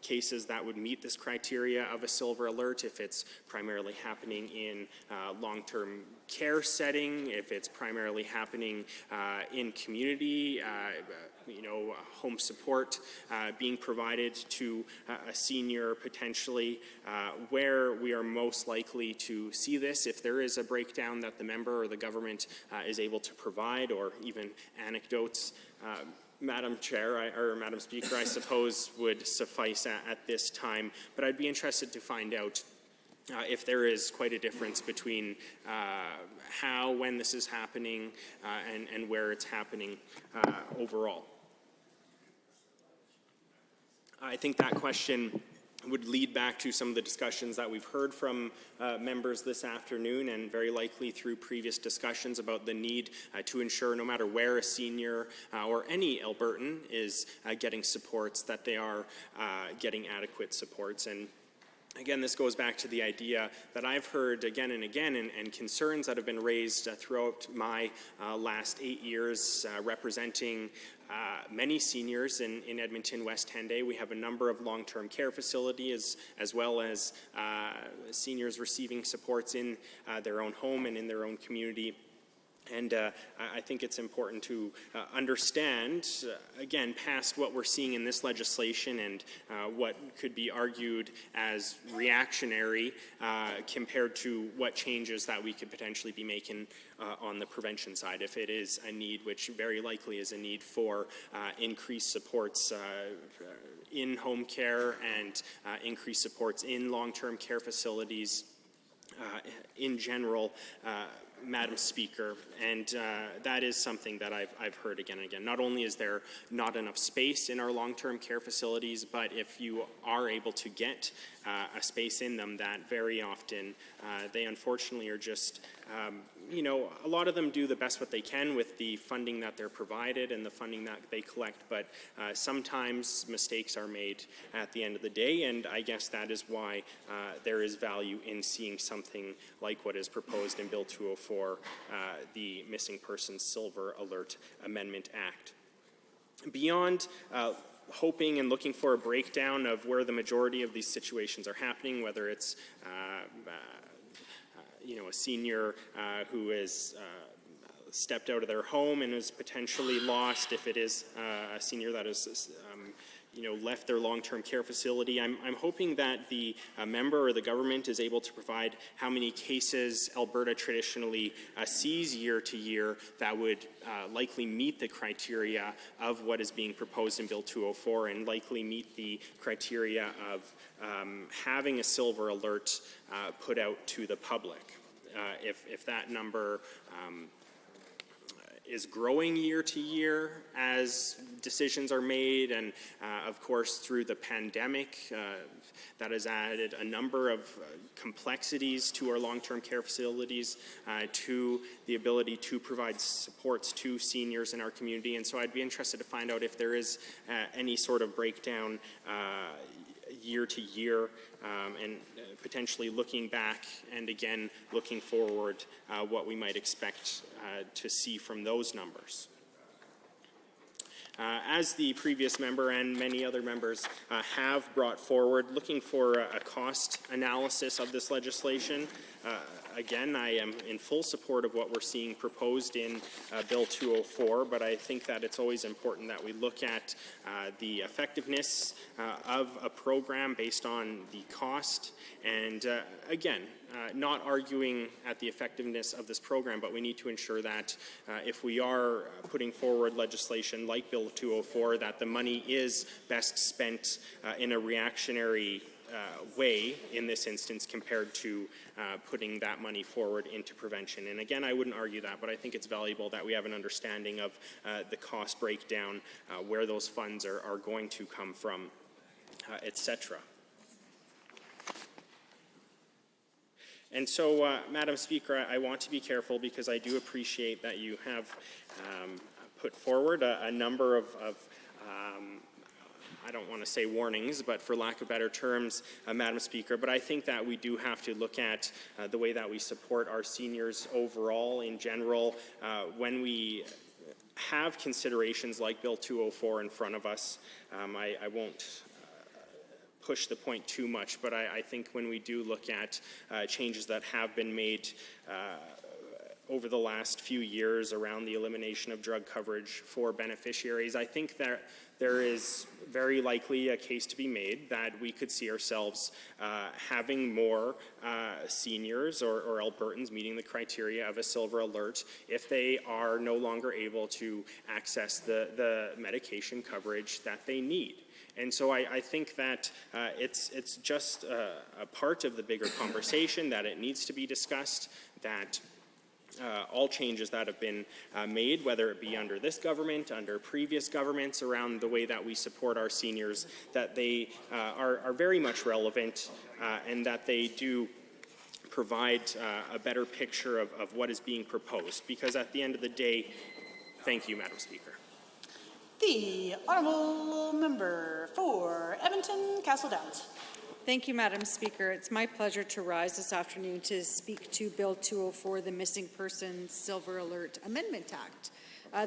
cases that would meet this criteria of a silver alert, if it's primarily happening in long-term care setting, if it's primarily happening in community, home support being provided to a senior potentially, where we are most likely to see this, if there is a breakdown that the member or the government is able to provide, or even anecdotes. Madam Chair, or Madam Speaker, I suppose would suffice at this time, but I'd be interested to find out if there is quite a difference between when this is happening and where it's happening overall. I think that question would lead back to some of the discussions that we've heard from members this afternoon, and very likely through previous discussions about the need to ensure no matter where a senior or any Albertan is getting supports, that they are getting adequate supports. And again, this goes back to the idea that I've heard again and again, and concerns that have been raised throughout my last 8 years representing many seniors in Edmonton West Henday. We have a number of long-term care facilities, as well as seniors receiving supports in their own home and in their own community. And I think it's important to understand, again, past what we're seeing in this legislation and what could be argued as reactionary compared to what changes that we could potentially be making on the prevention side, if it is a need, which very likely is a need for increased supports in home care and increased supports in long-term care facilities in general, Madam Speaker, and that is something that I've heard again and again. Not only is there not enough space in our long-term care facilities, but if you are able to get a space in them, that very often they unfortunately are just, you know, a lot of them do the best what they can with the funding that they're provided and the funding that they collect, but sometimes mistakes are made at the end of the day, and I guess that is why there is value in seeing something like what is proposed in Bill 204, the Missing Persons Silver Alert Amendment Act. Beyond hoping and looking for a breakdown of where the majority of these situations are happening, whether it's you know, a senior who is stepped out of their home and is potentially lost, if it is a senior that is you know, left their long-term care facility. I'm hoping that the member or the government is able to provide how many cases Alberta traditionally sees year to year that would likely meet the criteria of what is being proposed in Bill 204 and likely meet the criteria of having a silver alert put out to the public. If that number is growing year to year as decisions are made, and of course through the pandemic that has added a number of complexities to our long-term care facilities, to the ability to provide supports to seniors in our community. And so I'd be interested to find out if there is any sort of breakdown year to year, and potentially looking back and again looking forward what we might expect to see from those numbers. As the previous member and many other members have brought forward, looking for a cost analysis of this legislation. Again, I am in full support of what we're seeing proposed in Bill 204, but I think that it's always important that we look at the effectiveness of a program based on the cost. And again, not arguing at the effectiveness of this program, but we need to ensure that if we are putting forward legislation like Bill 204, that the money is best spent in a reactionary way in this instance compared to putting that money forward into prevention. And again, I wouldn't argue that, but I think it's valuable that we have an understanding of the cost breakdown, where those funds are going to come from, etc. And so, Madam Speaker, I want to be careful because I do appreciate that you have put forward a number of I don't want to say warnings, but for lack of better terms, Madam Speaker, but I think that we do have to look at the way that we support our seniors overall in general. When we have considerations like Bill 204 in front of us, I won't push the point too much, but I think when we do look at changes that have been made over the last few years around the elimination of drug coverage for beneficiaries, I think that there is very likely a case to be made that we could see ourselves having more seniors or Albertans meeting the criteria of a silver alert if they are no longer able to access the medication coverage that they need. And so I think that it's just a part of the bigger conversation, that it needs to be discussed, that all changes that have been made, whether it be under this government, under previous governments, around the way that we support our seniors, that they are very much relevant and that they do provide a better picture of what is being proposed. Because at the end of the day, thank you, Madam Speaker. The Honourable Member for Edmonton Castle Downs. Thank you, Madam Speaker. It's my pleasure to rise this afternoon to speak to Bill 204, the Missing Persons Silver Alert Amendment Act.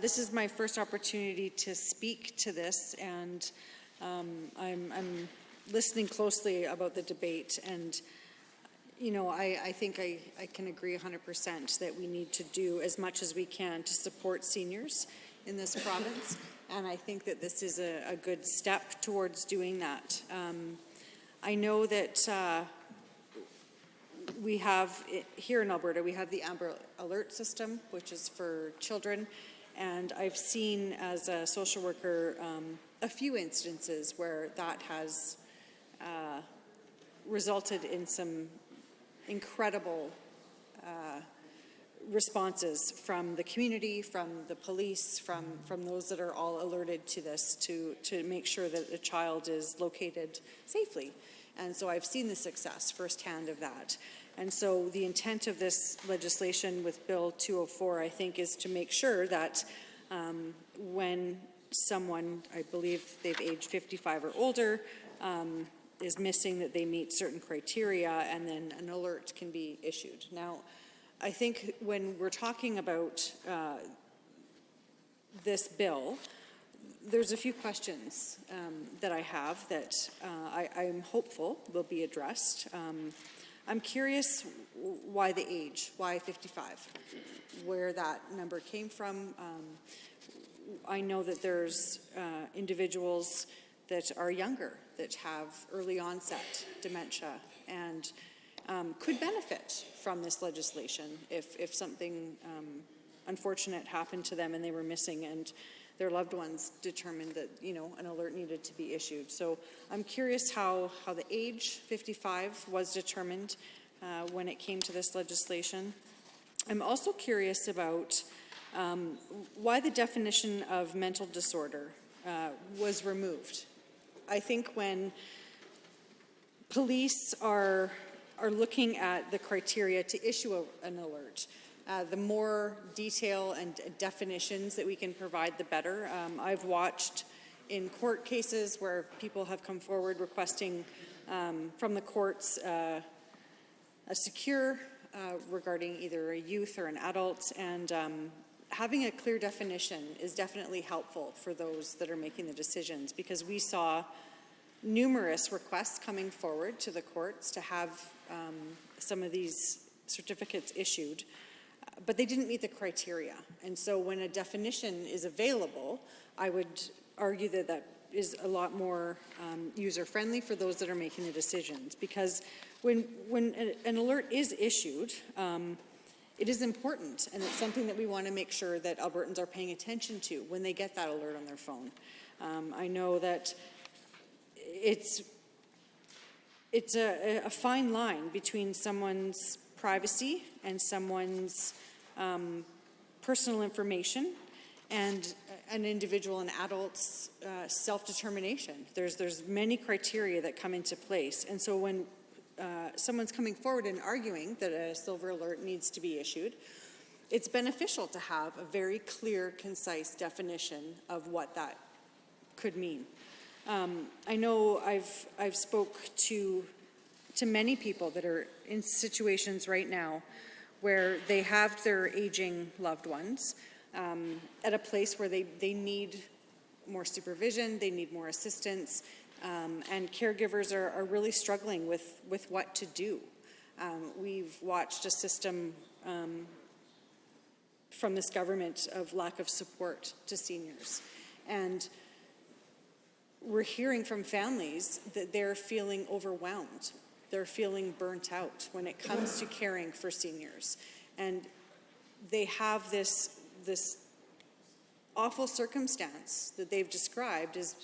This is my first opportunity to speak to this, and I'm listening closely about the debate. And You know, I think I can agree 100% that we need to do as much as we can to support seniors in this province, and I think that this is a good step towards doing that. I know that we have, here in Alberta, we have the Amber Alert system, which is for children, and I've seen as a social worker a few instances where that has resulted in some incredible responses from the community, from the police, from those that are all alerted to this to make sure that a child is located safely. And so I've seen the success firsthand of that. And so the intent of this legislation with Bill 204, I think, is to make sure that when someone, I believe they've aged 55 or older, is missing, that they meet certain criteria, and then an alert can be issued. Now, I think when we're talking about this bill, there's a few questions that I have that I'm hopeful will be addressed. I'm curious why the age, why 55, where that number came from. I know that there's individuals that are younger, that have early onset dementia, and could benefit from this legislation if something unfortunate happened to them and they were missing and their loved ones determined that, you know, an alert needed to be issued. So I'm curious how the age 55 was determined when it came to this legislation. I'm also curious about why the definition of mental disorder was removed. I think when police are looking at the criteria to issue an alert, the more detail and definitions that we can provide, the better. I've watched in court cases where people have come forward requesting from the courts a secure regarding either a youth or an adult, and having a clear definition is definitely helpful for those that are making the decisions, because we saw numerous requests coming forward to the courts to have some of these certificates issued, but they didn't meet the criteria. And so when a definition is available, I would argue that that is a lot more user-friendly for those that are making the decisions, because when an alert is issued, it is important, and it's something that we want to make sure that Albertans are paying attention to when they get that alert on their phone. I know that it's a fine line between someone's privacy and someone's personal information and an individual, an adult's self-determination. There's many criteria that come into place, and so when someone's coming forward and arguing that a silver alert needs to be issued, it's beneficial to have a very clear, concise definition of what that could mean. I know I've spoke to many people that are in situations right now where they have their aging loved ones at a place where they need more supervision, they need more assistance, and caregivers are really struggling with what to do. We've watched a system from this government of lack of support to seniors, and we're hearing from families that they're feeling overwhelmed. They're feeling burnt out when it comes to caring for seniors. And they have this awful circumstance that they've described as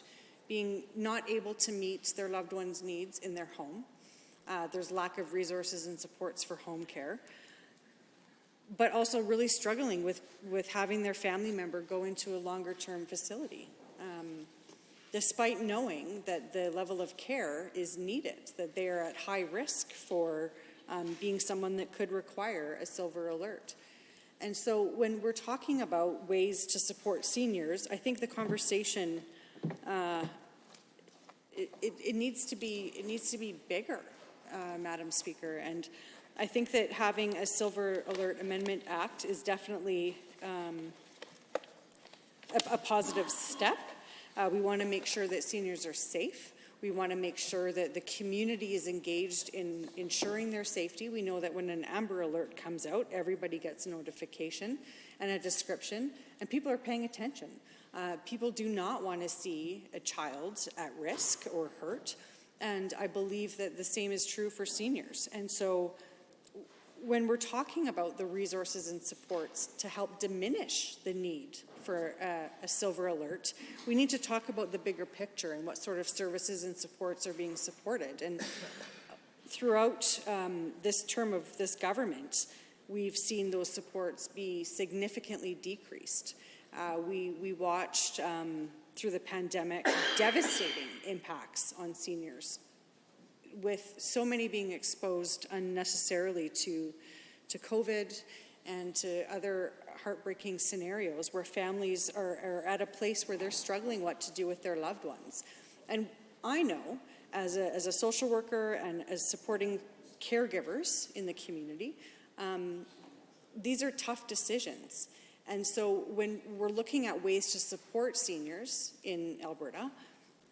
being not able to meet their loved one's needs in their home. There's lack of resources and supports for home care, but also really struggling with having their family member go into a longer-term facility, despite knowing that the level of care is needed, that they are at high risk for being someone that could require a silver alert. And so when we're talking about ways to support seniors, I think the conversation it needs to be bigger, Madam Speaker. And I think that having a Silver Alert Amendment Act is definitely a positive step. We want to make sure that seniors are safe. We want to make sure that the community is engaged in ensuring their safety. We know that when an Amber Alert comes out, everybody gets a notification and a description, and people are paying attention. People do not want to see a child at risk or hurt, and I believe that the same is true for seniors. And so when we're talking about the resources and supports to help diminish the need for a silver alert, we need to talk about the bigger picture and what sort of services and supports are being supported. And throughout this term of this government, we've seen those supports be significantly decreased. We watched through the pandemic devastating impacts on seniors, with so many being exposed unnecessarily to COVID and to other heartbreaking scenarios where families are at a place where they're struggling what to do with their loved ones. And I know, as a social worker and as supporting caregivers in the community, these are tough decisions. And so when we're looking at ways to support seniors in Alberta,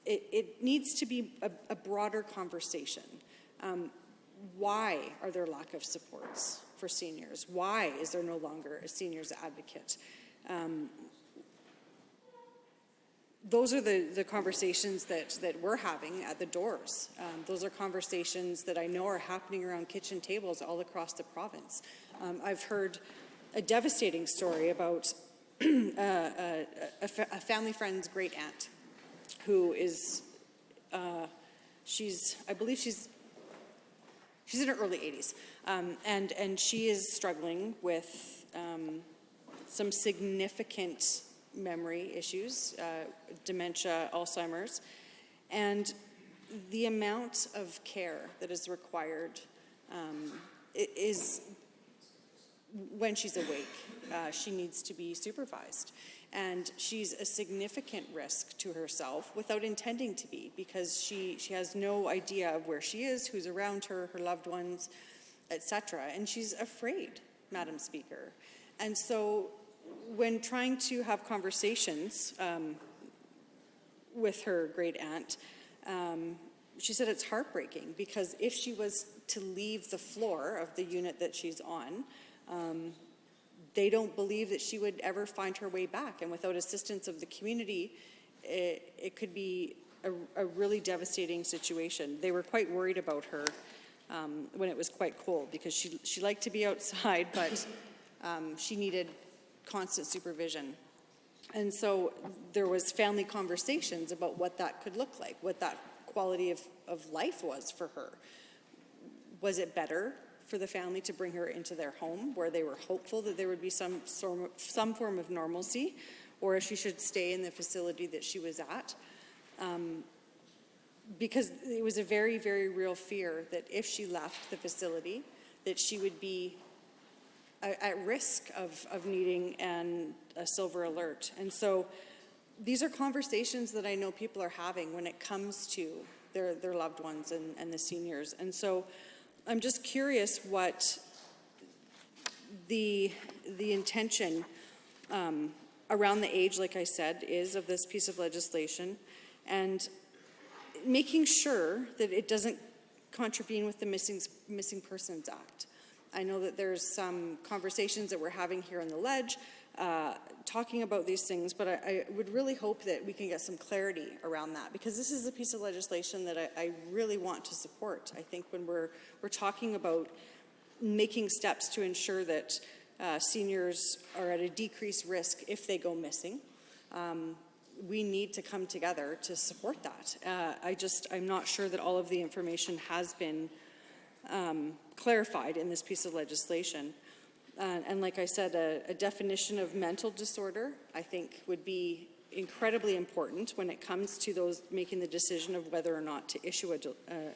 it needs to be a broader conversation. Why are there lack of supports for seniors? Why is there no longer a seniors advocate? Those are the conversations that we're having at the doors. Those are conversations that I know are happening around kitchen tables all across the province. I've heard a devastating story about a family friend's great aunt who is, I believe she's in her early 80s, and she is struggling with some significant memory issues, dementia, Alzheimer's, and the amount of care that is required is when she's awake. She needs to be supervised. And she's a significant risk to herself without intending to be, because she has no idea of where she is, who's around her, her loved ones, etc. And she's afraid, Madam Speaker. And so when trying to have conversations with her great aunt, she said it's heartbreaking, because if she was to leave the floor of the unit that she's on, they don't believe that she would ever find her way back. And without assistance of the community, it could be a really devastating situation. They were quite worried about her when it was quite cold, because she liked to be outside, but she needed constant supervision. And so there was family conversations about what that could look like, what that quality of life was for her. Was it better for the family to bring her into their home, where they were hopeful that there would be some form of normalcy, or if she should stay in the facility that she was at? Because it was a very, very real fear that if she left the facility, that she would be at risk of needing a silver alert. And so these are conversations that I know people are having when it comes to their loved ones and the seniors. And so I'm just curious what the intention around the age, like I said, is of this piece of legislation, and making sure that it doesn't contravene with the Missing Persons Act. I know that there's some conversations that we're having here in the Ledge talking about these things, but I would really hope that we can get some clarity around that, because this is a piece of legislation that I really want to support. I think when we're talking about making steps to ensure that seniors are at a decreased risk if they go missing, we need to come together to support that. I'm not sure that all of the information has been clarified in this piece of legislation. And like I said, a definition of mental disorder, I think, would be incredibly important when it comes to those making the decision of whether or not to issue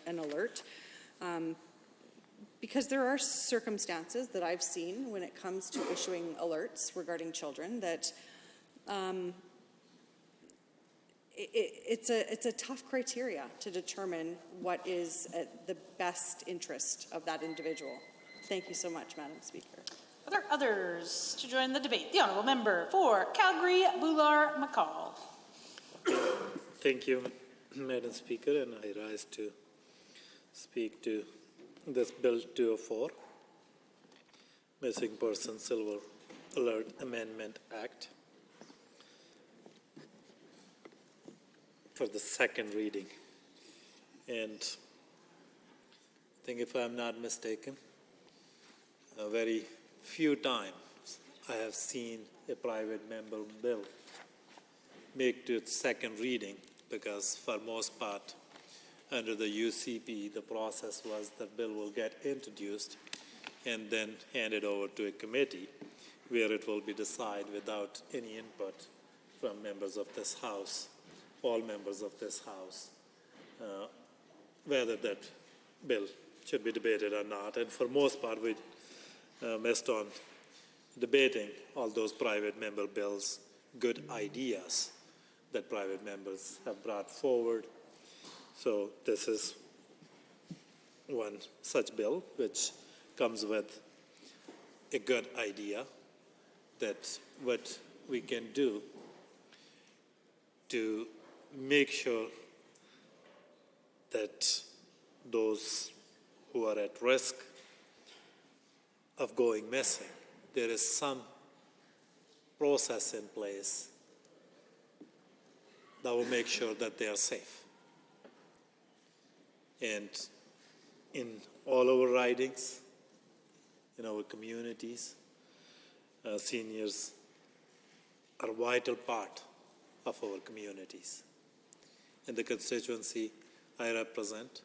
an alert. Because there are circumstances that I've seen when it comes to issuing alerts regarding children that it's a tough criteria to determine what is at the best interest of that individual. Thank you so much, Madam Speaker. Are there others to join the debate? The Honourable Member for Calgary, Bular-McCall. Thank you, Madam Speaker, and I rise to speak to this Bill 204, Missing Person Silver Alert Amendment Act, for the second reading. And I think, if I'm not mistaken, a very few times I have seen a private member bill make to its second reading, because for most part under the UCP the process was that bill will get introduced and then handed over to a committee where it will be decided without any input from members of this House, all members of this House, whether that bill should be debated or not. And for most part we missed on debating all those private member bills, good ideas that private members have brought forward. So this is one such bill which comes with a good idea that what we can do to make sure that those who are at risk of going missing, there is some process in place that will make sure that they are safe. And in all our ridings, in our communities, seniors are a vital part of our communities. In the constituency I represent,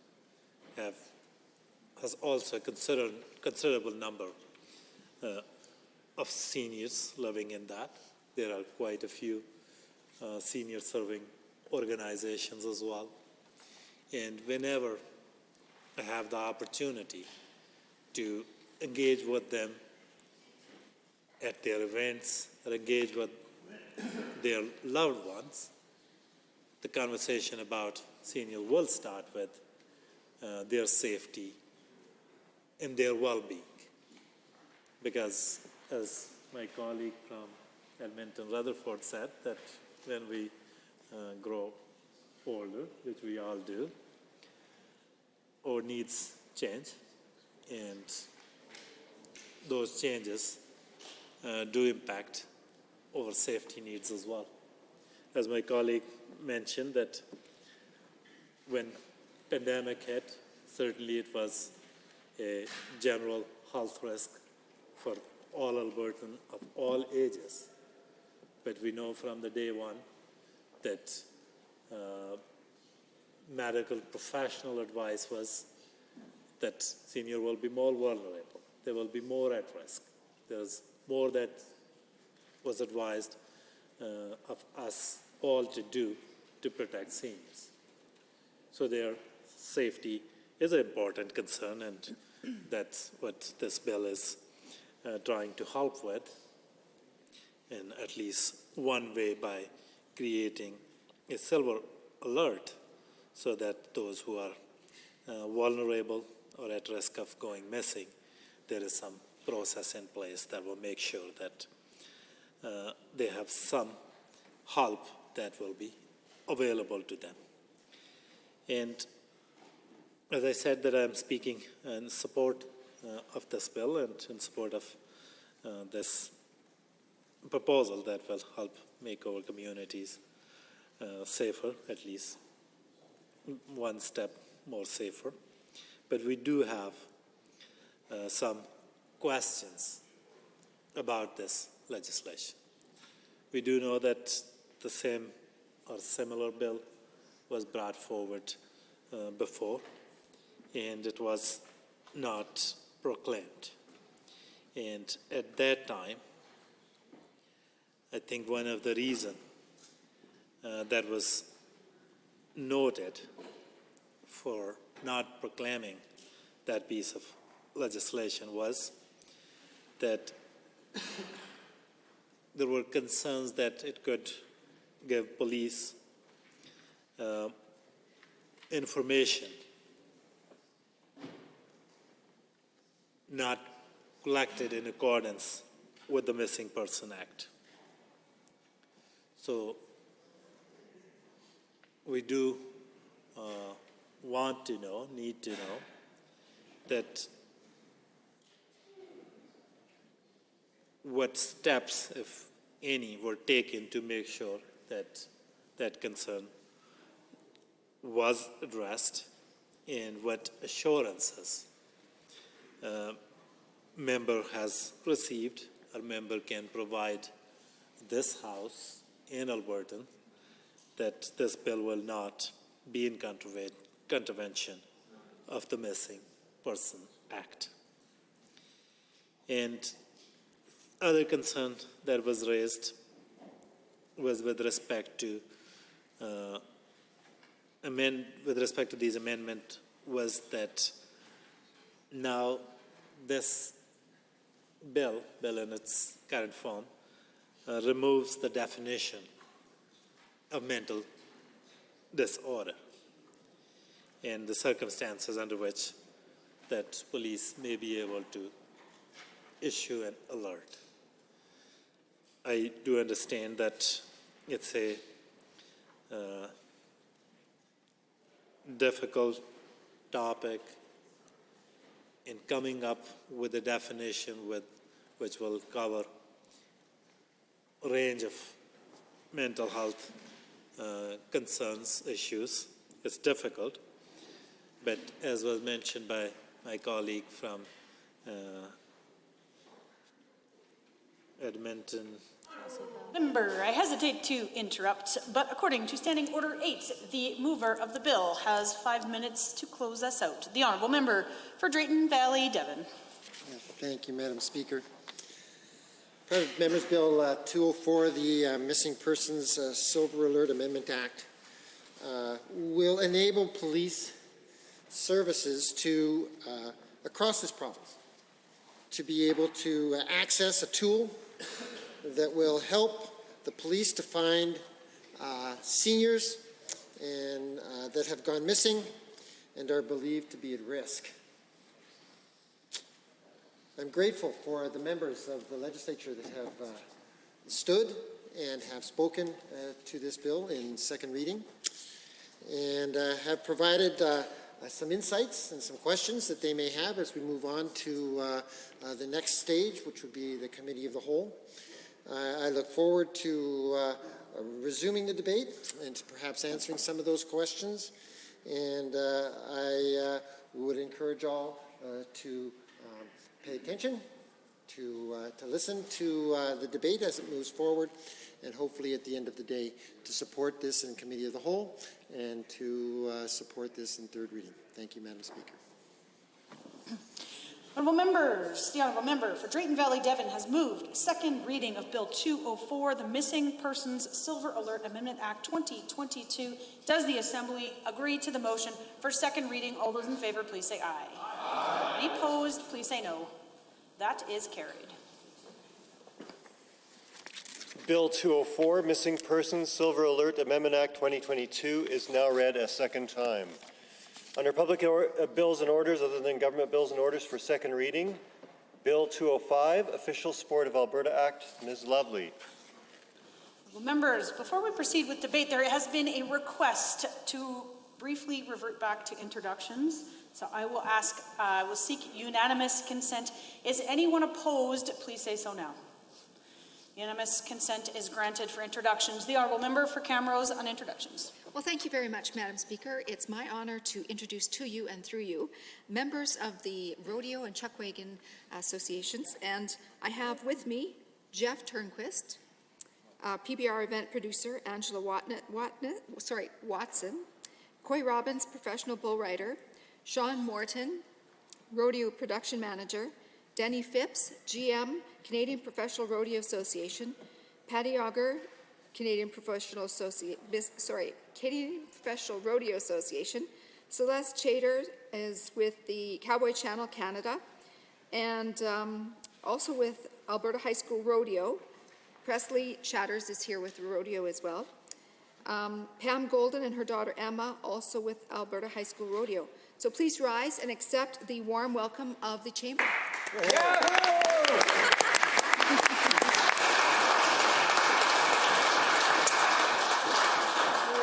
has also a considerable number of seniors living in that. There are quite a few senior serving organizations as well. And whenever I have the opportunity to engage with them at their events or engage with their loved ones, the conversation about senior will start with their safety and their well-being. Because as my colleague from Edmonton, Rutherford, said, that when we grow older, which we all do, our needs change, and those changes do impact our safety needs as well. As my colleague mentioned, that when pandemic hit, certainly it was a general health risk for all Albertans of all ages. But we know from the day one that medical professional advice was that senior will be more vulnerable. They will be more at risk. There's more that was advised of us all to do to protect seniors. So their safety is an important concern, and that's what this bill is trying to help with, in at least one way, by creating a silver alert so that those who are vulnerable or at risk of going missing, there is some process in place that will make sure that they have some help that will be available to them. And as I said, that I'm speaking in support of this bill and in support of this proposal that will help make our communities safer, at least one step more safer. But we do have some questions about this legislation. We do know that the same or similar bill was brought forward before, and it was not proclaimed. And at that time, I think one of the reasons that was noted for not proclaiming that piece of legislation was that there were concerns that it could give police information not collected in accordance with the Missing Person Act. So we do want to know, need to know, that what steps, if any, were taken to make sure that that concern was addressed, and what assurances member has received or member can provide this House and Albertan that this bill will not be in contravention of the Missing Person Act. And other concern that was raised was with respect to these amendments was that now this bill in its current form removes the definition of mental disorder and the circumstances under which that police may be able to issue an alert. I do understand that it's a difficult topic in coming up with a definition which will cover a range of mental health concerns, issues. It's difficult, but as was mentioned by my colleague from Edmonton. Member, I hesitate to interrupt, but according to Standing Order 8, the mover of the bill has 5 minutes to close us out. The Honourable Member for Drayton Valley, Devon. Thank you, Madam Speaker. Members Bill 204, the Missing Persons Silver Alert Amendment Act, will enable police services to, across this province, to be able to access a tool that will help the police to find seniors and that have gone missing and are believed to be at risk. I'm grateful for the members of the legislature that have stood and have spoken to this bill in second reading and have provided some insights and some questions that they may have as we move on to the next stage, which would be the Committee of the Whole. I look forward to resuming the debate and to perhaps answering some of those questions. And I would encourage all to pay attention, to listen to the debate as it moves forward, and hopefully at the end of the day to support this in Committee of the Whole and to support this in third reading. Thank you, Madam Speaker. Honourable Members, the Honourable Member for Drayton Valley, Devon has moved second reading of Bill 204, the Missing Persons Silver Alert Amendment Act 2022. Does the Assembly agree to the motion for second reading? All those in favour, please say aye. Aye. Any opposed, please say no. That is carried. Bill 204, Missing Persons Silver Alert Amendment Act 2022 is now read a second time. Under public bills and orders other than government bills and orders for second reading, Bill 205, Official Sport of Alberta Act, Ms. Lovely. Well, members, before we proceed with debate, there has been a request to briefly revert back to introductions. So I will ask, will seek unanimous consent. Is anyone opposed? Please say so now. Unanimous consent is granted for introductions. The Honourable Member for Camrose on introductions. Well, thank you very much, Madam Speaker. It's my honor to introduce to you and through you members of the Rodeo and Chuckwagon Associations. And I have with me Jeff Turnquist, PBR event producer Angela Watson, Coy Robbins, professional bull rider, Sean Morton, rodeo production manager, Denny Phipps, GM, Canadian Professional Rodeo Association, Patty Auger, Canadian Professional Rodeo Association. Celeste Chater is with the Cowboy Channel Canada, and also with Alberta High School Rodeo. Presley Shatters is here with the rodeo as well. Pam Golden and her daughter Emma, also with Alberta High School Rodeo. So please rise and accept the warm welcome of the Chamber.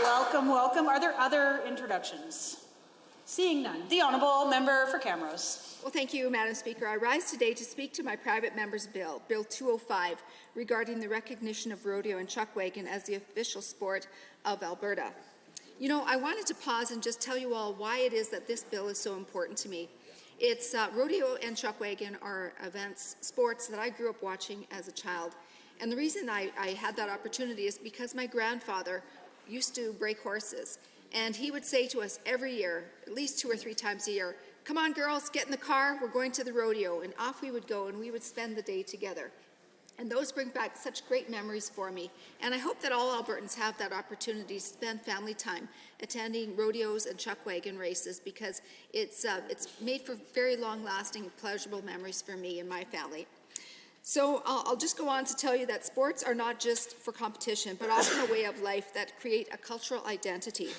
Welcome, welcome. Are there other introductions? Seeing none. The Honourable Member for Camrose. Well, thank you, Madam Speaker. I rise today to speak to my private member's bill, Bill 205, regarding the recognition of rodeo and chuckwagon as the official sport of Alberta. You know, I wanted to pause and just tell you all why it is that this bill is so important to me. It's rodeo and chuckwagon are events, sports that I grew up watching as a child. And the reason I had that opportunity is because my grandfather used to break horses. And he would say to us every year, at least 2 or 3 times a year, "Come on, girls, get in the car, we're going to the rodeo." And off we would go, and we would spend the day together. And those bring back such great memories for me. And I hope that all Albertans have that opportunity to spend family time attending rodeos and chuckwagon races, because it's made for very long-lasting and pleasurable memories for me and my family. So I'll just go on to tell you that sports are not just for competition, but often a way of life that create a cultural identity.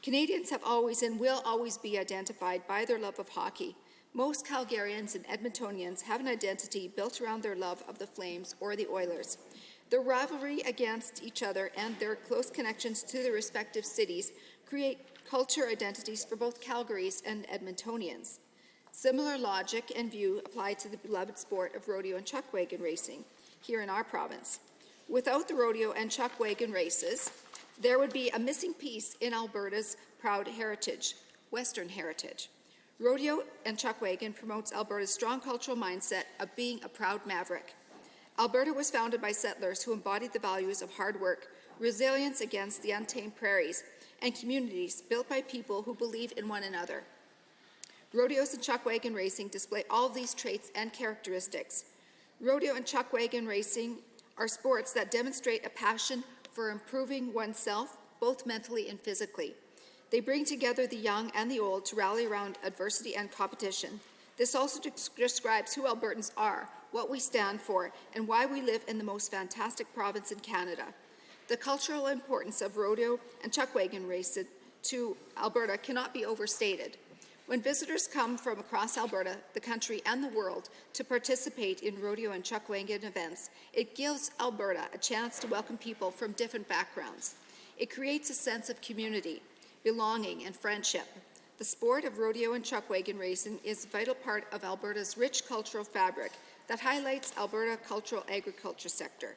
Canadians have always and will always be identified by their love of hockey. Most Calgarians and Edmontonians have an identity built around their love of the Flames or the Oilers. Their rivalry against each other and their close connections to their respective cities create culture identities for both Calgary's and Edmontonians. Similar logic and view apply to the beloved sport of rodeo and chuckwagon racing here in our province. Without the rodeo and chuckwagon races, there would be a missing piece in Alberta's proud heritage, Western heritage. Rodeo and chuckwagon promotes Alberta's strong cultural mindset of being a proud maverick. Alberta was founded by settlers who embodied the values of hard work, resilience against the untamed prairies, and communities built by people who believe in one another. Rodeos and chuckwagon racing display all of these traits and characteristics. Rodeo and chuckwagon racing are sports that demonstrate a passion for improving oneself, both mentally and physically. They bring together the young and the old to rally around adversity and competition. This also describes who Albertans are, what we stand for, and why we live in the most fantastic province in Canada. The cultural importance of rodeo and chuckwagon racing to Alberta cannot be overstated. When visitors come from across Alberta, the country, and the world to participate in rodeo and chuckwagon events, it gives Alberta a chance to welcome people from different backgrounds. It creates a sense of community, belonging, and friendship. The sport of rodeo and chuckwagon racing is a vital part of Alberta's rich cultural fabric that highlights Alberta cultural agriculture sector.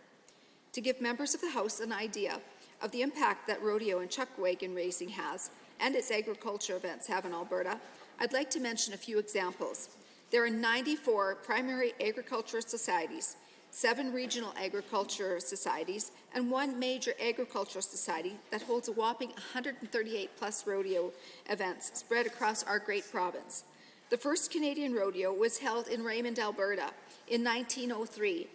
To give members of the House an idea of the impact that rodeo and chuckwagon racing has and its agriculture events have in Alberta, I'd like to mention a few examples. There are 94 primary agricultural societies, 7 regional agriculture societies, and 1 major agricultural society that holds a whopping 138 plus rodeo events spread across our great province. The first Canadian rodeo was held in Raymond, Alberta in 1903,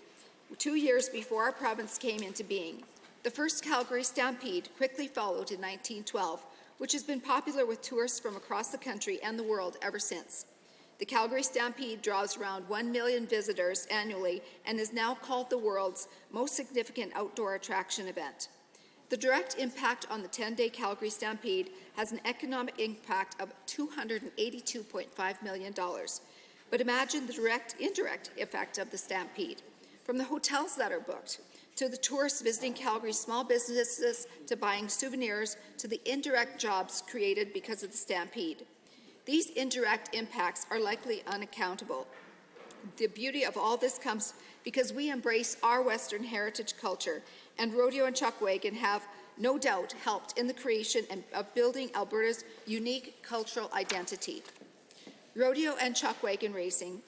2 years before our province came into being. The first Calgary Stampede quickly followed in 1912, which has been popular with tourists from across the country and the world ever since. The Calgary Stampede draws around 1 million visitors annually and is now called the world's most significant outdoor attraction event. The direct impact on the 10-day Calgary Stampede has an economic impact of $282.5 million. But imagine the indirect effect of the Stampede. From the hotels that are booked, to the tourists visiting Calgary's small businesses, to buying souvenirs, to the indirect jobs created because of the Stampede. These indirect impacts are likely unaccountable. The beauty of all this comes because we embrace our Western heritage culture, and rodeo and chuckwagon have no doubt helped in the creation of building Alberta's unique cultural identity. Rodeo and chuckwagon racing,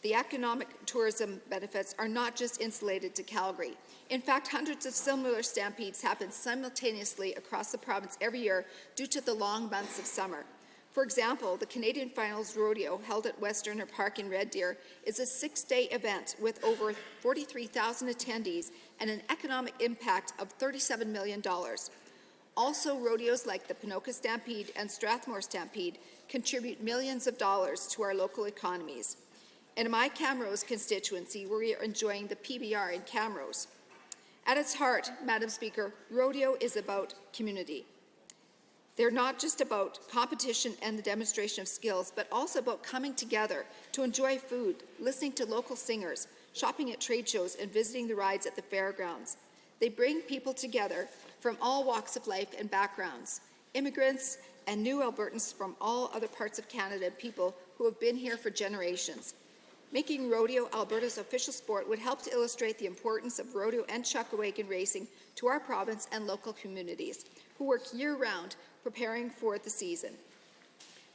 the economic tourism benefits are not just insulated to Calgary. In fact, hundreds of similar stampedes happen simultaneously across the province every year due to the long months of summer. For example, the Canadian Finals Rodeo, held at Westerner Park in Red Deer, is a 6-day event with over 43,000 attendees and an economic impact of $37 million. Also, rodeos like the Ponoka Stampede and Strathmore Stampede contribute millions of dollars to our local economies. In my Camrose constituency, we are enjoying the PBR in Camrose. At its heart, Madam Speaker, rodeo is about community. They're not just about competition and the demonstration of skills, but also about coming together to enjoy food, listening to local singers, shopping at trade shows, and visiting the rides at the fairgrounds. They bring people together from all walks of life and backgrounds, immigrants and new Albertans from all other parts of Canada, people who have been here for generations. Making rodeo Alberta's official sport would help to illustrate the importance of rodeo and chuck-a-wagon racing to our province and local communities who work year-round preparing for the season.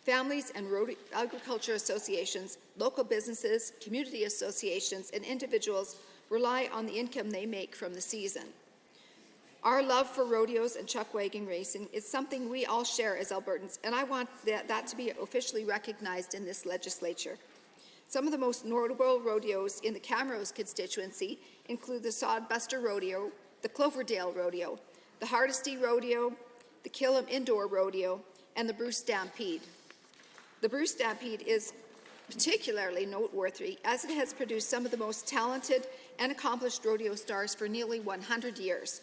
Families and rodeo agriculture associations, local businesses, community associations, and individuals rely on the income they make from the season. Our love for rodeos and chuck-wagon racing is something we all share as Albertans, and I want that to be officially recognized in this legislature. Some of the most notable rodeos in the Camrose constituency include the Sodbuster Rodeo, the Cloverdale Rodeo, the Hardesty Rodeo, the Killam Indoor Rodeo, and the Bruce Stampede. The Bruce Stampede is particularly noteworthy as it has produced some of the most talented and accomplished rodeo stars for nearly 100 years.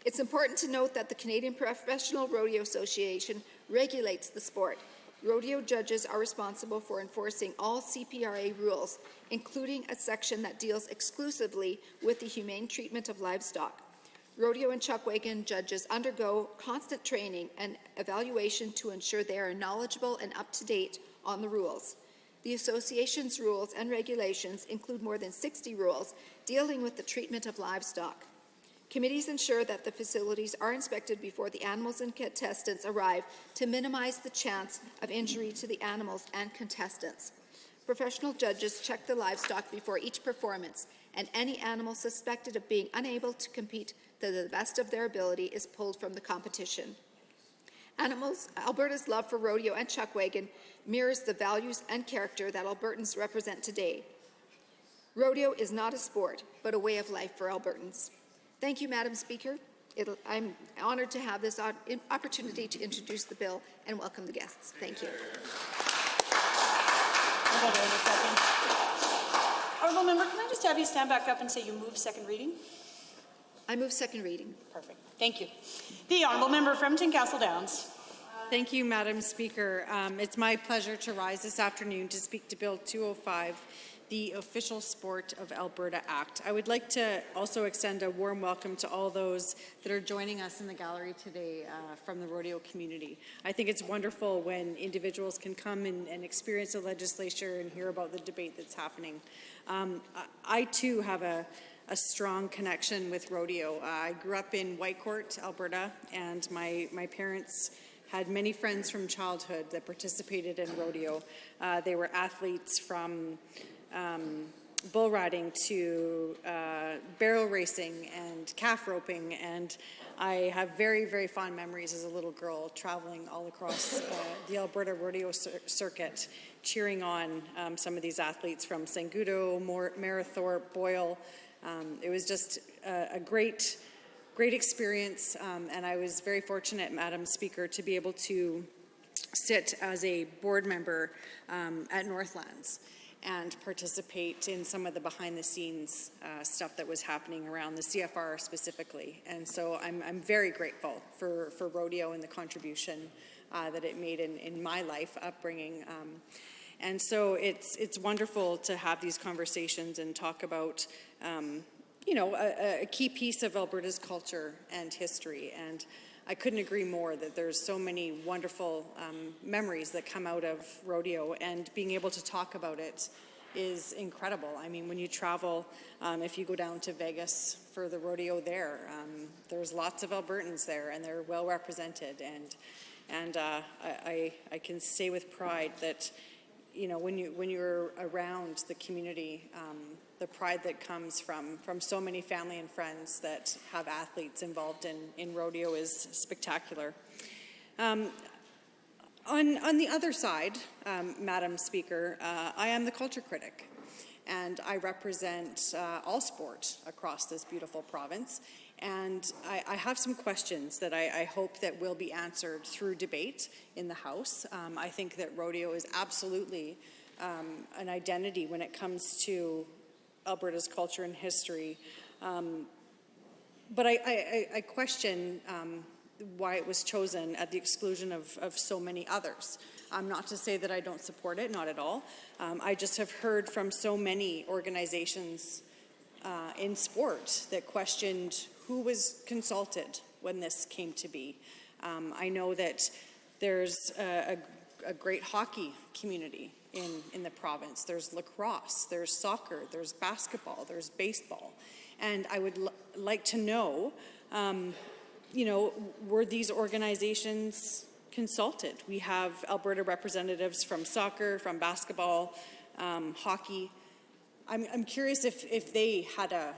It's important to note that the Canadian Professional Rodeo Association regulates the sport. Rodeo judges are responsible for enforcing all CPRA rules, including a section that deals exclusively with the humane treatment of livestock. Rodeo and chuck-wagon judges undergo constant training and evaluation to ensure they are knowledgeable and up-to-date on the rules. The association's rules and regulations include more than 60 rules dealing with the treatment of livestock. Committees ensure that the facilities are inspected before the animals and contestants arrive to minimize the chance of injury to the animals and contestants. Professional judges check the livestock before each performance, and any animal suspected of being unable to compete to the best of their ability is pulled from the competition. Alberta's love for rodeo and chuck-wagon mirrors the values and character that Albertans represent today. Rodeo is not a sport, but a way of life for Albertans. Thank you, Madam Speaker. I'm honored to have this opportunity to introduce the bill and welcome the guests. Thank you. Honourable member, can I just have you stand back up and say you move second reading? I move second reading. Perfect. Thank you. The honourable member from Tynecastle Downs. Thank you, Madam Speaker. It's my pleasure to rise this afternoon to speak to Bill 205, the Official Sport of Alberta Act. I would like to also extend a warm welcome to all those that are joining us in the gallery today from the rodeo community. I think it's wonderful when individuals can come and experience the legislature and hear about the debate that's happening. I too have a strong connection with rodeo. I grew up in Whitecourt, Alberta, and my parents had many friends from childhood that participated in rodeo. They were athletes from bull riding to barrel racing and calf roping, and I have very, very fond memories as a little girl traveling all across the Alberta rodeo circuit, cheering on some of these athletes from Sangudo, Marithorpe, Boyle. It was just a great experience, and I was very fortunate, Madam Speaker, to be able to sit as a board member at Northlands and participate in some of the behind-the-scenes stuff that was happening around the CFR specifically. And so I'm very grateful for rodeo and the contribution that it made in my life upbringing. And so it's wonderful to have these conversations and talk about a key piece of Alberta's culture and history. And I couldn't agree more that there's so many wonderful memories that come out of rodeo, and being able to talk about it is incredible. I mean, when you travel, if you go down to Vegas for the rodeo there's lots of Albertans there, and they're well represented. And I can say with pride that, when you're around the community, the pride that comes from so many family and friends that have athletes involved in rodeo is spectacular. On the other side, Madam Speaker, I am the culture critic, and I represent all sport across this beautiful province. And I have some questions that I hope that will be answered through debate in the House. I think that rodeo is absolutely an identity when it comes to Alberta's culture and history. But I question why it was chosen at the exclusion of so many others. Not to say that I don't support it, not at all. I just have heard from so many organizations in sport that questioned who was consulted when this came to be. I know that there's a great hockey community in the province. There's lacrosse, there's soccer, there's basketball, there's baseball. And I would like to know, were these organizations consulted? We have Alberta representatives from soccer, from basketball, hockey. I'm curious if they had a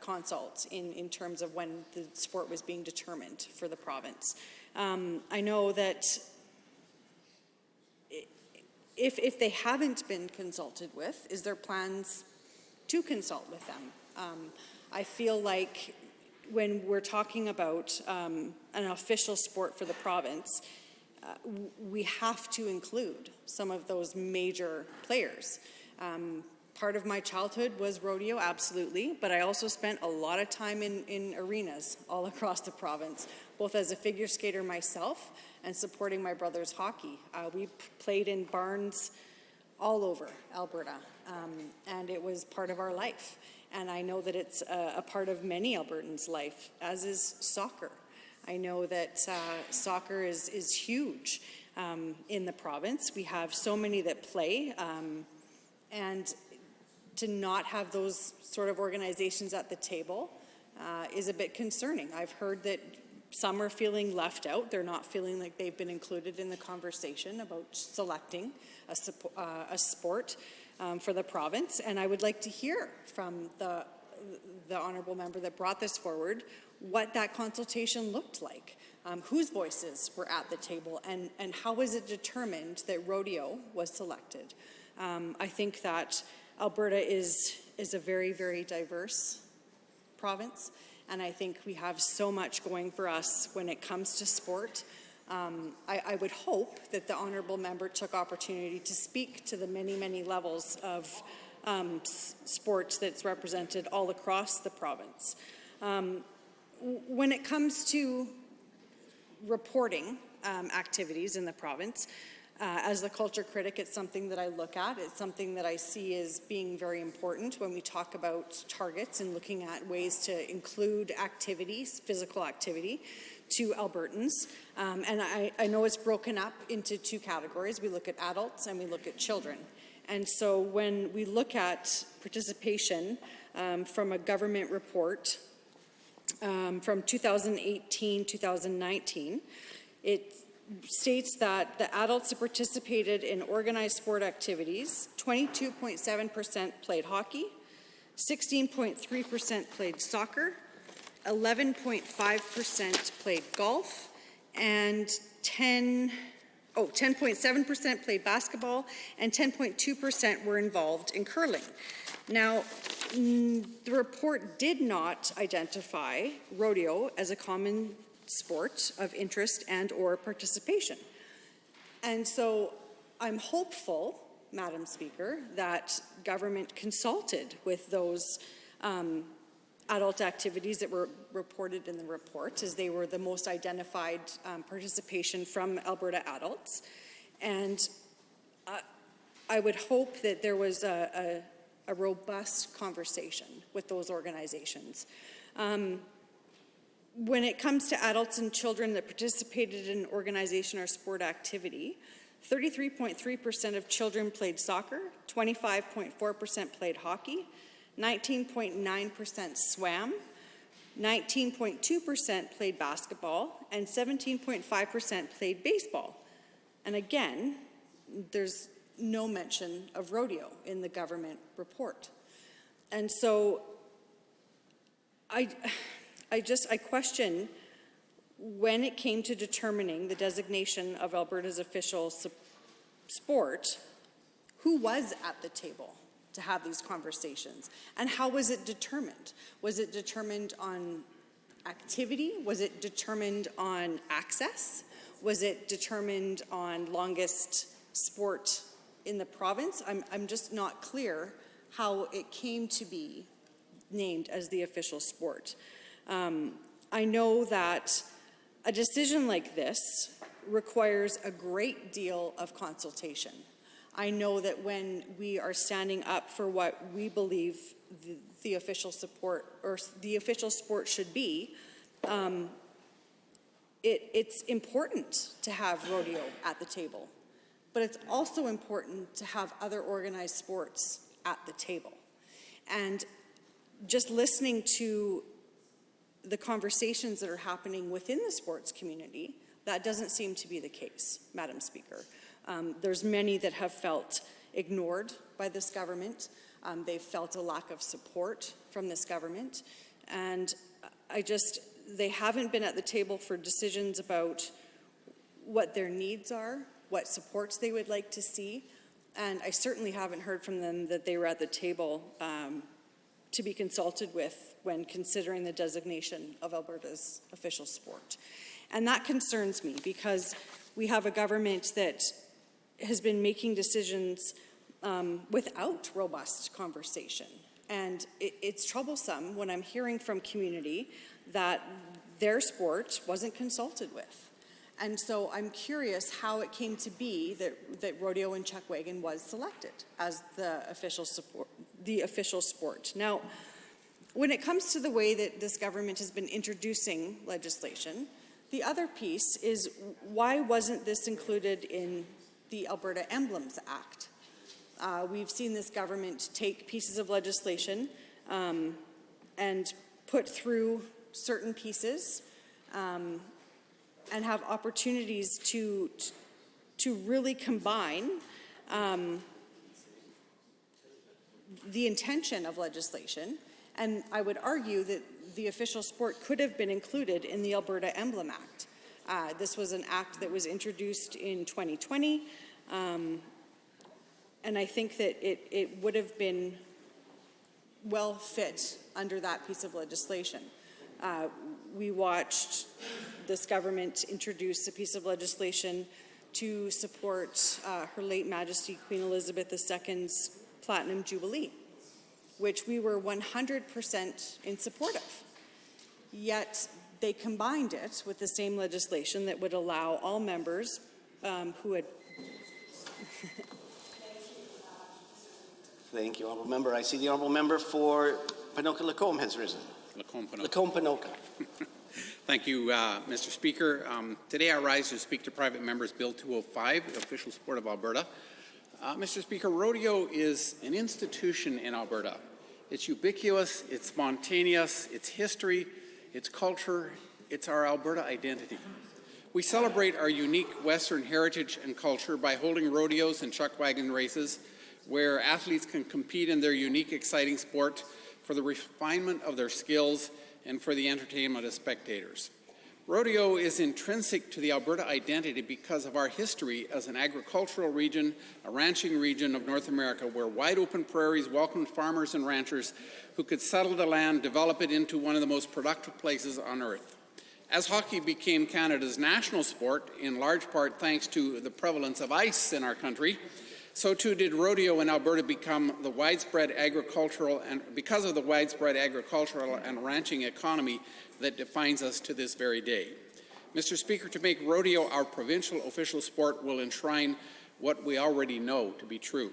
consult in terms of when the sport was being determined for the province. I know that if they haven't been consulted with, is there plans to consult with them? I feel like when we're talking about an official sport for the province, we have to include some of those major players. Part of my childhood was rodeo, absolutely, but I also spent a lot of time in arenas all across the province, both as a figure skater myself and supporting my brother's hockey. We played in barns all over Alberta, and it was part of our life. And I know that it's a part of many Albertans' life, as is soccer. I know that soccer is huge in the province. We have so many that play, and to not have those sort of organizations at the table is a bit concerning. I've heard that some are feeling left out. They're not feeling like they've been included in the conversation about selecting a sport for the province. And I would like to hear from the honourable member that brought this forward what that consultation looked like, whose voices were at the table, and how was it determined that rodeo was selected. I think that Alberta is a very, very diverse province, and I think we have so much going for us when it comes to sport. I would hope that the honourable member took opportunity to speak to the many, many levels of sports that's represented all across the province. When it comes to reporting activities in the province, as the culture critic, it's something that I look at. It's something that I see as being very important when we talk about targets and looking at ways to include activities, physical activity, to Albertans. And I know it's broken up into two categories. We look at adults and we look at children. And so when we look at participation from a government report from 2018-2019, it states that the adults that participated in organized sport activities, 22.7% played hockey, 16.3% played soccer, 11.5% played golf, and 10.7% played basketball, and 10.2% were involved in curling. Now, the report did not identify rodeo as a common sport of interest and or participation. And so I'm hopeful, Madam Speaker, that government consulted with those adult activities that were reported in the report, as they were the most identified participation from Alberta adults. And I would hope that there was a robust conversation with those organizations. When it comes to adults and children that participated in organization or sport activity, 33.3% of children played soccer, 25.4% played hockey, 19.9% swam, 19.2% played basketball, and 17.5% played baseball. And again, there's no mention of rodeo in the government report. And so I question, when it came to determining the designation of Alberta's official sport, who was at the table to have these conversations? And how was it determined? Was it determined on activity? Was it determined on access? Was it determined on longest sport in the province? I'm just not clear how it came to be named as the official sport. I know that a decision like this requires a great deal of consultation. I know that when we are standing up for what we believe the official support or the official sport should be, it's important to have rodeo at the table, but it's also important to have other organized sports at the table. And just listening to the conversations that are happening within the sports community, that doesn't seem to be the case, Madam Speaker. There's many that have felt ignored by this government. They've felt a lack of support from this government. And they haven't been at the table for decisions about what their needs are, what supports they would like to see. And I certainly haven't heard from them that they were at the table to be consulted with when considering the designation of Alberta's official sport. And that concerns me because we have a government that has been making decisions without robust conversation. And it's troublesome when I'm hearing from community that their sport wasn't consulted with. And so I'm curious how it came to be that rodeo and chuckwagon was selected as the official sport. Now, when it comes to the way that this government has been introducing legislation, the other piece is why wasn't this included in the Alberta Emblems Act? We've seen this government take pieces of legislation and put through certain pieces and have opportunities to really combine the intention of legislation. And I would argue that the official sport could have been included in the Alberta Emblem Act. This was an act that was introduced in 2020, and I think that it would have been well fit under that piece of legislation. We watched this government introduce a piece of legislation to support Her late Majesty Queen Elizabeth II's Platinum Jubilee, which we were 100% in support of. Yet they combined it with the same legislation that would allow all members who had... Thank you, Honourable Member. I see the Honourable Member for Ponoka-Lacombe has risen. Lacombe-Ponoka. Thank you, Mr. Speaker. Today I rise to speak to private members Bill 205, the official sport of Alberta. Mr. Speaker, rodeo is an institution in Alberta. It's ubiquitous, it's spontaneous, it's history, it's culture, it's our Alberta identity. We celebrate our unique Western heritage and culture by holding rodeos and chuckwagon races where athletes can compete in their unique, exciting sport for the refinement of their skills and for the entertainment of spectators. Rodeo is intrinsic to the Alberta identity because of our history as an agricultural region, a ranching region of North America, where wide open prairies welcomed farmers and ranchers who could settle the land, develop it into one of the most productive places on earth. As hockey became Canada's national sport, in large part thanks to the prevalence of ice in our country, so too did rodeo in Alberta become the widespread agricultural and because of the widespread agricultural and ranching economy that defines us to this very day. Mr. Speaker, to make rodeo our provincial official sport will enshrine what we already know to be true.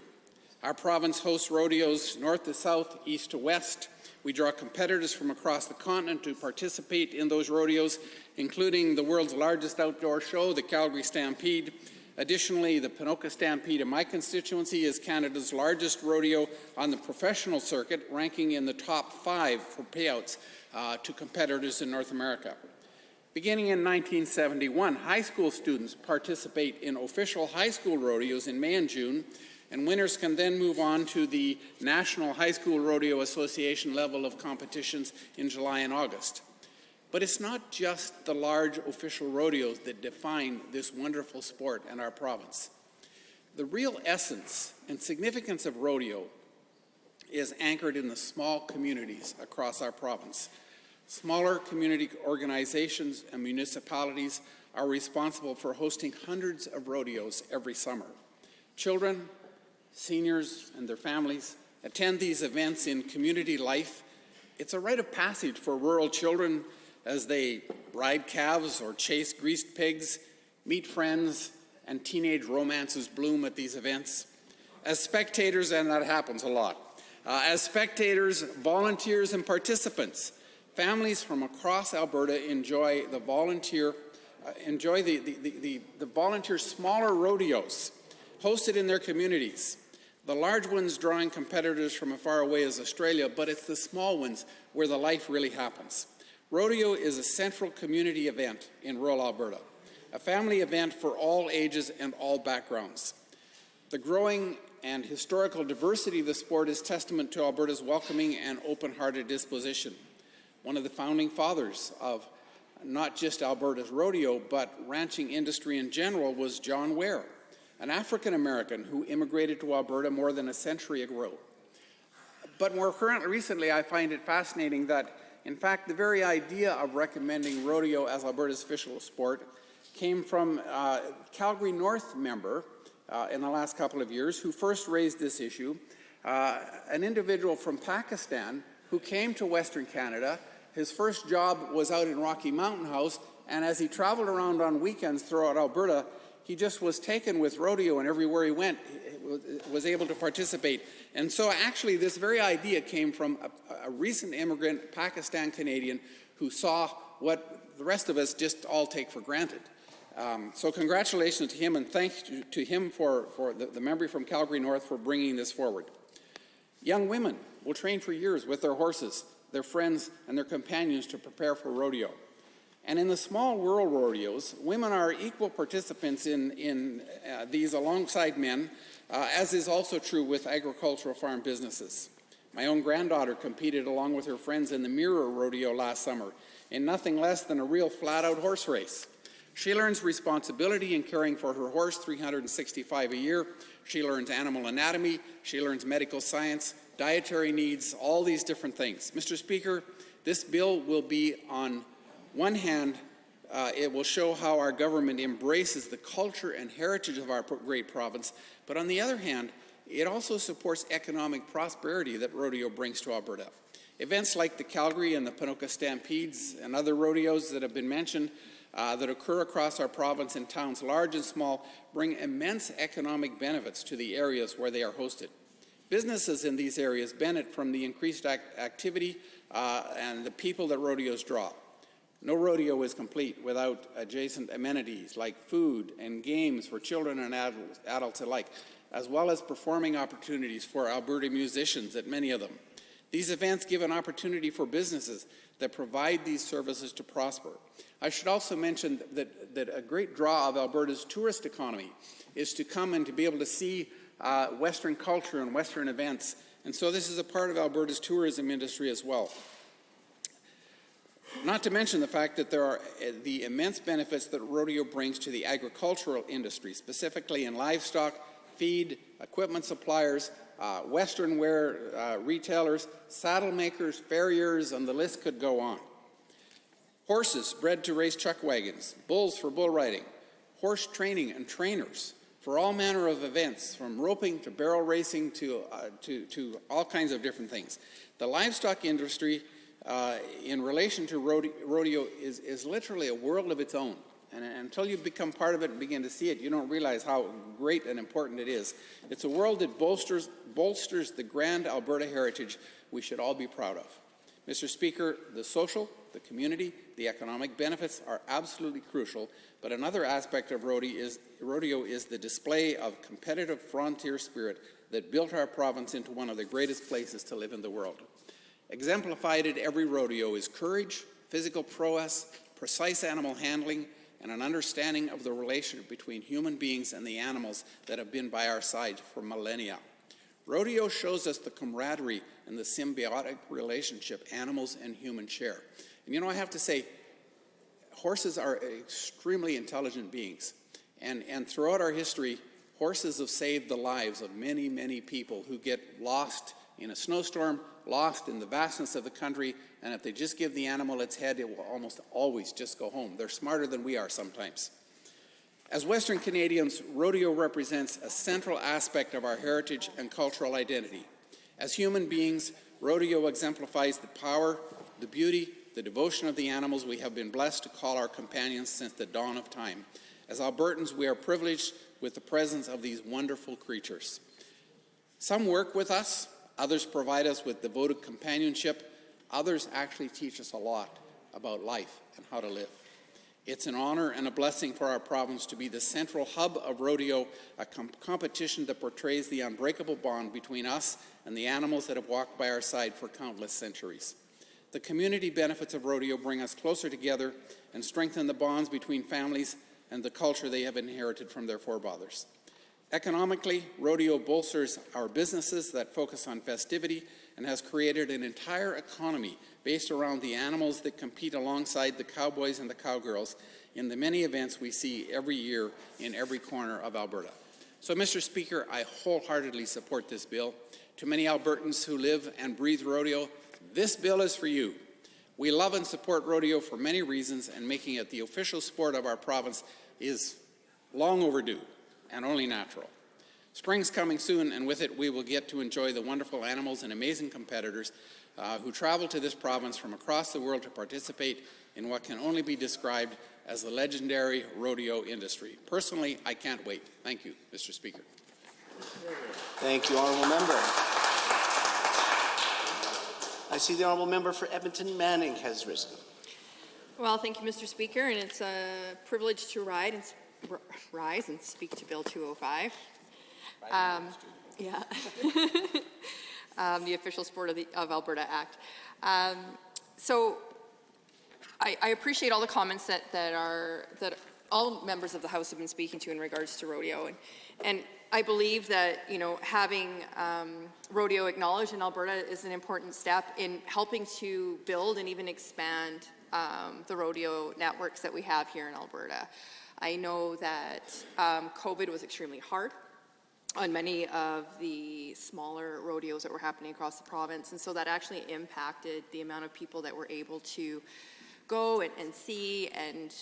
Our province hosts rodeos north to south, east to west. We draw competitors from across the continent to participate in those rodeos, including the world's largest outdoor show, the Calgary Stampede. Additionally, the Ponoka Stampede in my constituency is Canada's largest rodeo on the professional circuit, ranking in the top 5 for payouts to competitors in North America. Beginning in 1971, high school students participate in official high school rodeos in May and June, and winners can then move on to the National High School Rodeo Association level of competitions in July and August. But it's not just the large official rodeos that define this wonderful sport in our province. The real essence and significance of rodeo is anchored in the small communities across our province. Smaller community organizations and municipalities are responsible for hosting hundreds of rodeos every summer. Children, seniors, and their families attend these events in community life. It's a rite of passage for rural children as they ride calves or chase greased pigs, meet friends, and teenage romances bloom at these events. As spectators, and that happens a lot, As spectators, volunteers, and participants, families from across Alberta enjoy the volunteer smaller rodeos hosted in their communities. The large ones drawing competitors from as far away as Australia, but it's the small ones where the life really happens. Rodeo is a central community event in rural Alberta, a family event for all ages and all backgrounds. The growing and historical diversity of the sport is testament to Alberta's welcoming and open-hearted disposition. One of the founding fathers of not just Alberta's rodeo, but ranching industry in general was John Ware, an African-American who immigrated to Alberta more than a century ago. But more recently, I find it fascinating that, in fact, the very idea of recommending rodeo as Alberta's official sport came from a Calgary North member in the last couple of years who first raised this issue, an individual from Pakistan who came to Western Canada. His first job was out in Rocky Mountain House, and as he traveled around on weekends throughout Alberta, he just was taken with rodeo, and everywhere he went, was able to participate. And so actually this very idea came from a recent immigrant, Pakistan Canadian, who saw what the rest of us just all take for granted. So congratulations to him, and thanks to him for the member from Calgary North for bringing this forward. Young women will train for years with their horses, their friends, and their companions to prepare for rodeo. And in the small rural rodeos, women are equal participants in these alongside men, as is also true with agricultural farm businesses. My own granddaughter competed along with her friends in the Mirror Rodeo last summer in nothing less than a real flat-out horse race. She learns responsibility in caring for her horse 365 a year. She learns animal anatomy. She learns medical science, dietary needs, all these different things. Mr. Speaker, this bill will be, on one hand, it will show how our government embraces the culture and heritage of our great province, but on the other hand, it also supports economic prosperity that rodeo brings to Alberta. Events like the Calgary and the Ponoka Stampedes and other rodeos that have been mentioned that occur across our province in towns large and small bring immense economic benefits to the areas where they are hosted. Businesses in these areas benefit from the increased activity and the people that rodeos draw. No rodeo is complete without adjacent amenities like food and games for children and adults alike, as well as performing opportunities for Alberta musicians at many of them. These events give an opportunity for businesses that provide these services to prosper. I should also mention that a great draw of Alberta's tourist economy is to come and to be able to see Western culture and Western events. And so this is a part of Alberta's tourism industry as well. Not to mention the fact that there are the immense benefits that rodeo brings to the agricultural industry, specifically in livestock, feed, equipment suppliers, Western wear retailers, saddle makers, farriers, and the list could go on. Horses bred to race chuck wagons, bulls for bull riding, horse training and trainers for all manner of events, from roping to barrel racing to all kinds of different things. The livestock industry in relation to rodeo is literally a world of its own. And until you become part of it and begin to see it, you don't realize how great and important it is. It's a world that bolsters the grand Alberta heritage we should all be proud of. Mr. Speaker, the social, the community, the economic benefits are absolutely crucial, but another aspect of rodeo is the display of competitive frontier spirit that built our province into one of the greatest places to live in the world. Exemplified at every rodeo is courage, physical prowess, precise animal handling, and an understanding of the relationship between human beings and the animals that have been by our side for millennia. Rodeo shows us the camaraderie and the symbiotic relationship animals and humans share. And you know, I have to say, horses are extremely intelligent beings. And throughout our history, horses have saved the lives of many, many people who get lost in a snowstorm, lost in the vastness of the country, and if they just give the animal its head, it will almost always just go home. They're smarter than we are sometimes. As Western Canadians, rodeo represents a central aspect of our heritage and cultural identity. As human beings, rodeo exemplifies the power, the beauty, the devotion of the animals we have been blessed to call our companions since the dawn of time. As Albertans, we are privileged with the presence of these wonderful creatures. Some work with us, Others provide us with devoted companionship. Others actually teach us a lot about life and how to live. It's an honor and a blessing for our province to be the central hub of rodeo, a competition that portrays the unbreakable bond between us and the animals that have walked by our side for countless centuries. The community benefits of rodeo bring us closer together and strengthen the bonds between families and the culture they have inherited from their forefathers. Economically, rodeo bolsters our businesses that focus on festivity and has created an entire economy based around the animals that compete alongside the cowboys and the cowgirls in the many events we see every year in every corner of Alberta. So, Mr. Speaker, I wholeheartedly support this bill. To many Albertans who live and breathe rodeo, this bill is for you. We love and support rodeo for many reasons, and making it the official sport of our province is long overdue and only natural. Spring's coming soon, and with it we will get to enjoy the wonderful animals and amazing competitors who travel to this province from across the world to participate in what can only be described as the legendary rodeo industry. Personally, I can't wait. Thank you, Mr. Speaker. Thank you, Honourable Member. I see the Honourable Member for Edmonton Manning has risen. Well, thank you, Mr. Speaker, and it's a privilege to rise and speak to Bill 205. The Official Sport of Alberta Act. So I appreciate all the comments that all members of the House have been speaking to in regards to rodeo, and I believe that having rodeo acknowledged in Alberta is an important step in helping to build and even expand the rodeo networks that we have here in Alberta. I know that COVID was extremely hard on many of the smaller rodeos that were happening across the province, and so that actually impacted the amount of people that were able to go and see and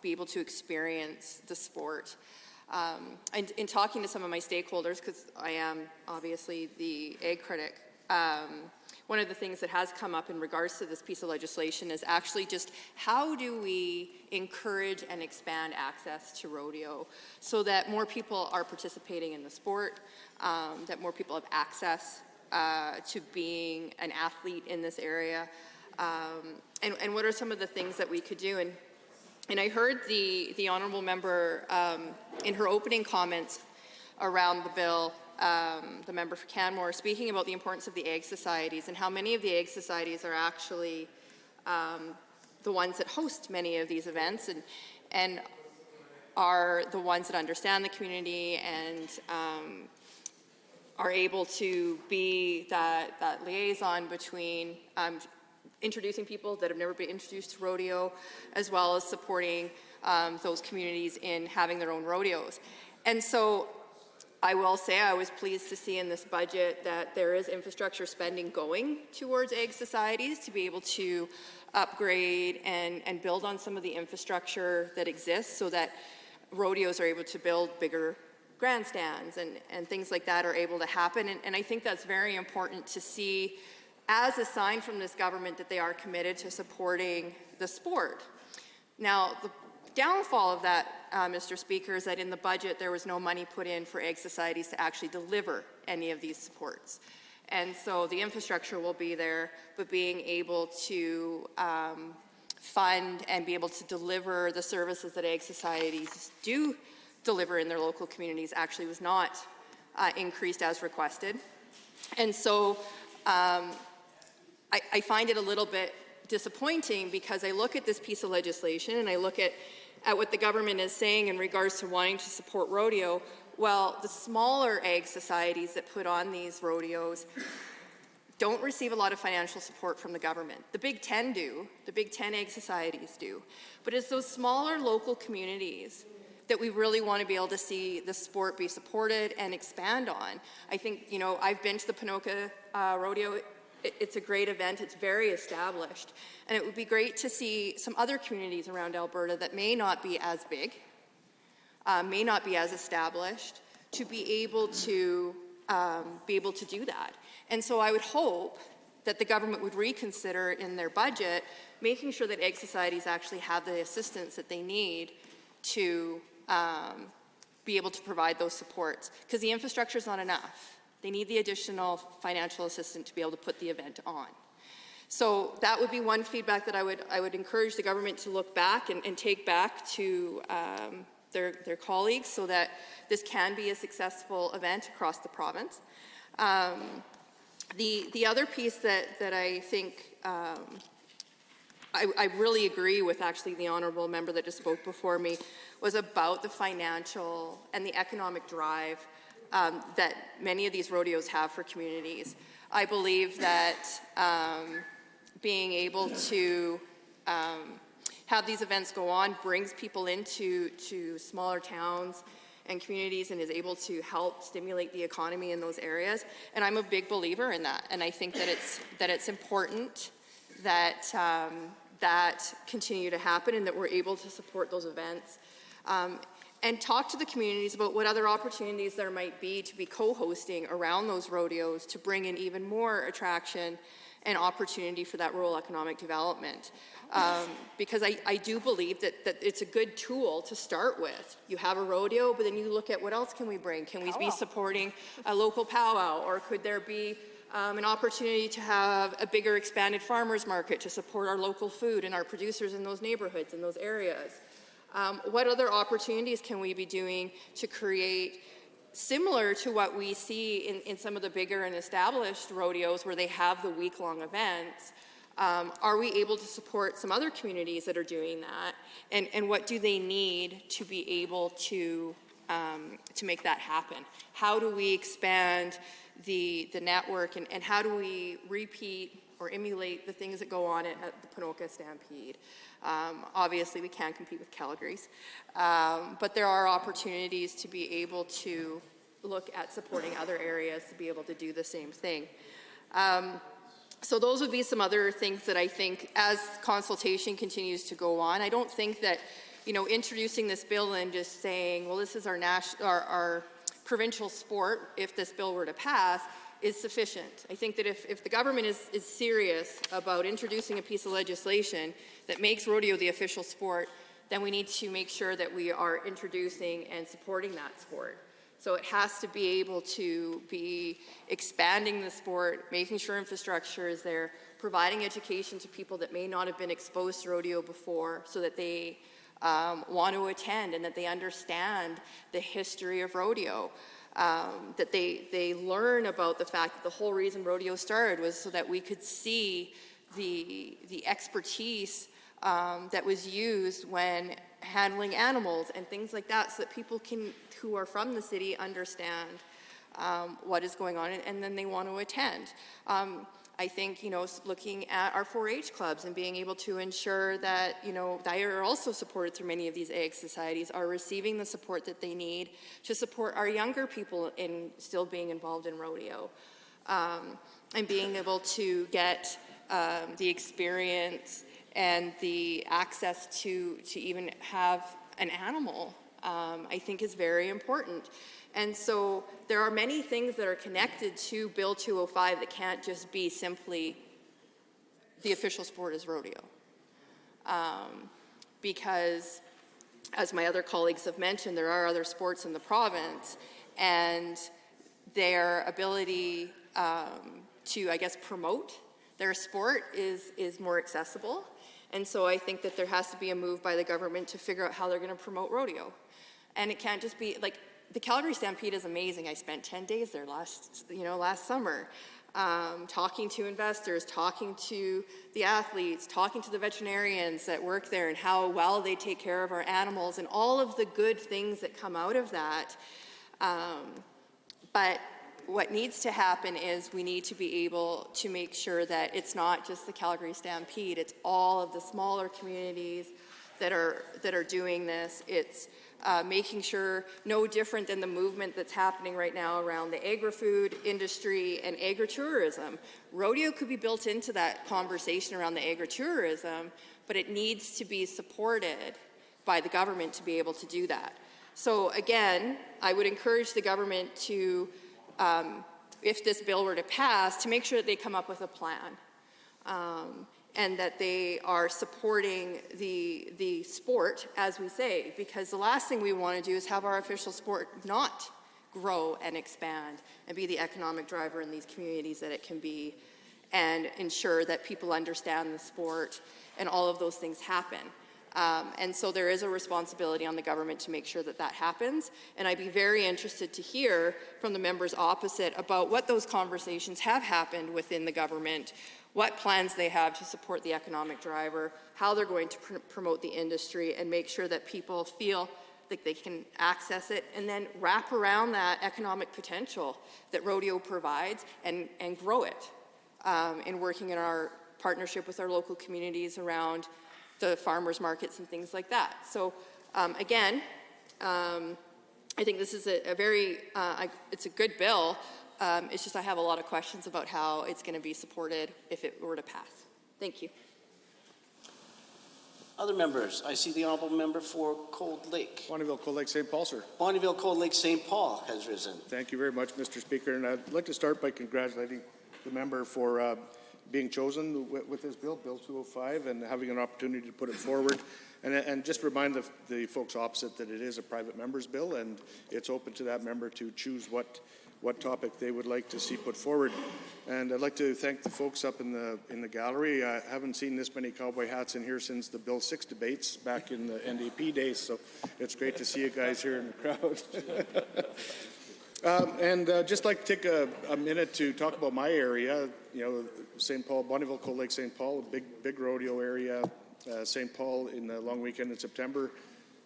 be able to experience the sport. And in talking to some of my stakeholders, because I am obviously the egg critic, one of the things that has come up in regards to this piece of legislation is actually just how do we encourage and expand access to rodeo so that more people are participating in the sport, that more people have access to being an athlete in this area, and what are some of the things that we could do. And I heard the honourable member in her opening comments around the bill, the member for Canmore, speaking about the importance of the egg societies and how many of the egg societies are actually the ones that host many of these events and are the ones that understand the community and are able to be that liaison between introducing people that have never been introduced to rodeo, as well as supporting those communities in having their own rodeos. And so I will say I was pleased to see in this budget that there is infrastructure spending going towards egg societies to be able to upgrade and build on some of the infrastructure that exists so that rodeos are able to build bigger grandstands and things like that are able to happen. And I think that's very important to see as a sign from this government that they are committed to supporting the sport. Now, the downfall of that, Mr. Speaker, is that in the budget there was no money put in for egg societies to actually deliver any of these supports. And so the infrastructure will be there, but being able to fund and be able to deliver the services that egg societies do deliver in their local communities actually was not increased as requested. And so I find it a little bit disappointing because I look at this piece of legislation and I look at what the government is saying in regards to wanting to support rodeo. Well, the smaller egg societies that put on these rodeos don't receive a lot of financial support from the government. The Big Ten do. The Big Ten egg societies do. But it's those smaller local communities that we really want to be able to see the sport be supported and expand on. I think, I've been to the Ponoka Rodeo. It's a great event. It's very established. And it would be great to see some other communities around Alberta that may not be as big, may not be as established, to be able to do that. And so I would hope that the government would reconsider in their budget, making sure that egg societies actually have the assistance that they need to be able to provide those supports, because the infrastructure is not enough. They need the additional financial assistance to be able to put the event on. So that would be one feedback that I would encourage the government to look back and take back to their colleagues so that this can be a successful event across the province. The other piece that I think I really agree with actually the honourable member that just spoke before me was about the financial and the economic drive that many of these rodeos have for communities. I believe that being able to have these events go on brings people into smaller towns and communities and is able to help stimulate the economy in those areas. And I'm a big believer in that. And I think that it's important that that continue to happen and that we're able to support those events. And talk to the communities about what other opportunities there might be to be co-hosting around those rodeos to bring in even more attraction and opportunity for that rural economic development. Because I do believe that it's a good tool to start with. You have a rodeo, but then you look at what else can we bring? Can we be supporting a local powwow? Or could there be an opportunity to have a bigger expanded farmers market to support our local food and our producers in those neighborhoods, in those areas? What other opportunities can we be doing to create similar to what we see in some of the bigger and established rodeos where they have the week-long events? Are we able to support some other communities that are doing that? And what do they need to be able to make that happen? How do we expand the network and how do we repeat or emulate the things that go on at the Ponoka Stampede? Obviously, we can't compete with Calgary's, but there are opportunities to be able to look at supporting other areas to be able to do the same thing. So those would be some other things that I think as consultation continues to go on. I don't think that, introducing this bill and just saying, well, this is our provincial sport, if this bill were to pass, is sufficient. I think that if the government is serious about introducing a piece of legislation that makes rodeo the official sport, then we need to make sure that we are introducing and supporting that sport. So it has to be able to be expanding the sport, making sure infrastructure is there, providing education to people that may not have been exposed to rodeo before so that they want to attend and that they understand the history of rodeo. That they learn about the fact that the whole reason rodeo started was so that we could see the expertise that was used when handling animals and things like that, so that people who are from the city understand what is going on and then they want to attend. I think, looking at our 4-H clubs and being able to ensure that, they are also supported through many of these ag societies, are receiving the support that they need to support our younger people in still being involved in rodeo. And being able to get the experience and the access to even have an animal, I think is very important. And so there are many things that are connected to Bill 205 that can't just be simply the official sport is rodeo. Because, as my other colleagues have mentioned, there are other sports in the province, and their ability to, I guess, promote their sport is more accessible. And so I think that there has to be a move by the government to figure out how they're going to promote rodeo. And it can't just be like, the Calgary Stampede is amazing. I spent 10 days there last summer, talking to investors, talking to the athletes, talking to the veterinarians that work there and how well they take care of our animals and all of the good things that come out of that. But what needs to happen is we need to be able to make sure that it's not just the Calgary Stampede, it's all of the smaller communities that are doing this. It's making sure, no different than the movement that's happening right now around the agri-food industry and agritourism. Rodeo could be built into that conversation around the agritourism, but it needs to be supported by the government to be able to do that. So again, I would encourage the government to, if this bill were to pass, to make sure that they come up with a plan. And that they are supporting the sport, as we say, because the last thing we want to do is have our official sport not grow and expand and be the economic driver in these communities that it can be, and ensure that people understand the sport and all of those things happen. And so there is a responsibility on the government to make sure that that happens. And I'd be very interested to hear from the members opposite about what those conversations have happened within the government, what plans they have to support the economic driver, how they're going to promote the industry and make sure that people feel that they can access it, and then wrap around that economic potential that rodeo provides and grow it in working in our partnership with our local communities around the farmers markets and things like that. So again, I think this is a very, it's a good bill. It's just I have a lot of questions about how it's going to be supported if it were to pass. Thank you. Other members, I see the honourable member for Cold Lake. Bonneville, Cold Lake, St. Paul, sir. Bonneville, Cold Lake, St. Paul has risen. Thank you very much, Mr. Speaker. And I'd like to start by congratulating the member for being chosen with this bill, Bill 205, and having an opportunity to put it forward. And just remind the folks opposite that it is a private member's bill, and it's open to that member to choose what topic they would like to see put forward. And I'd like to thank the folks up in the gallery. I haven't seen this many cowboy hats in here since the Bill 6 debates back in the NDP days, so it's great to see you guys here in the crowd. And just like to take a minute to talk about my area. You know, St. Paul, Bonneville, Cold Lake, St. Paul, a big rodeo area. St. Paul in the long weekend in September.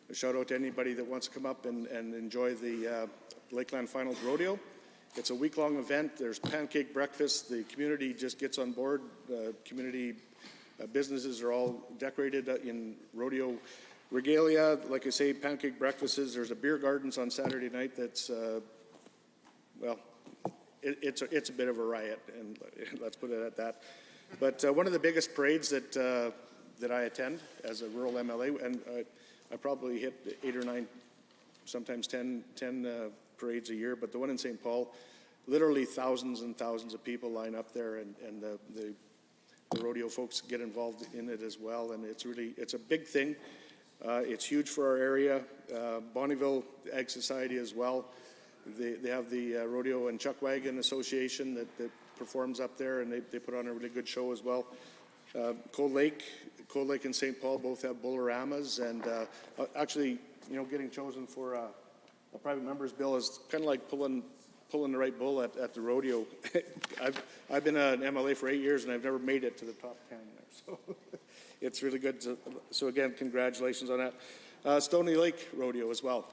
A shout out to anybody that wants to come up and enjoy the Lakeland Finals Rodeo. It's a week-long event. There's pancake breakfast. The community just gets on board. Community businesses are all decorated in rodeo regalia. Like I say, pancake breakfasts. There's a beer gardens on Saturday night that's, well, it's a bit of a riot, and let's put it at that. But one of the biggest parades that I attend as a rural MLA, and I probably hit 8 or 9, sometimes 10 parades a year, but the one in St. Paul, literally thousands and thousands of people line up there, and the rodeo folks get involved in it as well, and it's a big thing. It's huge for our area. Bonneville Ag Society as well. They have the Rodeo and Chuck Wagon Association that performs up there, and they put on a really good show as well. Cold Lake and St. Paul both have bullaramas, and actually, you know, getting chosen for a private member's bill is kind of like pulling the right bull at the rodeo. I've been an MLA for 8 years, and I've never made it to the top 10 there, so it's really good. So again, congratulations on that. Stony Lake Rodeo as well.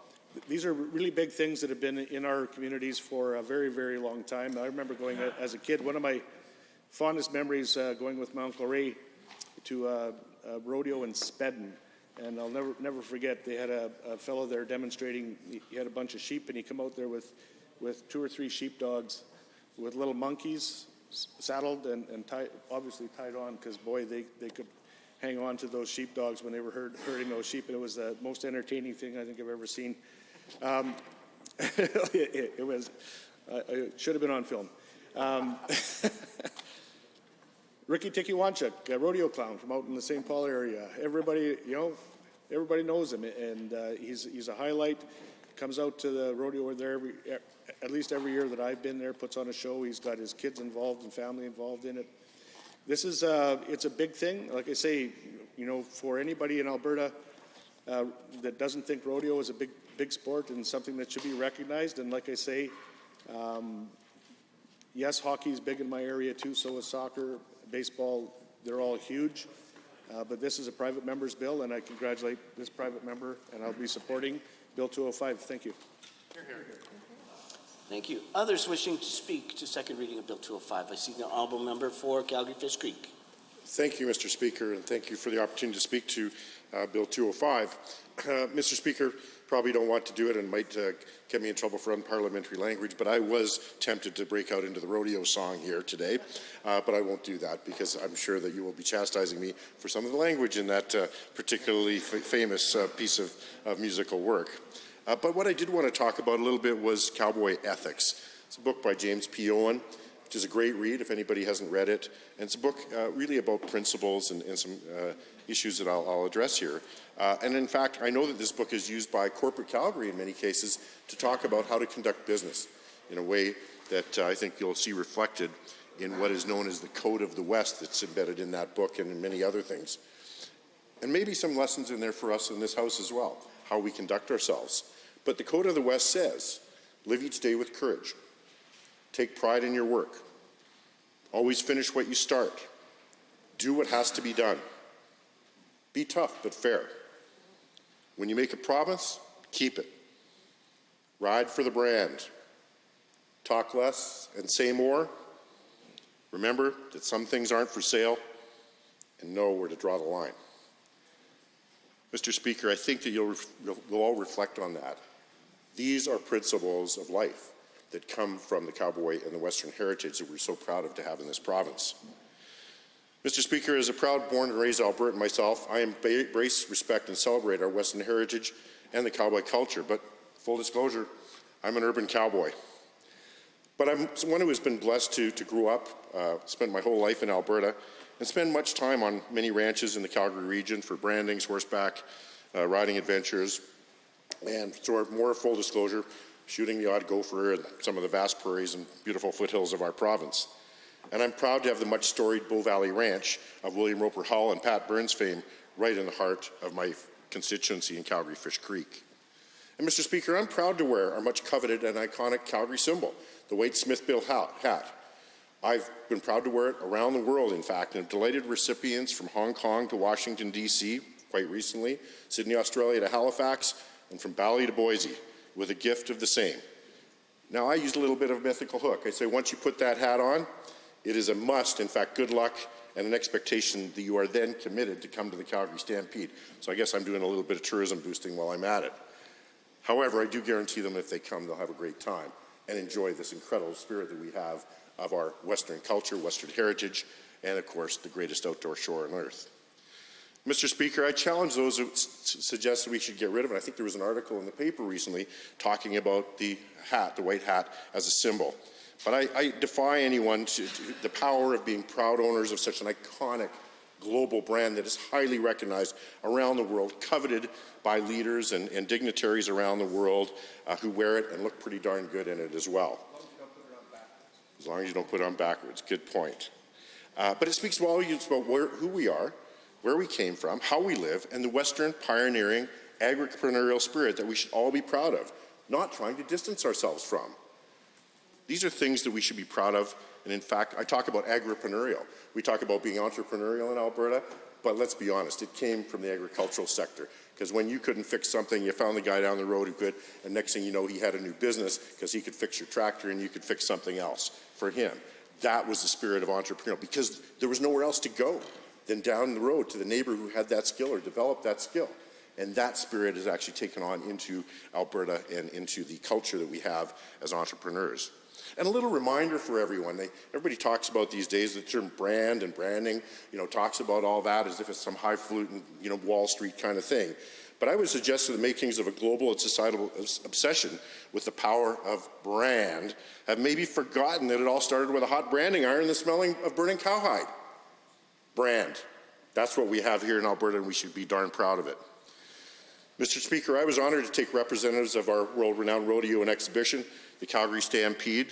These are really big things that have been in our communities for a very, very long time. I remember going as a kid. One of my fondest memories going with my Uncle Ray to a rodeo in Spedden. And I'll never forget, they had a fellow there demonstrating. He had a bunch of sheep, and he come out there with 2 or 3 sheepdogs with little monkeys saddled and obviously tied on, because, boy, they could hang on to those sheepdogs when they were herding those sheep. And it was the most entertaining thing I think I've ever seen. It was, it should have been on film. Ricky Tikiwanchuk, a rodeo clown from out in the St. Paul area. Everybody knows him, and he's a highlight. Comes out to the rodeo there at least every year that I've been there, puts on a show. He's got his kids involved and family involved in it. This is it's a big thing. Like I say, you know, for anybody in Alberta that doesn't think rodeo is a big sport and something that should be recognized. And like I say, yes, hockey is big in my area too. So is soccer, baseball. They're all huge. But this is a private member's bill, and I congratulate this private member, and I'll be supporting Bill 205. Thank you. Thank you. Others wishing to speak to second reading of Bill 205. I see the honourable member for Calgary-Fish Creek. Thank you, Mr. Speaker, and thank you for the opportunity to speak to Bill 205. Mr. Speaker, probably don't want to do it and might get me in trouble for unparliamentary language, but I was tempted to break out into the rodeo song here today, but I won't do that because I'm sure that you will be chastising me for some of the language in that particularly famous piece of musical work. But what I did want to talk about a little bit was Cowboy Ethics. It's a book by James P. Owen, which is a great read if anybody hasn't read it. And it's a book really about principles and some issues that I'll address here. And in fact, I know that this book is used by corporate Calgary in many cases to talk about how to conduct business in a way that I think you'll see reflected in what is known as the Code of the West that's embedded in that book and in many other things. And maybe some lessons in there for us in this house as well, how we conduct ourselves. But the Code of the West says, live each day with courage. Take pride in your work. Always finish what you start. Do what has to be done. Be tough but fair. When you make a promise, keep it. Ride for the brand. Talk less and say more. Remember that some things aren't for sale, and know where to draw the line. Mr. Speaker, I think that you'll all reflect on that. These are principles of life that come from the cowboy and the Western heritage that we're so proud of to have in this province. Mr. Speaker, as a proud born and raised Albertan myself, I embrace, respect, and celebrate our Western heritage and the cowboy culture. But full disclosure, I'm an urban cowboy. But I'm one who has been blessed to grow up, spend my whole life in Alberta, and spend much time on many ranches in the Calgary region for brandings, horseback, riding adventures, and sort of more full disclosure, shooting the odd gopher in some of the vast prairies and beautiful foothills of our province. And I'm proud to have the much storied Bow Valley Ranch of William Roper Hull and Pat Burns fame right in the heart of my constituency in Calgary Fish Creek. And Mr. Speaker, I'm proud to wear our much coveted and iconic Calgary symbol, the White Smithville hat. I've been proud to wear it around the world, in fact, and have delighted recipients from Hong Kong to Washington, D.C., quite recently, Sydney, Australia to Halifax, and from Bali to Boise, with a gift of the same. Now, I use a little bit of a mythical hook. I say once you put that hat on, it is a must, in fact, good luck, and an expectation that you are then committed to come to the Calgary Stampede. So I guess I'm doing a little bit of tourism boosting while I'm at it. However, I do guarantee them if they come, they'll have a great time and enjoy this incredible spirit that we have of our Western culture, Western heritage, and of course, the greatest outdoor shore on earth. Mr. Speaker, I challenge those who suggest that we should get rid of it. I think there was an article in the paper recently talking about the hat, the white hat, as a symbol. But I defy anyone to the power of being proud owners of such an iconic global brand that is highly recognized around the world, coveted by leaders and dignitaries around the world who wear it and look pretty darn good in it as well. As long as you don't put it on backwards. Good point. But it speaks volumes about who we are, where we came from, how we live, and the Western pioneering agraricultural spirit that we should all be proud of, not trying to distance ourselves from. These are things that we should be proud of. And in fact, I talk about agripreneurial. We talk about being entrepreneurial in Alberta, but let's be honest, it came from the agricultural sector. Because when you couldn't fix something, you found the guy down the road who could, and next thing you know, he had a new business because he could fix your tractor and you could fix something else for him. That was the spirit of entrepreneurial, because there was nowhere else to go than down the road to the neighbor who had that skill or developed that skill. And that spirit is actually taken on into Alberta and into the culture that we have as entrepreneurs. And a little reminder for everyone, everybody talks about these days the term brand and branding, talks about all that as if it's some highfalutin, Wall Street kind of thing. But I would suggest that the makings of a global and societal obsession with the power of brand have maybe forgotten that it all started with a hot branding iron and the smelling of burning cowhide. Brand. That's what we have here in Alberta, and we should be darn proud of it. Mr. Speaker, I was honored to take representatives of our world-renowned rodeo and exhibition, the Calgary Stampede,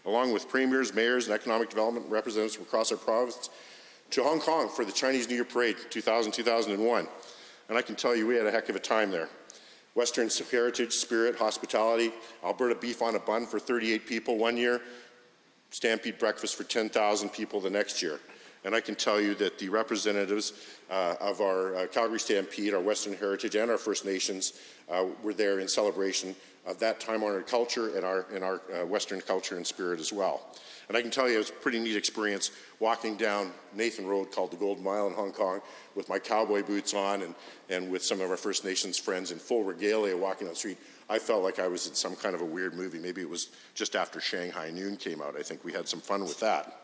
along with premiers, mayors, and economic development representatives from across our province, to Hong Kong for the Chinese New Year Parade 2000-2001. And I can tell you we had a heck of a time there. Western heritage, spirit, hospitality, Alberta beef on a bun for 38 people one year, Stampede breakfast for 10,000 people the next year. And I can tell you that the representatives of our Calgary Stampede, our Western heritage, and our First Nations were there in celebration of that time-honored culture and our Western culture and spirit as well. And I can tell you it was a pretty neat experience walking down Nathan Road, called the Golden Mile in Hong Kong, with my cowboy boots on and with some of our First Nations friends in full regalia walking down the street. I felt like I was in some kind of a weird movie. Maybe it was just after Shanghai Noon came out. I think we had some fun with that.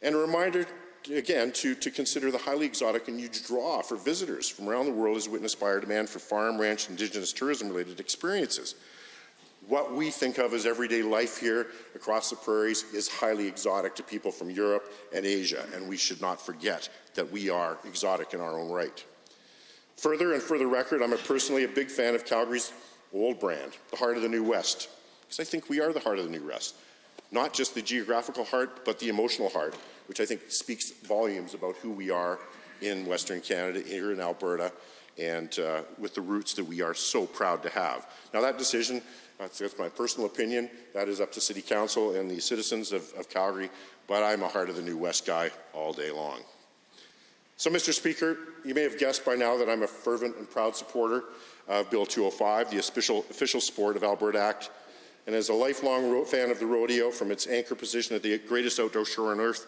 And a reminder, again, to consider the highly exotic and huge draw for visitors from around the world as witnessed by our demand for farm, ranch, Indigenous tourism-related experiences. what we think of as everyday life here across the prairies is highly exotic to people from Europe and Asia, and we should not forget that we are exotic in our own right. Further, and for the record, I'm personally a big fan of Calgary's old brand, the Heart of the New West, because I think we are the heart of the New West. Not just the geographical heart, but the emotional heart, which I think speaks volumes about who we are in Western Canada, here in Alberta, and with the roots that we are so proud to have. Now that decision, that's my personal opinion, that is up to City Council and the citizens of Calgary, but I'm a Heart of the New West guy all day long. So, Mr. Speaker, you may have guessed by now that I'm a fervent and proud supporter of Bill 205, the official Sport of Alberta Act. And as a lifelong fan of the rodeo, from its anchor position at the greatest outdoor show on earth,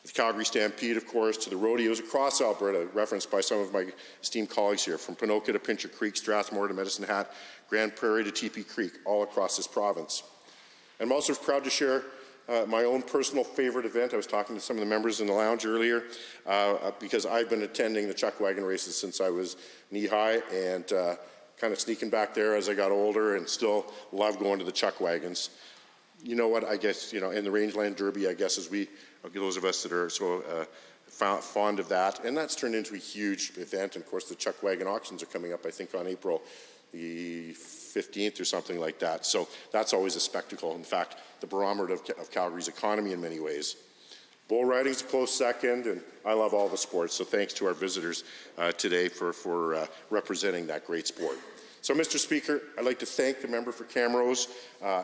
the Calgary Stampede, of course, to the rodeos across Alberta, referenced by some of my esteemed colleagues here, from Ponoka to Pincher Creek, Strathmore to Medicine Hat, Grand Prairie to TP Creek, all across this province. I'm also proud to share my own personal favorite event. I was talking to some of the members in the lounge earlier because I've been attending the chuck wagon races since I was knee-high and kind of sneaking back there as I got older and still love going to the chuck wagons. You know what, I guess, you know, in the Rangeland Derby, I guess, as those of us that are so fond of that, and that's turned into a huge event. And of course, the chuck wagon auctions are coming up, I think, on April the 15th or something like that. So that's always a spectacle. In fact, the barometer of Calgary's economy in many ways. Bull riding is a close second, and I love all the sports. So thanks to our visitors today for representing that great sport. So, Mr. Speaker, I'd like to thank the member for Camrose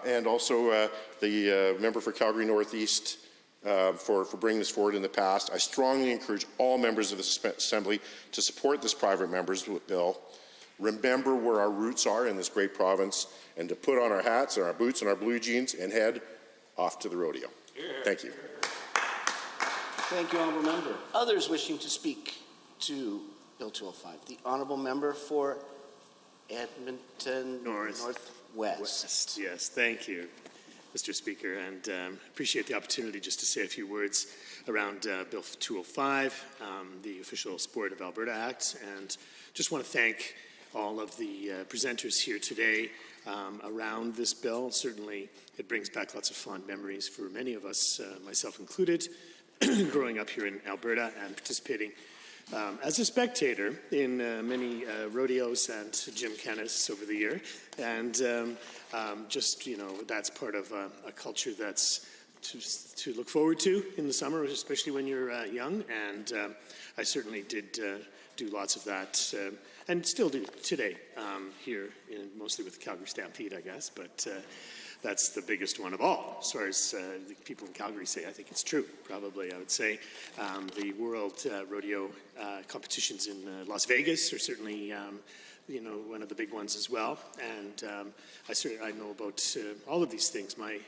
and also the member for Calgary Northeast for bringing this forward in the past. I strongly encourage all members of the Assembly to support this private member's bill. Remember where our roots are in this great province, and to put on our hats and our boots and our blue jeans and head off to the rodeo. Thank you. Thank you, Honourable Member. Others wishing to speak to Bill 205. The Honourable Member for Edmonton Northwest. Yes, thank you, Mr. Speaker, and appreciate the opportunity just to say a few words around Bill 205, the official Sport of Alberta Act, and just want to thank all of the presenters here today around this bill. Certainly, it brings back lots of fond memories for many of us, myself included, growing up here in Alberta and participating as a spectator in many rodeos and gymkhana over the year. And just, you know, that's part of a culture that's to look forward to in the summer, especially when you're young. And I certainly did do lots of that and still do today here, mostly with the Calgary Stampede, I guess. But that's the biggest one of all, as far as the people in Calgary say. I think it's true, probably, I would say. The World Rodeo competitions in Las Vegas are certainly, you know, one of the big ones as well. And I know about all of these things. I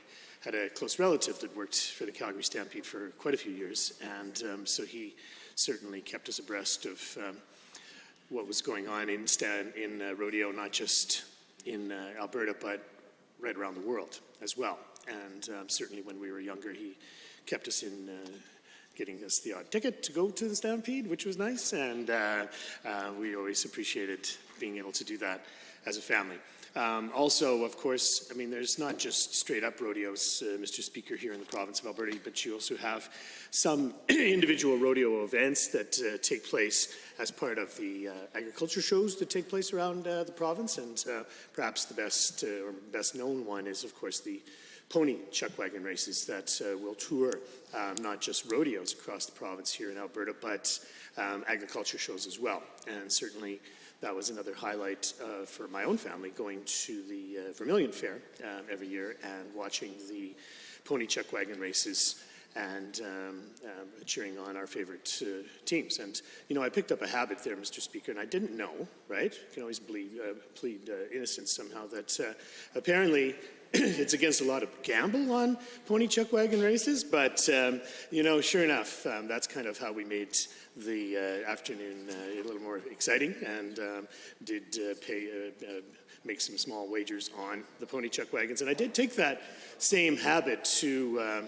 had a close relative that worked for the Calgary Stampede for quite a few years, and so he certainly kept us abreast of what was going on in rodeo, not just in Alberta, but right around the world as well. And certainly when we were younger, he kept us in getting us the odd ticket to go to the Stampede, which was nice. And we always appreciated being able to do that as a family. Also, of course, I mean, there's not just straight up rodeos, Mr. Speaker, here in the province of Alberta, but you also have some individual rodeo events that take place as part of the agriculture shows that take place around the province. And perhaps the best known one is, of course, the pony chuck wagon races that will tour not just rodeos across the province here in Alberta, but agriculture shows as well. And certainly that was another highlight for my own family, going to the Vermilion Fair every year and watching the pony chuck wagon races and cheering on our favorite teams. And, you know, I picked up a habit there, Mr. Speaker, and I didn't know, right? You can always plead innocence somehow, that apparently it's against a lot of gamble on pony chuck wagon races, but, you know, sure enough, that's kind of how we made the afternoon a little more exciting, and did make some small wagers on the pony chuck wagons. And I did take that same habit to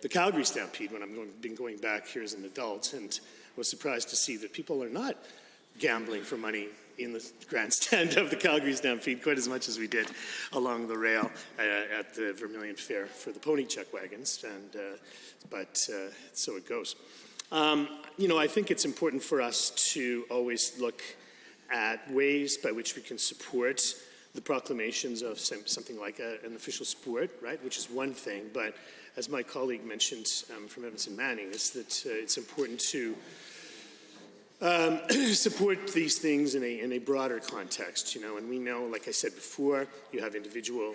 the Calgary Stampede when I've been going back here as an adult, and was surprised to see that people are not gambling for money in the grandstand of the Calgary Stampede quite as much as we did along the rail at the Vermilion Fair for the pony chuck wagons, but so it goes. I think it's important for us to always look at ways by which we can support the proclamations of something like an official sport, right, which is one thing, but as my colleague mentioned from Edmonton Manning, is that it's important to support these things in a broader context, and we know, like I said before, you have individual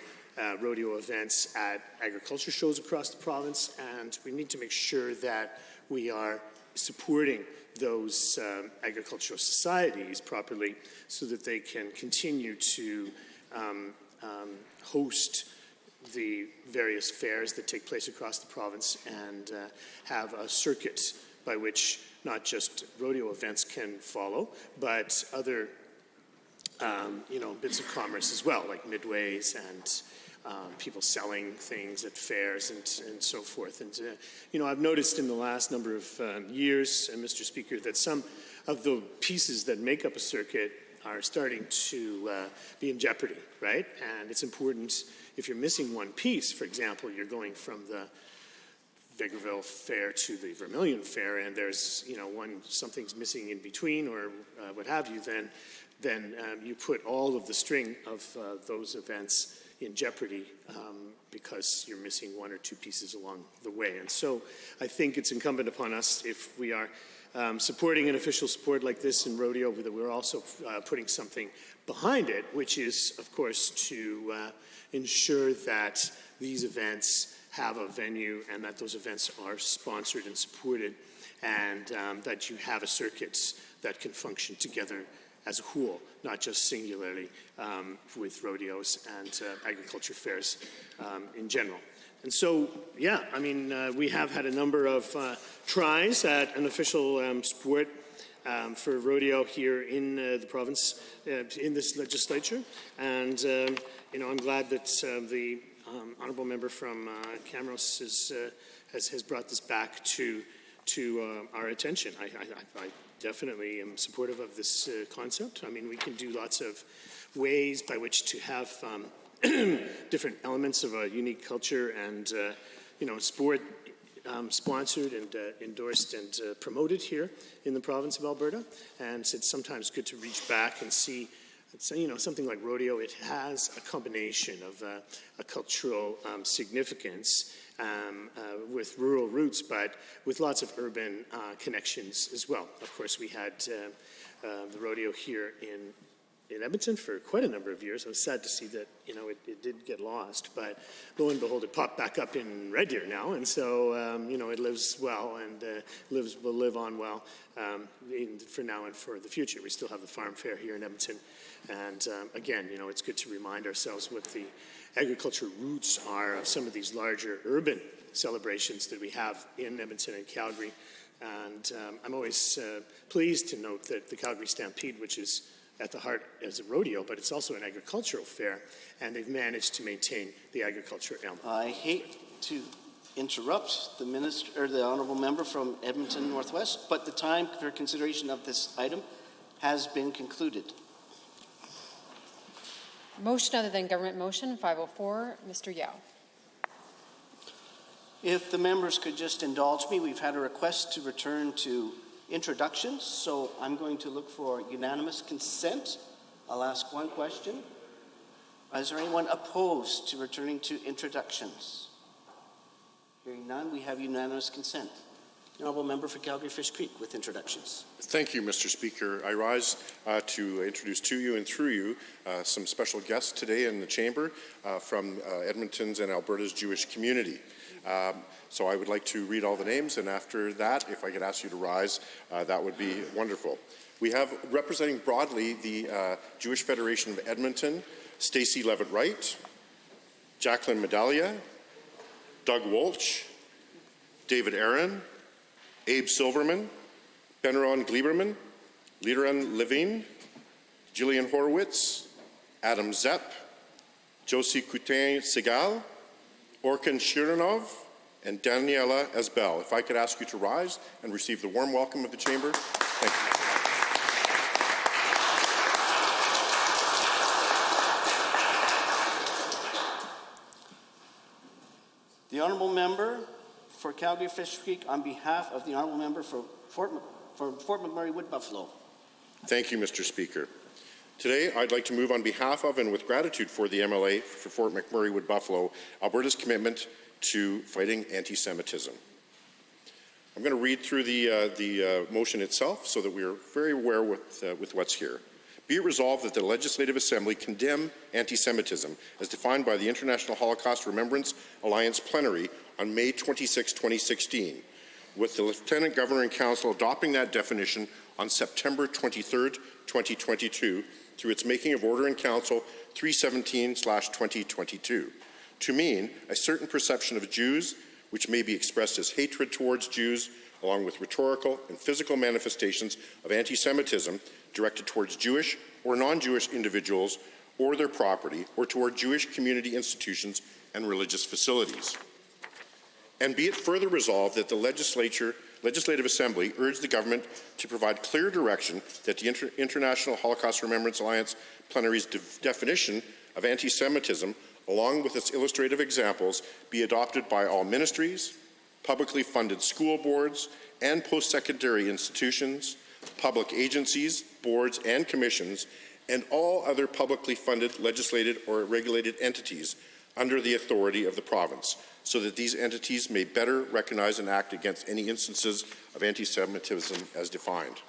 rodeo events at agriculture shows across the province, and we need to make sure that we are supporting those agricultural societies properly so that they can continue to host the various fairs that take place across the province and have a circuit by which not just rodeo events can follow, but other, bits of commerce as well, like midways and people selling things at fairs and so forth. And, I've noticed in the last number of years, Mr. Speaker, that some of the pieces that make up a circuit are starting to be in jeopardy, right? And it's important, if you're missing one piece, for example, you're going from the Vegreville Fair to the Vermilion Fair, and there's, something's missing in between or what have you, then you put all of the string of those events in jeopardy because you're missing one or two pieces along the way. And so I think it's incumbent upon us, if we are supporting an official sport like this in rodeo, that we're also putting something behind it, which is, of course, to ensure that these events have a venue and that those events are sponsored and supported, and that you have a circuit that can function together as a whole, not just singularly with rodeos and agriculture fairs in general. And so, we have had a number of tries at an official sport for rodeo here in the province, in this legislature. And, I'm glad that the honourable member from Camrose has brought this back to our attention. I definitely am supportive of this concept. We can do lots of ways by which to have different elements of a unique culture and, sport sponsored and endorsed and promoted here in the province of Alberta. And it's sometimes good to reach back and see, something like rodeo. It has a combination of a cultural significance with rural roots, but with lots of urban connections as well. Of course, we had the rodeo here in Edmonton for quite a number of years. I was sad to see that, it did get lost, but lo and behold, it popped back up in Red Deer now, and so, it lives well and will live on well for now and for the future. We still have the farm fair here in Edmonton, and again, it's good to remind ourselves what the agriculture roots are of some of these larger urban celebrations that we have in Edmonton and Calgary. And I'm always pleased to note that the Calgary Stampede, which is at the heart as a rodeo, but it's also an agricultural fair, and they've managed to maintain the agriculture element. I hate to interrupt the minister or the honourable member from Edmonton Northwest, but the time for consideration of this item has been concluded. Motion other than government motion, 504, Mr. Yao. If the members could just indulge me, we've had a request to return to introductions, so I'm going to look for unanimous consent. I'll ask one question. Is there anyone opposed to returning to introductions? Hearing none, we have unanimous consent. The honourable member for Calgary Fish Creek with introductions. Thank you, Mr. Speaker. I rise to introduce to you and through you some special guests today in the chamber from Edmonton's and Alberta's Jewish community. So I would like to read all the names, and after that, if I could ask you to rise, that would be wonderful. We have, representing broadly the Jewish Federation of Edmonton, Stacey Levitt-Wright, Jacqueline Medallia, Doug Walsh, David Aaron, Abe Silverman, Benaron Gleiberman, Liran Levine, Jillian Horowitz, Adam Zepp, Josie Coutin-Segal, Orkan Shirinov, and Daniela Esbel. If I could ask you to rise and receive the warm welcome of the chamber. Thank you. honourable member for Calgary Fish Creek on behalf of the honourable member for Fort McMurray Wood Buffalo. Thank you, Mr. Speaker. Today, I'd like to move on behalf of and with gratitude for the MLA for Fort McMurray Wood Buffalo, Alberta's commitment to fighting anti-Semitism. I'm going to read through the motion itself so that we are very aware with what's here. Be it resolved that the Legislative Assembly condemn anti-Semitism as defined by the International Holocaust Remembrance Alliance plenary on May 26, 2016, with the Lieutenant Governor and Council adopting that definition on September 23, 2022, through its making of Order in Council 317/2022, to mean a certain perception of Jews, which may be expressed as hatred towards Jews, along with rhetorical and physical manifestations of anti-Semitism directed towards Jewish or non-Jewish individuals or their property, or toward Jewish community institutions and religious facilities. And be it further resolved that the Legislative Assembly urge the government to provide clear direction that the International Holocaust Remembrance Alliance plenary's definition of anti-Semitism, along with its illustrative examples, be adopted by all ministries, publicly funded school boards and post-secondary institutions, public agencies, boards and commissions, and all other publicly funded, legislated or regulated entities under the authority of the province, so that these entities may better recognize and act against any instances of anti-Semitism as defined.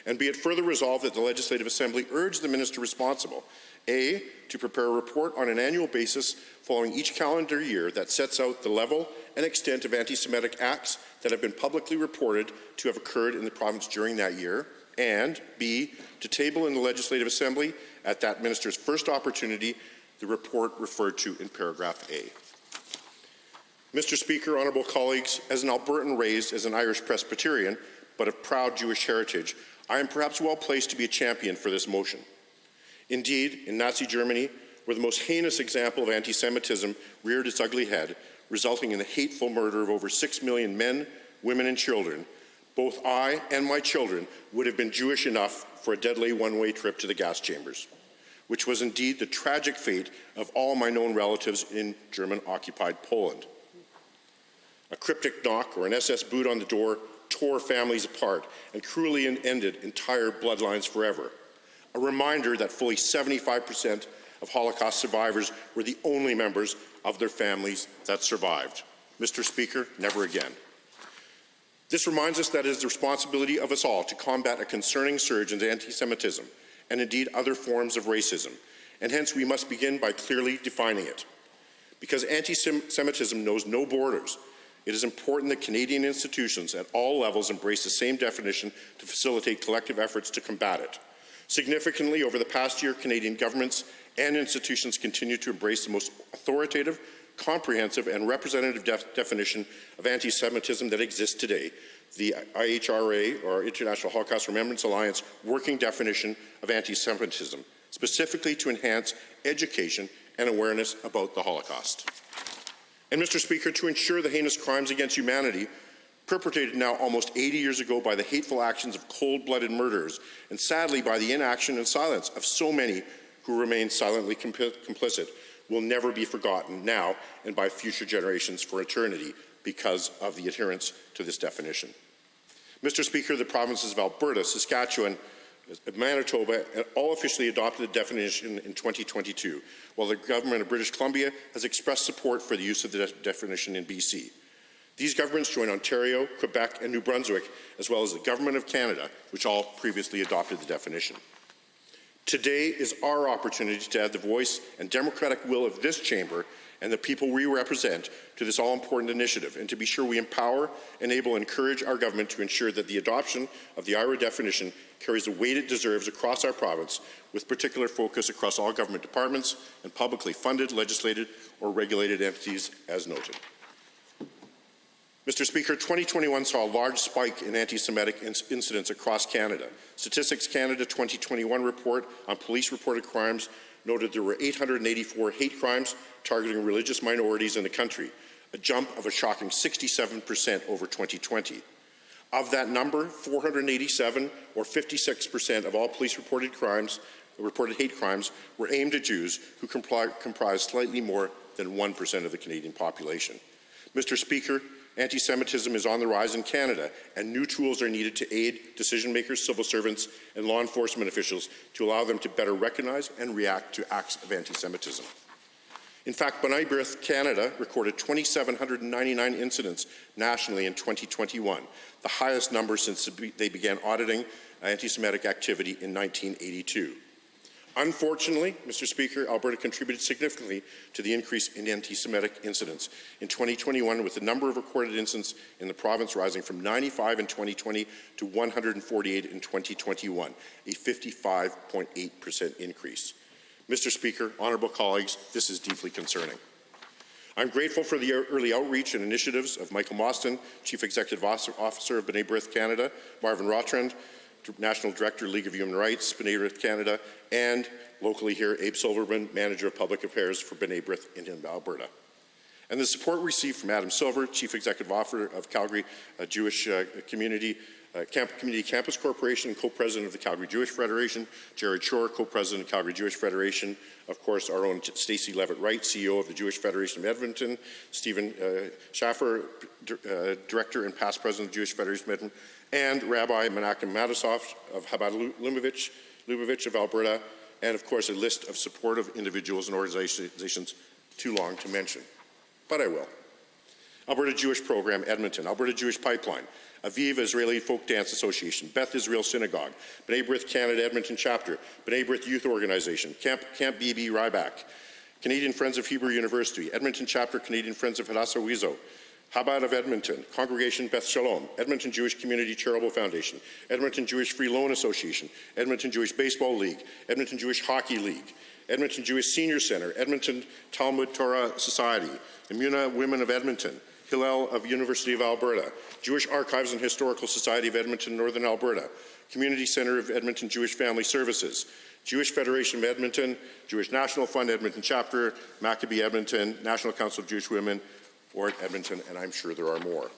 And be it further resolved that the Legislative Assembly urge the minister responsible, A, to prepare a report on an annual basis following each calendar year that sets out the level and extent of anti-Semitic acts that have been publicly reported to have occurred in the province during that year, and B, to table in the Legislative Assembly at that minister's first opportunity the report referred to in paragraph A. Mr. Speaker, honourable colleagues, as an Albertan raised as an Irish Presbyterian, but of proud Jewish heritage, I am perhaps well placed to be a champion for this motion. Indeed, in Nazi Germany, where the most heinous example of anti-Semitism reared its ugly head, resulting in the hateful murder of over 6 million men, women, and children, both I and my children would have been Jewish enough for a deadly one-way trip to the gas chambers, which was indeed the tragic fate of all my known relatives in German-occupied Poland. A cryptic knock or an SS boot on the door tore families apart and cruelly ended entire bloodlines forever. A reminder that fully 75% of Holocaust survivors were the only members of their families that survived. Mr. Speaker, never again. This reminds us that it is the responsibility of us all to combat a concerning surge in anti-Semitism and indeed other forms of racism, and hence we must begin by clearly defining it. Because anti-Semitism knows no borders, it is important that Canadian institutions at all levels embrace the same definition to facilitate collective efforts to combat it. Significantly, over the past year, Canadian governments and institutions continue to embrace the most authoritative, comprehensive, and representative definition of anti-Semitism that exists today, the IHRA, or International Holocaust Remembrance Alliance, working definition of anti-Semitism, specifically to enhance education and awareness about the Holocaust. And Mr. Speaker, to ensure the heinous crimes against humanity perpetrated now almost 80 years ago by the hateful actions of cold-blooded murderers, and sadly by the inaction and silence of so many who remain silently complicit, will never be forgotten now and by future generations for eternity because of the adherence to this definition. Mr. Speaker, the provinces of Alberta, Saskatchewan, Manitoba all officially adopted the definition in 2022, while the government of British Columbia has expressed support for the use of the definition in BC. These governments join Ontario, Quebec, and New Brunswick, as well as the Government of Canada, which all previously adopted the definition. Today is our opportunity to add the voice and democratic will of this chamber and the people we represent to this all-important initiative, and to be sure we empower, enable, and encourage our government to ensure that the adoption of the IHRA definition carries the weight it deserves across our province, with particular focus across all government departments and publicly funded, legislated, or regulated entities, as noted. Mr. Speaker, 2021 saw a large spike in anti-Semitic incidents across Canada. Statistics Canada 2021 report on police-reported crimes noted there were 884 hate crimes targeting religious minorities in the country, a jump of a shocking 67% over 2020. Of that number, 487, or 56% of all police-reported hate crimes, were aimed at Jews, who comprise slightly more than 1% of the Canadian population. Mr. Speaker, anti-Semitism is on the rise in Canada, and new tools are needed to aid decision-makers, civil servants, and law enforcement officials to allow them to better recognize and react to acts of anti-Semitism. In fact, B'nai B'rith Canada recorded 2,799 incidents nationally in 2021, the highest number since they began auditing anti-Semitic activity in 1982. Unfortunately, Mr. Speaker, Alberta contributed significantly to the increase in anti-Semitic incidents in 2021, with the number of recorded incidents in the province rising from 95 in 2020 to 148 in 2021, a 55.8% increase. Mr. Speaker, honourable colleagues, this is deeply concerning. I'm grateful for the early outreach and initiatives of Michael Mostyn, Chief Executive Officer of B'nai B'rith Canada, Marvin Rotrand, National Director, League of Human Rights, B'nai B'rith Canada, and locally here, Abe Silverman, Manager of Public Affairs for B'nai B'rith in Alberta. And the support received from Adam Silver, Chief Executive Officer of Calgary Jewish Community Campus Corporation and co-president of the Calgary Jewish Federation, Jared Shore, co-president of Calgary Jewish Federation, of course, our own Stacey Levitt-Wright, CEO of the Jewish Federation of Edmonton, Stephen Schaffer, Director and past president of the Jewish Federation of Edmonton, and Rabbi Menachem Matisoff of Chabad Lubavitch of Alberta, and of course a list of supportive individuals and organizations too long to mention. But I will. Alberta Jewish Program, Edmonton, Alberta Jewish Pipeline, Aviv Israeli Folk Dance Association, Beth Israel Synagogue, B'nai B'rith Canada Edmonton Chapter, B'nai B'rith Youth Organization, Camp BB Ryback, Canadian Friends of Hebrew University, Edmonton Chapter, Canadian Friends of Hadassah Wizo, Chabad of Edmonton, Congregation Beth Shalom, Edmonton Jewish Community Charitable Foundation, Edmonton Jewish Free Loan Association, Edmonton Jewish Baseball League, Edmonton Jewish Hockey League, Edmonton Jewish Senior Center, Edmonton Talmud Torah Society, Imuna Women of Edmonton, Hillel of University of Alberta, Jewish Archives and Historical Society of Edmonton, Northern Alberta, Community Center of Edmonton Jewish Family Services, Jewish Federation of Edmonton, Jewish National Fund Edmonton Chapter, Maccabee Edmonton, National Council of Jewish Women, or at Edmonton, and I'm sure there are more.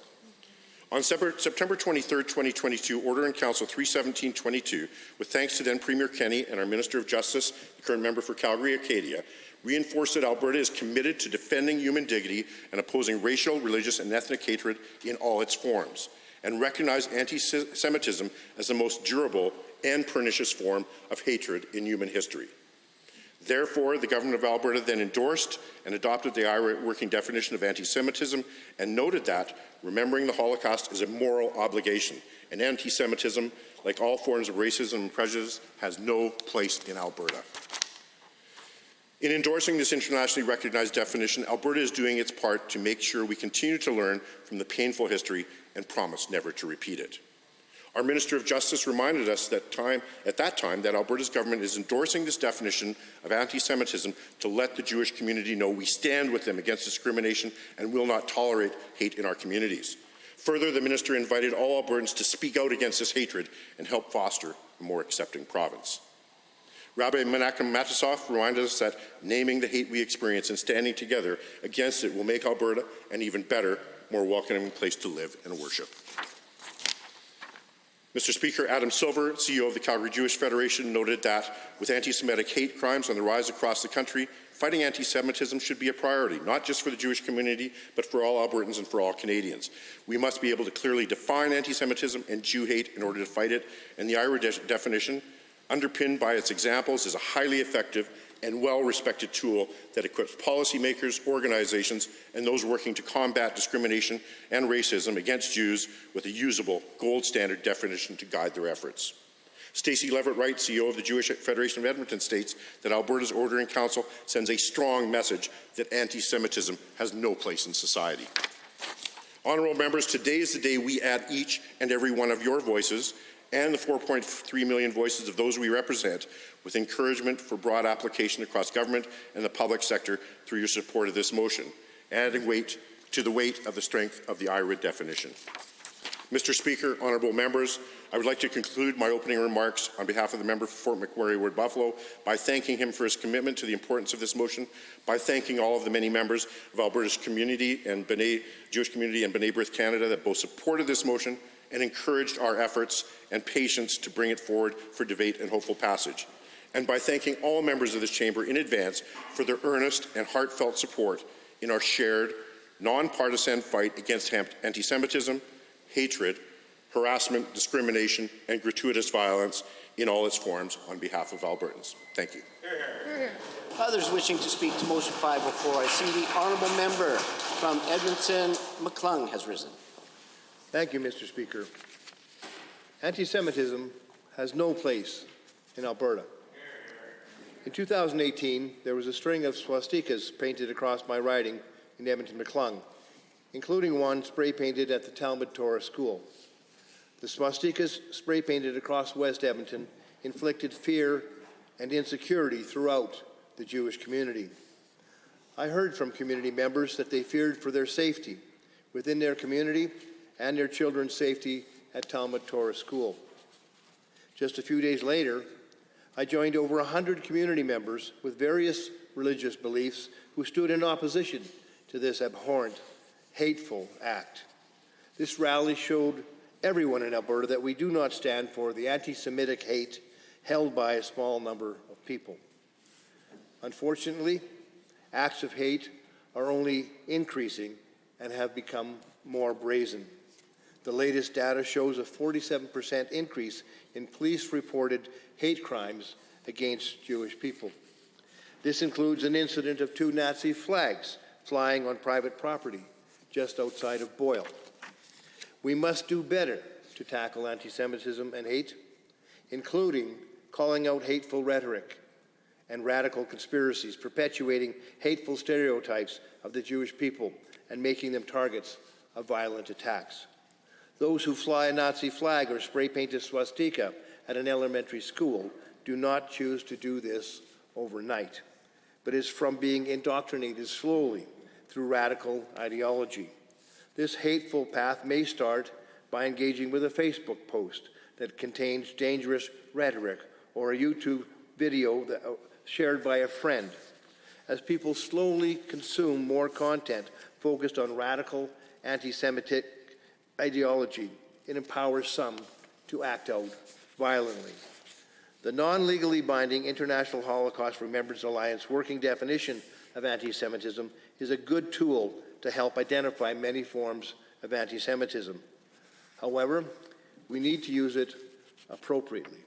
On September 23, 2022, Order in Council 31722, with thanks to then Premier Kenney and our Minister of Justice, the current member for Calgary-Acadia, reinforced that Alberta is committed to defending human dignity and opposing racial, religious, and ethnic hatred in all its forms, and recognized anti-Semitism as the most durable and pernicious form of hatred in human history. Therefore, the Government of Alberta then endorsed and adopted the IRA working definition of anti-Semitism and noted that remembering the Holocaust is a moral obligation, and anti-Semitism, like all forms of racism and prejudice, has no place in Alberta. In endorsing this internationally recognized definition, Alberta is doing its part to make sure we continue to learn from the painful history and promise never to repeat it. Our Minister of Justice reminded us at that time that Alberta's government is endorsing this definition of anti-Semitism to let the Jewish community know we stand with them against discrimination and will not tolerate hate in our communities. Further, the Minister invited all Albertans to speak out against this hatred and help foster a more accepting province. Rabbi Menachem Matisoff reminded us that naming the hate we experience and standing together against it will make Alberta an even better, more welcoming place to live and worship. Mr. Speaker, Adam Silver, CEO of the Calgary Jewish Federation, noted that with anti-Semitic hate crimes on the rise across the country, fighting anti-Semitism should be a priority, not just for the Jewish community, but for all Albertans and for all Canadians. We must be able to clearly define anti-Semitism and Jew hate in order to fight it, and the IRA definition, underpinned by its examples, is a highly effective and well-respected tool that equips policymakers, organizations, and those working to combat discrimination and racism against Jews with a usable, gold standard definition to guide their efforts. Stacey Levitt-Wright, CEO of the Jewish Federation of Edmonton, states that Alberta's Order in Council sends a strong message that anti-Semitism has no place in society. Honourable members, today is the day we add each and every one of your voices and the 4.3 million voices of those we represent with encouragement for broad application across government and the public sector through your support of this motion, adding weight to the weight of the strength of the IRA definition. Mr. Speaker, honourable members, I would like to conclude my opening remarks on behalf of the member for Fort McMurray Ward Buffalo by thanking him for his commitment to the importance of this motion, by thanking all of the many members of Alberta's community and Jewish community and B'nai B'rith Canada that both supported this motion and encouraged our efforts and patience to bring it forward for debate and hopeful passage, and by thanking all members of this chamber in advance for their earnest and heartfelt support in our shared nonpartisan fight against anti-Semitism, hatred, harassment, discrimination, and gratuitous violence in all its forms on behalf of Albertans. Thank you. Others wishing to speak to motion 504. I see the honourable member from Edmonton, McClung, has risen. Thank you, Mr. Speaker. Anti-Semitism has no place in Alberta. In 2018, there was a string of swastikas painted across my riding in Edmonton, McClung, including one spray-painted at the Talmud Torah School. The swastikas spray-painted across West Edmonton inflicted fear and insecurity throughout the Jewish community. I heard from community members that they feared for their safety within their community and their children's safety at Talmud Torah School. Just a few days later, I joined over 100 community members with various religious beliefs who stood in opposition to this abhorrent, hateful act. This rally showed everyone in Alberta that we do not stand for the anti-Semitic hate held by a small number of people. Unfortunately, acts of hate are only increasing and have become more brazen. The latest data shows a 47% increase in police-reported hate crimes against Jewish people. This includes an incident of 2 Nazi flags flying on private property just outside of Boyle. We must do better to tackle anti-Semitism and hate, including calling out hateful rhetoric and radical conspiracies, perpetuating hateful stereotypes of the Jewish people and making them targets of violent attacks. Those who fly a Nazi flag or spray paint a swastika at an elementary school do not choose to do this overnight, but is from being indoctrinated slowly through radical ideology. This hateful path may start by engaging with a Facebook post that contains dangerous rhetoric or a YouTube video shared by a friend. As people slowly consume more content focused on radical anti-Semitic ideology, it empowers some to act out violently. The non-legally binding International Holocaust Remembrance Alliance working definition of anti-Semitism is a good tool to help identify many forms of anti-Semitism. However, we need to use it appropriately.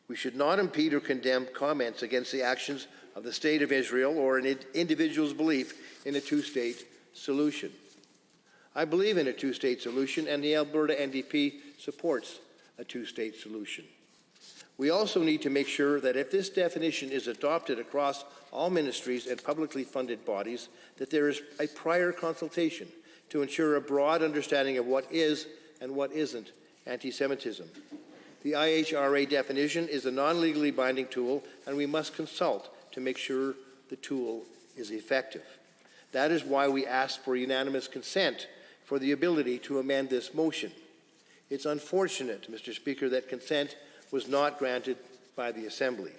We should not impede or condemn comments against the actions of the State of Israel or an individual's belief in a two-state solution. I believe in a two-state solution, and the Alberta NDP supports a two-state solution. We also need to make sure that if this definition is adopted across all ministries and publicly funded bodies, that there is a prior consultation to ensure a broad understanding of what is and what isn't anti-Semitism. The IHRA definition is a non-legally binding tool, and we must consult to make sure the tool is effective. That is why we asked for unanimous consent for the ability to amend this motion. It's unfortunate, Mr. Speaker, that consent was not granted by the Assembly.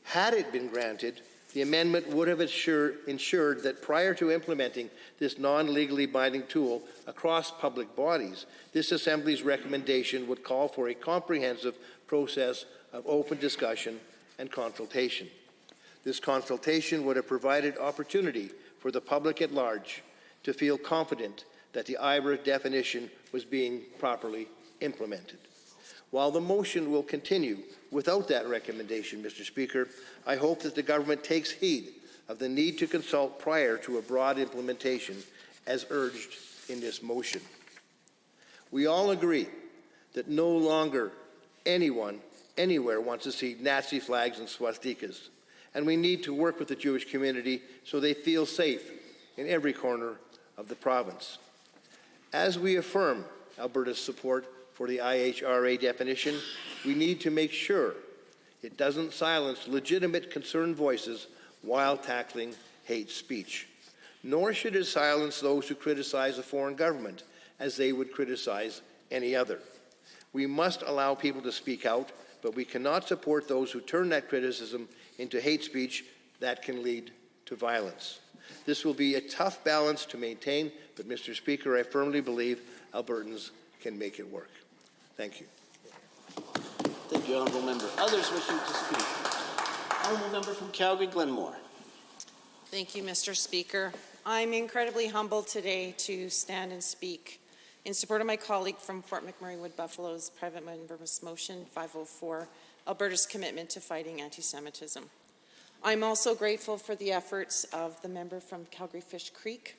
Had it been granted, the amendment would have ensured that prior to implementing this non-legally binding tool across public bodies, this Assembly's recommendation would call for a comprehensive process of open discussion and consultation. This consultation would have provided opportunity for the public at large to feel confident that the IHRA definition was being properly implemented. While the motion will continue without that recommendation, Mr. Speaker, I hope that the government takes heed of the need to consult prior to a broad implementation as urged in this motion. We all agree that no longer anyone, anywhere wants to see Nazi flags and swastikas, and we need to work with the Jewish community so they feel safe in every corner of the province. As we affirm Alberta's support for the IHRA definition, we need to make sure it doesn't silence legitimate concerned voices while tackling hate speech. Nor should it silence those who criticize a foreign government as they would criticize any other. We must allow people to speak out, but we cannot support those who turn that criticism into hate speech that can lead to violence. This will be a tough balance to maintain, but Mr. Speaker, I firmly believe Albertans can make it work. Thank you. Thank you, Honourable Member. Others wishing to speak? Honourable Member from Calgary-Glenmore. Thank you, Mr. Speaker. I'm incredibly humbled today to stand and speak in support of my colleague from Fort McMurray Wood Buffalo's private member's motion 504, Alberta's commitment to fighting anti-Semitism. I'm also grateful for the efforts of the member from Calgary Fish Creek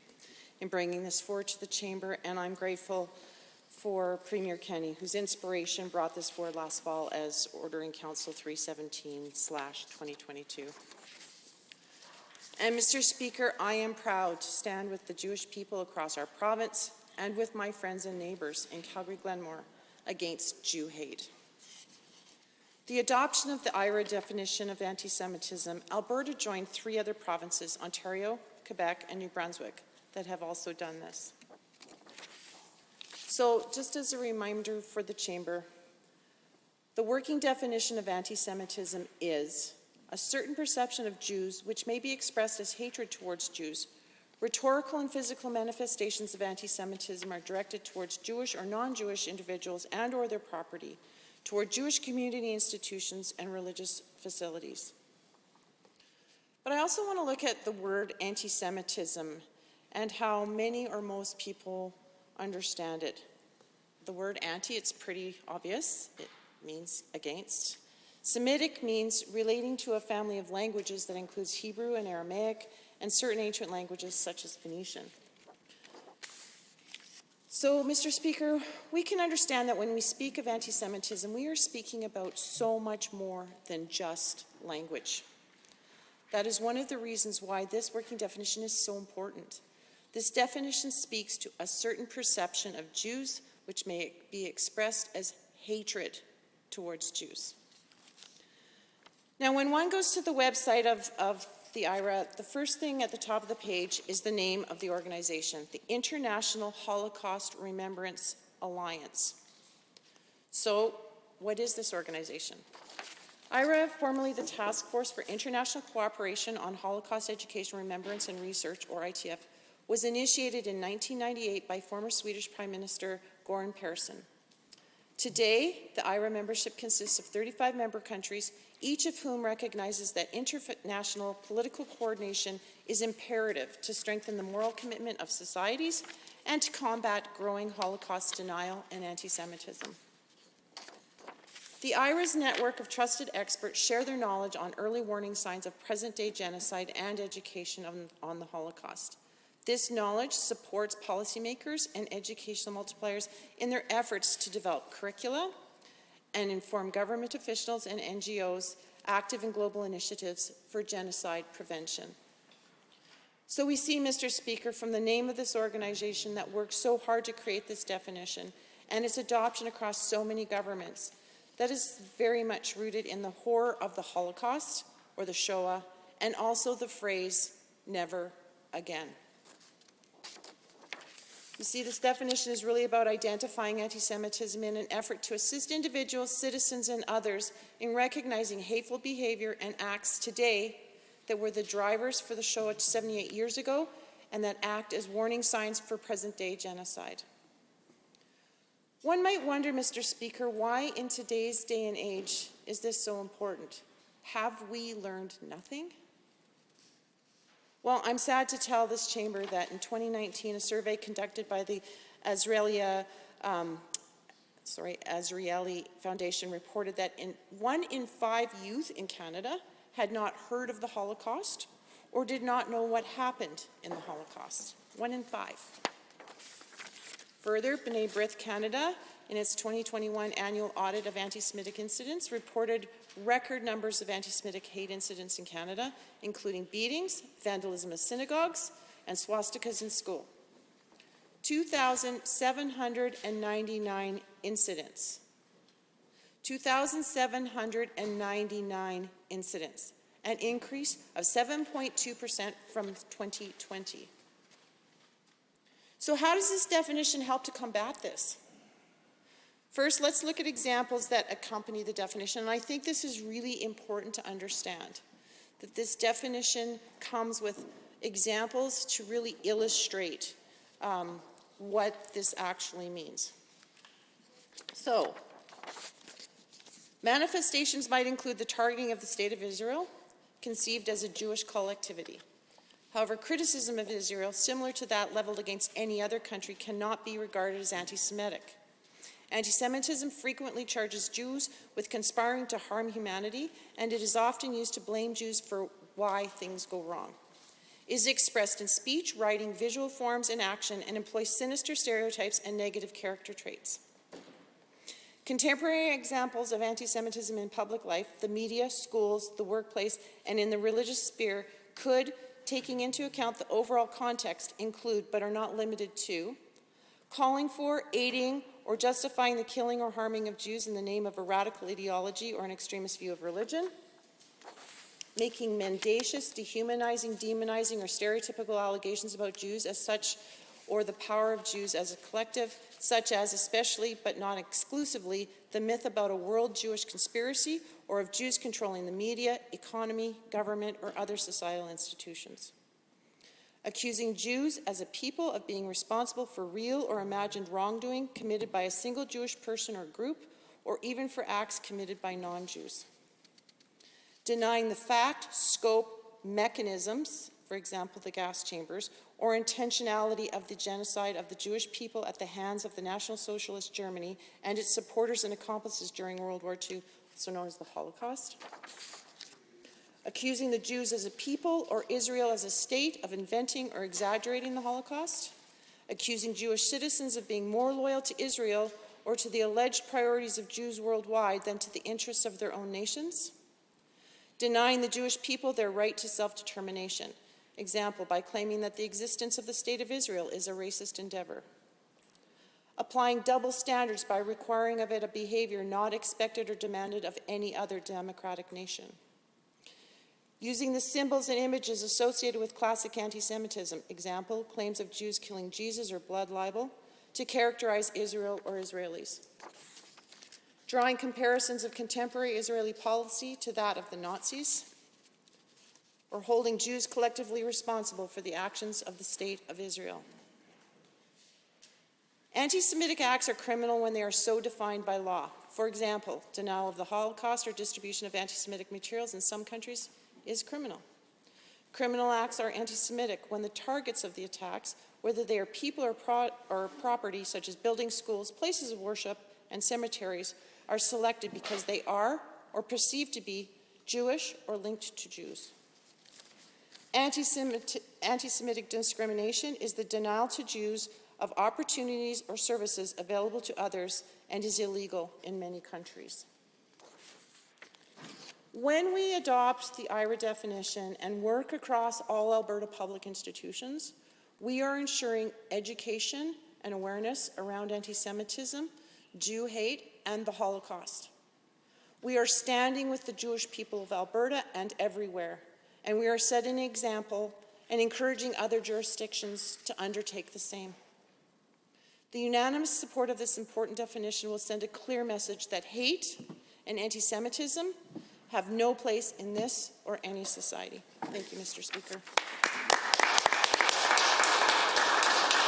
in bringing this forward to the Chamber, and I'm grateful for Premier Kenney, whose inspiration brought this forward last fall as Order in Council 317/2022. And Mr. Speaker, I am proud to stand with the Jewish people across our province and with my friends and neighbours in Calgary-Glenmore against Jew hate. The adoption of the IRA definition of anti-Semitism, Alberta joined 3 other provinces, Ontario, Quebec, and New Brunswick, that have also done this. So, just as a reminder for the Chamber, the working definition of anti-Semitism is a certain perception of Jews which may be expressed as hatred towards Jews. Rhetorical and physical manifestations of anti-Semitism are directed towards Jewish or non-Jewish individuals and or their property, toward Jewish community institutions and religious facilities. But I also want to look at the word anti-Semitism and how many or most people understand it. The word anti, it's pretty obvious. It means against. Semitic means relating to a family of languages that includes Hebrew and Aramaic and certain ancient languages such as Phoenician. So, Mr. Speaker, we can understand that when we speak of anti-Semitism, we are speaking about so much more than just language. That is one of the reasons why this working definition is so important. This definition speaks to a certain perception of Jews which may be expressed as hatred towards Jews. Now, when one goes to the website of the IRA, the first thing at the top of the page is the name of the organization, the International Holocaust Remembrance Alliance. So, what is this organization? IRA, formerly the Task Force for International Cooperation on Holocaust Education, Remembrance and Research, or ITF, was initiated in 1998 by former Swedish Prime Minister Göran Persson. Today, the IRA membership consists of 35 member countries, each of whom recognizes that international political coordination is imperative to strengthen the moral commitment of societies and to combat growing Holocaust denial and anti-Semitism. The IRA's network of trusted experts share their knowledge on early warning signs of present-day genocide and education on the Holocaust. This knowledge supports policymakers and educational multipliers in their efforts to develop curricula and inform government officials and NGOs active in global initiatives for genocide prevention. So we see, Mr. Speaker, from the name of this organization that worked so hard to create this definition and its adoption across so many governments, that is very much rooted in the horror of the Holocaust, or the Shoah, and also the phrase, never again. You see, this definition is really about identifying anti-Semitism in an effort to assist individuals, citizens, and others in recognizing hateful behavior and acts today that were the drivers for the Shoah 78 years ago and that act as warning signs for present-day genocide. One might wonder, Mr. Speaker, why in today's day and age is this so important? Have we learned nothing? Well, I'm sad to tell this chamber that in 2019, a survey conducted by the Azrieli Foundation reported that 1 in 5 youth in Canada had not heard of the Holocaust or did not know what happened in the Holocaust. 1 in 5. Further, B'nai B'rith Canada, in its 2021 annual audit of anti-Semitic incidents, reported record numbers of anti-Semitic hate incidents in Canada, including beatings, vandalism of synagogues, and swastikas in school. 2,799 incidents. 2,799 incidents, an increase of 7.2% from 2020. So how does this definition help to combat this? First, let's look at examples that accompany the definition, and I think this is really important to understand, that this definition comes with examples to really illustrate what this actually means. So, manifestations might include the targeting of the State of Israel, conceived as a Jewish collectivity. However, criticism of Israel, similar to that leveled against any other country, cannot be regarded as anti-Semitic. Anti-Semitism frequently charges Jews with conspiring to harm humanity, and it is often used to blame Jews for why things go wrong. It is expressed in speech, writing, visual forms, and action, and employs sinister stereotypes and negative character traits. Contemporary examples of anti-Semitism in public life, the media, schools, the workplace, and in the religious sphere could, taking into account the overall context, include, but are not limited to, calling for, aiding, or justifying the killing or harming of Jews in the name of a radical ideology or an extremist view of religion, making mendacious, dehumanizing, demonizing, or stereotypical allegations about Jews as such, or the power of Jews as a collective, such as, especially but not exclusively, the myth about a world Jewish conspiracy, or of Jews controlling the media, economy, government, or other societal institutions. Accusing Jews as a people of being responsible for real or imagined wrongdoing committed by a single Jewish person or group, or even for acts committed by non-Jews. Denying the fact, scope, mechanisms, for example, the gas chambers, or intentionality of the genocide of the Jewish people at the hands of the National Socialist Germany and its supporters and accomplices during World War II, also known as the Holocaust. Accusing the Jews as a people or Israel as a state of inventing or exaggerating the Holocaust. Accusing Jewish citizens of being more loyal to Israel or to the alleged priorities of Jews worldwide than to the interests of their own nations. Denying the Jewish people their right to self-determination. Example, by claiming that the existence of the State of Israel is a racist endeavor. Applying double standards by requiring of it a behavior not expected or demanded of any other democratic nation. Using the symbols and images associated with classic anti-Semitism, example, claims of Jews killing Jesus or blood libel, to characterize Israel or Israelis. Drawing comparisons of contemporary Israeli policy to that of the Nazis, or holding Jews collectively responsible for the actions of the State of Israel. Anti-Semitic acts are criminal when they are so defined by law. For example, denial of the Holocaust or distribution of anti-Semitic materials in some countries is criminal. Criminal acts are anti-Semitic when the targets of the attacks, whether they are people or property, such as buildings, schools, places of worship, and cemeteries, are selected because they are, or perceived to be, Jewish or linked to Jews. Anti-Semitic discrimination is the denial to Jews of opportunities or services available to others and is illegal in many countries. When we adopt the IHRA definition and work across all Alberta public institutions, we are ensuring education and awareness around anti-Semitism, Jew hate, and the Holocaust. We are standing with the Jewish people of Alberta and everywhere, and we are setting an example and encouraging other jurisdictions to undertake the same. The unanimous support of this important definition will send a clear message that hate and anti-Semitism have no place in this or any society. Thank you, Mr. Speaker.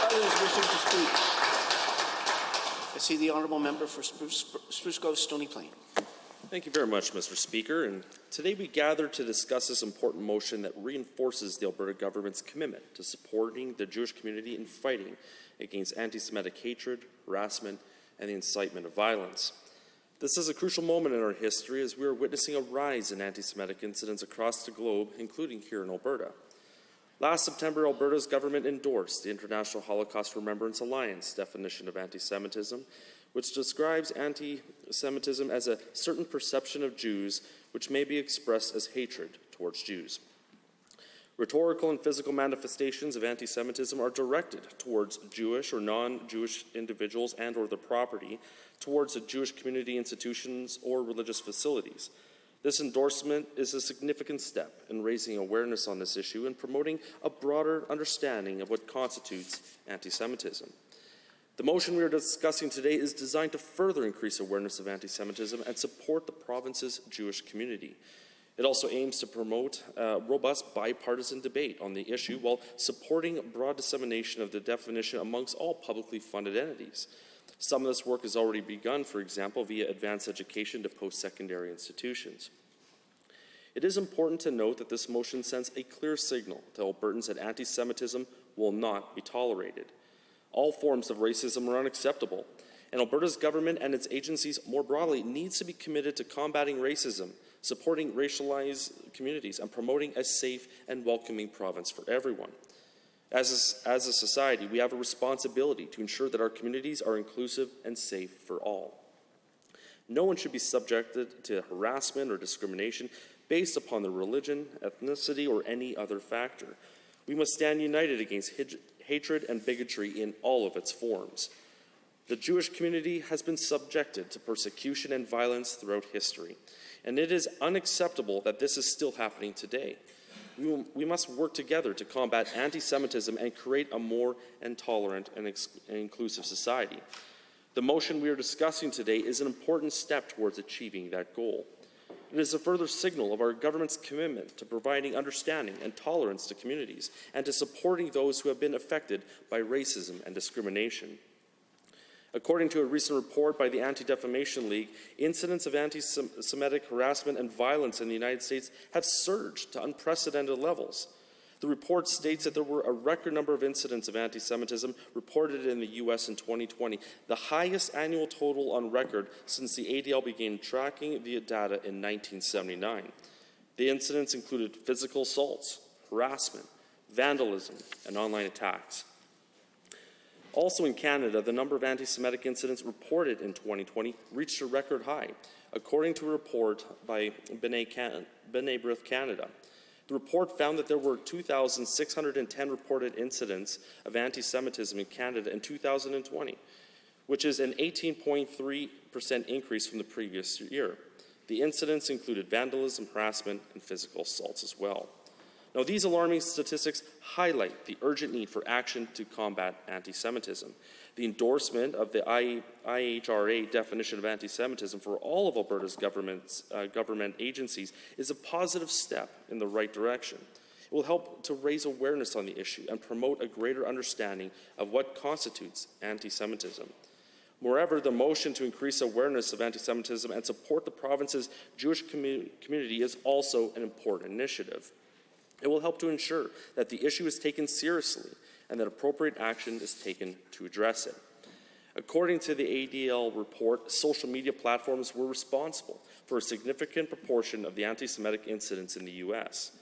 Others wishing to speak? I see the honourable member for Spruce Grove, Stony Plain. Thank you very much, Mr. Speaker. And today we gather to discuss this important motion that reinforces the Alberta government's commitment to supporting the Jewish community in fighting against anti-Semitic hatred, harassment, and the incitement of violence. This is a crucial moment in our history as we are witnessing a rise in anti-Semitic incidents across the globe, including here in Alberta. Last September, Alberta's government endorsed the International Holocaust Remembrance Alliance definition of anti-Semitism, which describes anti-Semitism as a certain perception of Jews which may be expressed as hatred towards Jews. Rhetorical and physical manifestations of anti-Semitism are directed towards Jewish or non-Jewish individuals and or their property, towards the Jewish community institutions or religious facilities. This endorsement is a significant step in raising awareness on this issue and promoting a broader understanding of what constitutes anti-Semitism. The motion we are discussing today is designed to further increase awareness of anti-Semitism and support the province's Jewish community. It also aims to promote a robust bipartisan debate on the issue while supporting broad dissemination of the definition amongst all publicly funded entities. Some of this work has already begun, for example, via advanced education to post-secondary institutions. It is important to note that this motion sends a clear signal to Albertans that anti-Semitism will not be tolerated. All forms of racism are unacceptable, and Alberta's government and its agencies more broadly needs to be committed to combating racism, supporting racialized communities, and promoting a safe and welcoming province for everyone. As a society, we have a responsibility to ensure that our communities are inclusive and safe for all. No one should be subjected to harassment or discrimination based upon their religion, ethnicity, or any other factor. We must stand united against hatred and bigotry in all of its forms. The Jewish community has been subjected to persecution and violence throughout history, and it is unacceptable that this is still happening today. We must work together to combat anti-Semitism and create a more tolerant and inclusive society. The motion we are discussing today is an important step towards achieving that goal. It is a further signal of our government's commitment to providing understanding and tolerance to communities and to supporting those who have been affected by racism and discrimination. According to a recent report by the Anti-Defamation League, incidents of anti-Semitic harassment and violence in the United States have surged to unprecedented levels. The report states that there were a record number of incidents of anti-Semitism reported in the U.S. in 2020, the highest annual total on record since the ADL began tracking the data in 1979. The incidents included physical assaults, harassment, vandalism, and online attacks. Also in Canada, the number of anti-Semitic incidents reported in 2020 reached a record high, according to a report by B'nai B'rith Canada. The report found that there were 2,610 reported incidents of anti-Semitism in Canada in 2020, which is an 18.3% increase from the previous year. The incidents included vandalism, harassment, and physical assaults as well. Now, these alarming statistics highlight the urgent need for action to combat anti-Semitism. The endorsement of the IHRA definition of anti-Semitism for all of Alberta's government agencies is a positive step in the right direction. It will help to raise awareness on the issue and promote a greater understanding of what constitutes anti-Semitism. Moreover, the motion to increase awareness of anti-Semitism and support the province's Jewish community is also an important initiative. It will help to ensure that the issue is taken seriously and that appropriate action is taken to address it. According to the ADL report, social media platforms were responsible for a significant proportion of the anti-Semitic incidents in the U.S.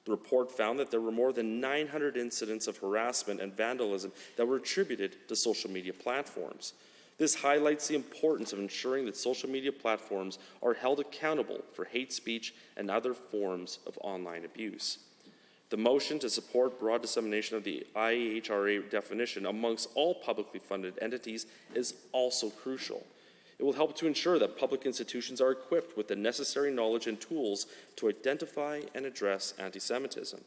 The report found that there were more than 900 incidents of harassment and vandalism that were attributed to social media platforms. This highlights the importance of ensuring that social media platforms are held accountable for hate speech and other forms of online abuse. The motion to support broad dissemination of the IHRA definition amongst all publicly funded entities is also crucial. It will help to ensure that public institutions are equipped with the necessary knowledge and tools to identify and address anti-Semitism.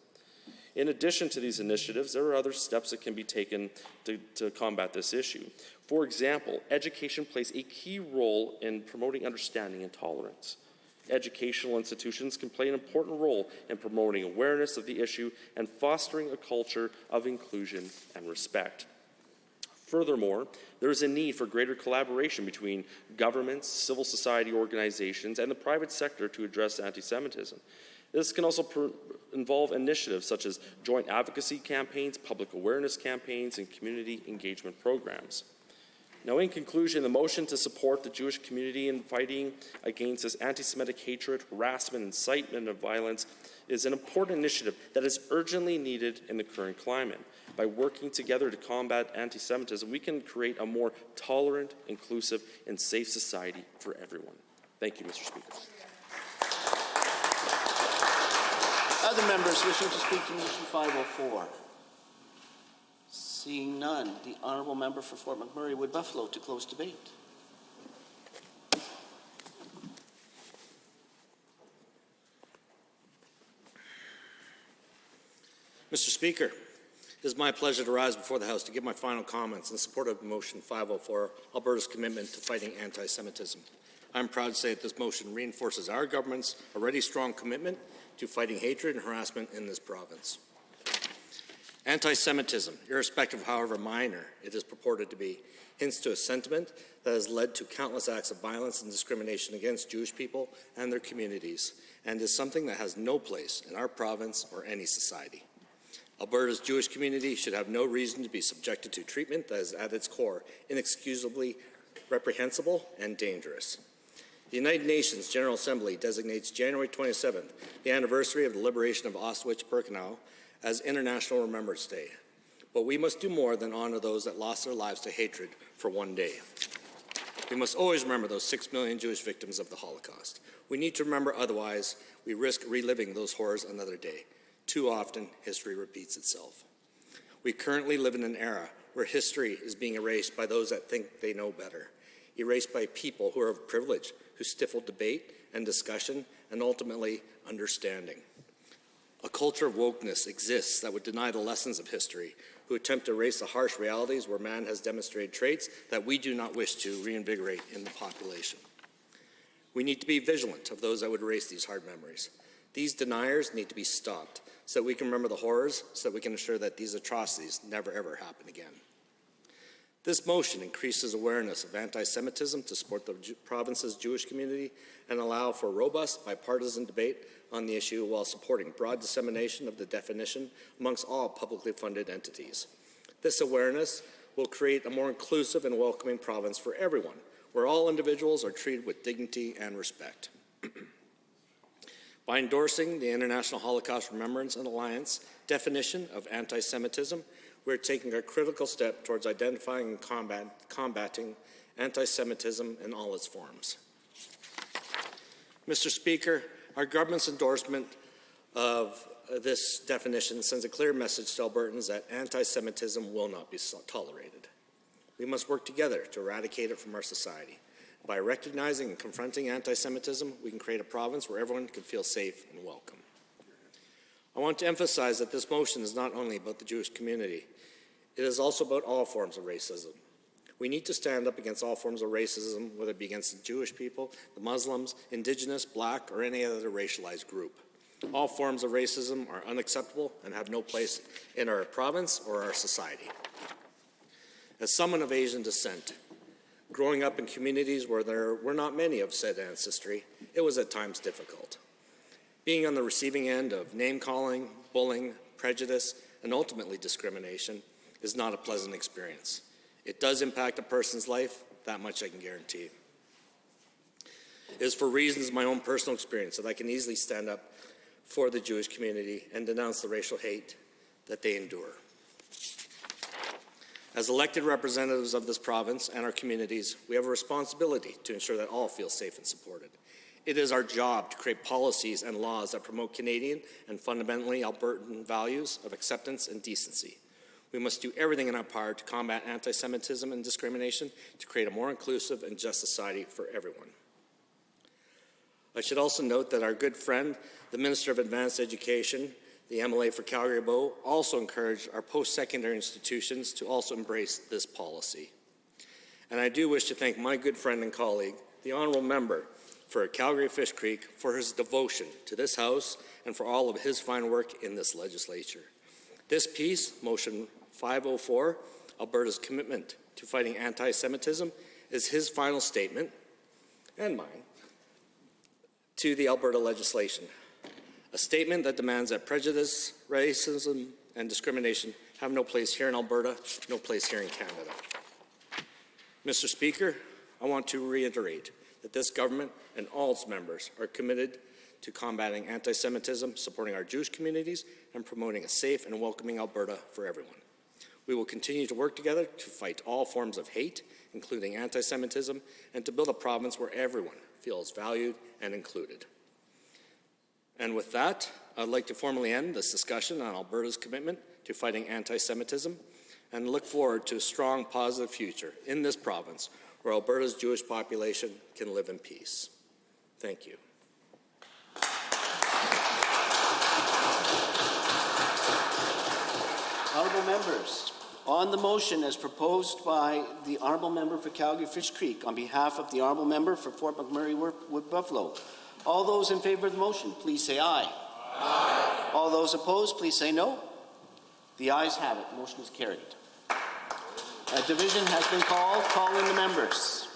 In addition to these initiatives, there are other steps that can be taken to combat this issue. For example, education plays a key role in promoting understanding and tolerance. Educational institutions can play an important role in promoting awareness of the issue and fostering a culture of inclusion and respect. Furthermore, there is a need for greater collaboration between governments, civil society organizations, and the private sector to address anti-Semitism. This can also involve initiatives such as joint advocacy campaigns, public awareness campaigns, and community engagement programs. Now, in conclusion, the motion to support the Jewish community in fighting against this anti-Semitic hatred, harassment, incitement of violence is an important initiative that is urgently needed in the current climate. By working together to combat anti-Semitism, we can create a more tolerant, inclusive, and safe society for everyone. Thank you, Mr. Speaker. Other members wishing to speak to motion 504? Seeing none, the honourable member for Fort McMurray Wood Buffalo to close debate. Mr. Speaker, it is my pleasure to rise before the House to give my final comments in support of motion 504, Alberta's commitment to fighting anti-Semitism. I'm proud to say that this motion reinforces our government's already strong commitment to fighting hatred and harassment in this province. Anti-Semitism, irrespective of however minor it is purported to be, hints to a sentiment that has led to countless acts of violence and discrimination against Jewish people and their communities, and is something that has no place in our province or any society. Alberta's Jewish community should have no reason to be subjected to treatment that is at its core inexcusably reprehensible and dangerous. The United Nations General Assembly designates January 27th, the anniversary of the liberation of Auschwitz-Birkenau, as International Remembrance Day. But we must do more than honor those that lost their lives to hatred for one day. We must always remember those 6 million Jewish victims of the Holocaust. We need to remember, otherwise we risk reliving those horrors another day. Too often, history repeats itself. We currently live in an era where history is being erased by those that think they know better, erased by people who are of privilege, who stifle debate and discussion and ultimately understanding. A culture of wokeness exists that would deny the lessons of history, who attempt to erase the harsh realities where man has demonstrated traits that we do not wish to reinvigorate in the population. We need to be vigilant of those that would erase these hard memories. These deniers need to be stopped so that we can remember the horrors, so that we can ensure that these atrocities never ever happen again. This motion increases awareness of anti-Semitism to support the province's Jewish community and allow for robust bipartisan debate on the issue while supporting broad dissemination of the definition amongst all publicly funded entities. This awareness will create a more inclusive and welcoming province for everyone, where all individuals are treated with dignity and respect. By endorsing the International Holocaust Remembrance and Alliance definition of anti-Semitism, we're taking a critical step towards identifying and combating anti-Semitism in all its forms. Mr. Speaker, our government's endorsement of this definition sends a clear message to Albertans that anti-Semitism will not be tolerated. We must work together to eradicate it from our society. By recognizing and confronting anti-Semitism, we can create a province where everyone can feel safe and welcome. I want to emphasize that this motion is not only about the Jewish community, it is also about all forms of racism. We need to stand up against all forms of racism, whether it be against the Jewish people, the Muslims, Indigenous, Black, or any other racialized group. All forms of racism are unacceptable and have no place in our province or our society. As someone of Asian descent, growing up in communities where there were not many of said ancestry, it was at times difficult. Being on the receiving end of name-calling, bullying, prejudice, and ultimately discrimination is not a pleasant experience. It does impact a person's life, that much I can guarantee. It is for reasons of my own personal experience that I can easily stand up for the Jewish community and denounce the racial hate that they endure. As elected representatives of this province and our communities, we have a responsibility to ensure that all feel safe and supported. It is our job to create policies and laws that promote Canadian and fundamentally Albertan values of acceptance and decency. We must do everything in our power to combat anti-Semitism and discrimination to create a more inclusive and just society for everyone. I should also note that our good friend, the Minister of Advanced Education, the MLA for Calgary-Bow, also encouraged our post-secondary institutions to also embrace this policy. And I do wish to thank my good friend and colleague, the Honourable Member for Calgary-Fish Creek, for his devotion to this House and for all of his fine work in this legislature. This piece, Motion 504, Alberta's commitment to fighting anti-Semitism, is his final statement, and mine, to the Alberta legislation. A statement that demands that prejudice, racism, and discrimination have no place here in Alberta, no place here in Canada. Mr. Speaker, I want to reiterate that this government and all its members are committed to combating anti-Semitism, supporting our Jewish communities, and promoting a safe and welcoming Alberta for everyone. We will continue to work together to fight all forms of hate, including anti-Semitism, and to build a province where everyone feels valued and included. And with that, I'd like to formally end this discussion on Alberta's commitment to fighting anti-Semitism and look forward to a strong, positive future in this province where Alberta's Jewish population can live in peace. Thank you. Honourable members, on the motion as proposed by the Honourable Member for Calgary-Fish Creek, on behalf of the Honourable Member for Fort McMurray Wood Buffalo, all those in favour of the motion, please say aye. Aye. All those opposed, please say no. The ayes have it. Motion is carried. A division has been called. Call in the members.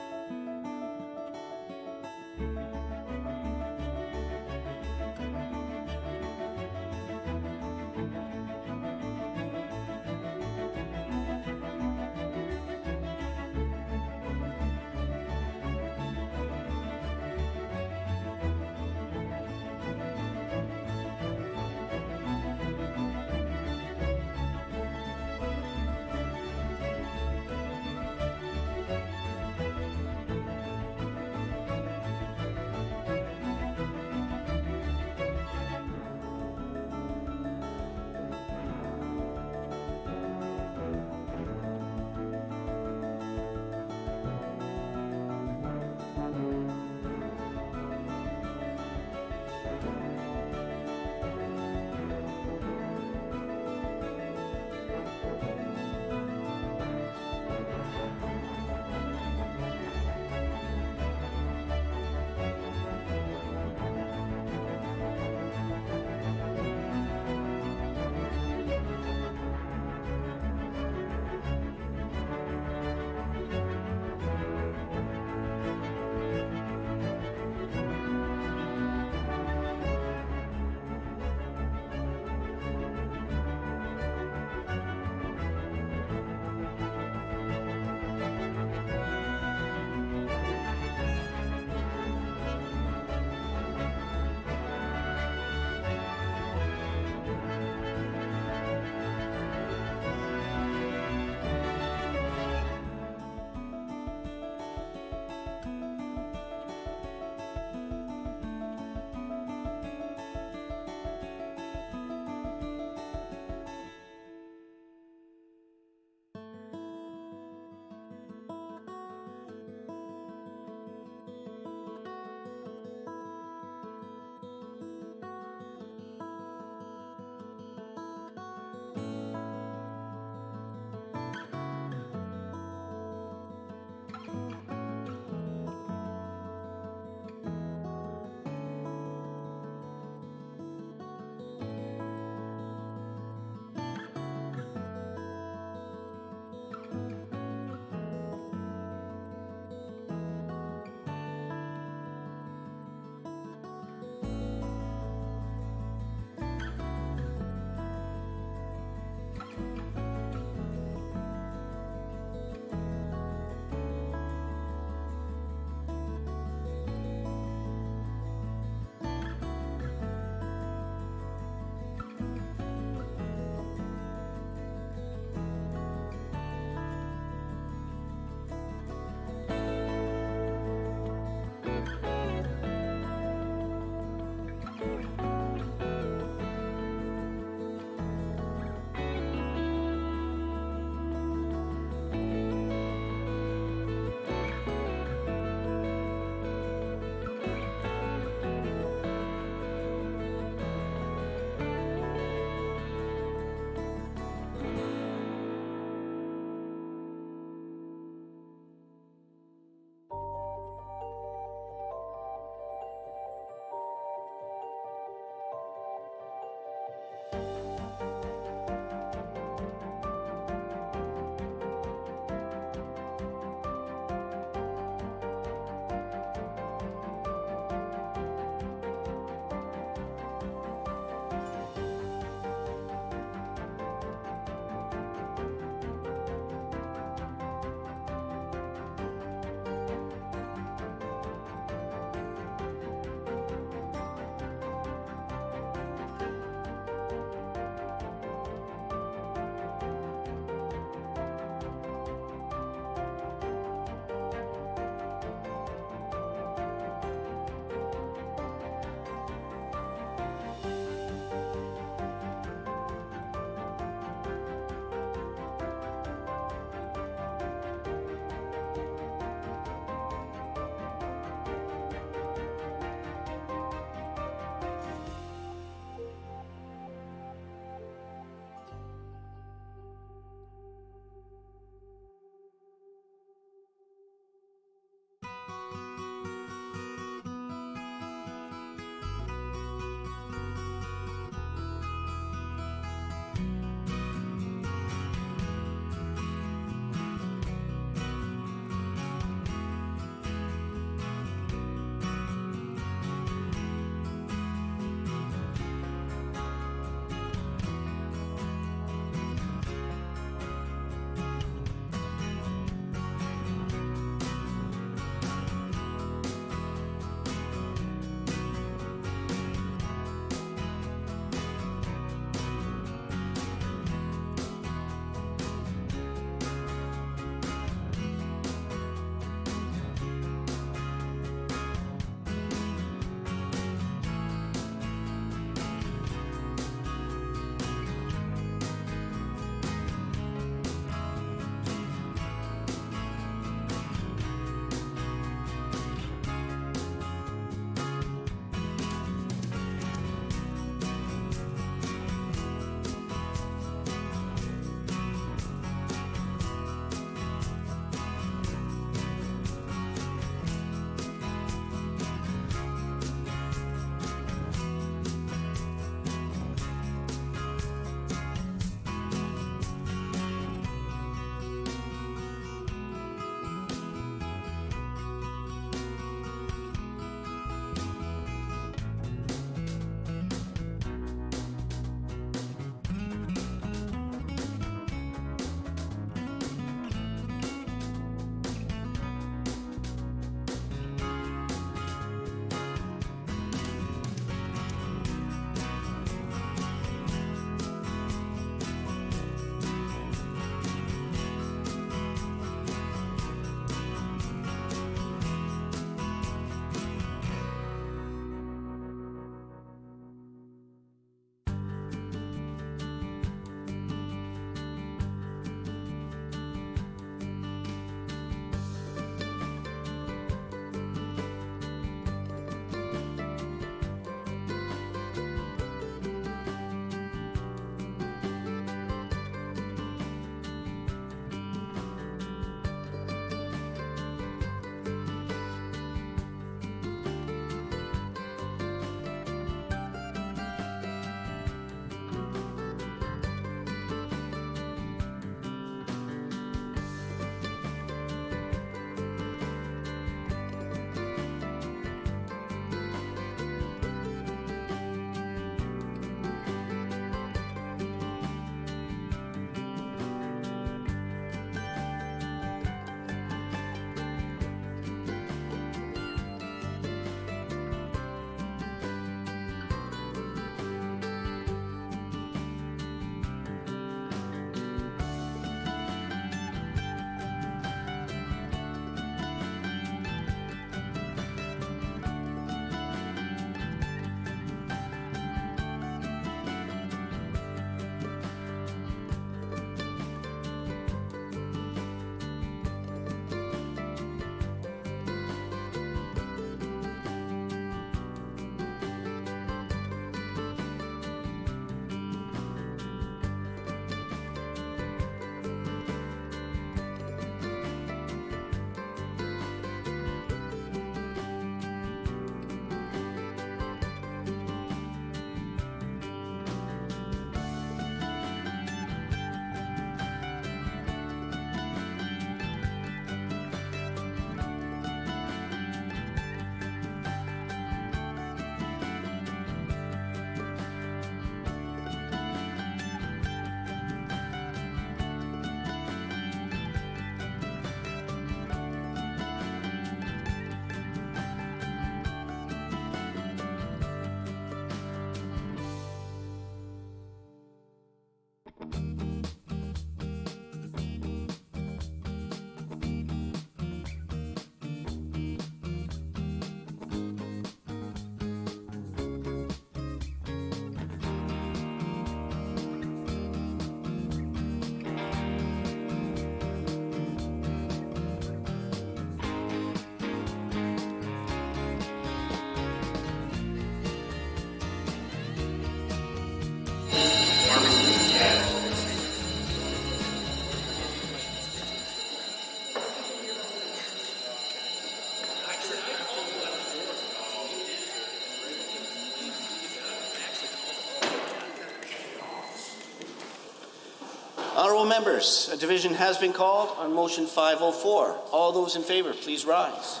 Honourable members, a division has been called on motion 504. All those in favour, please rise.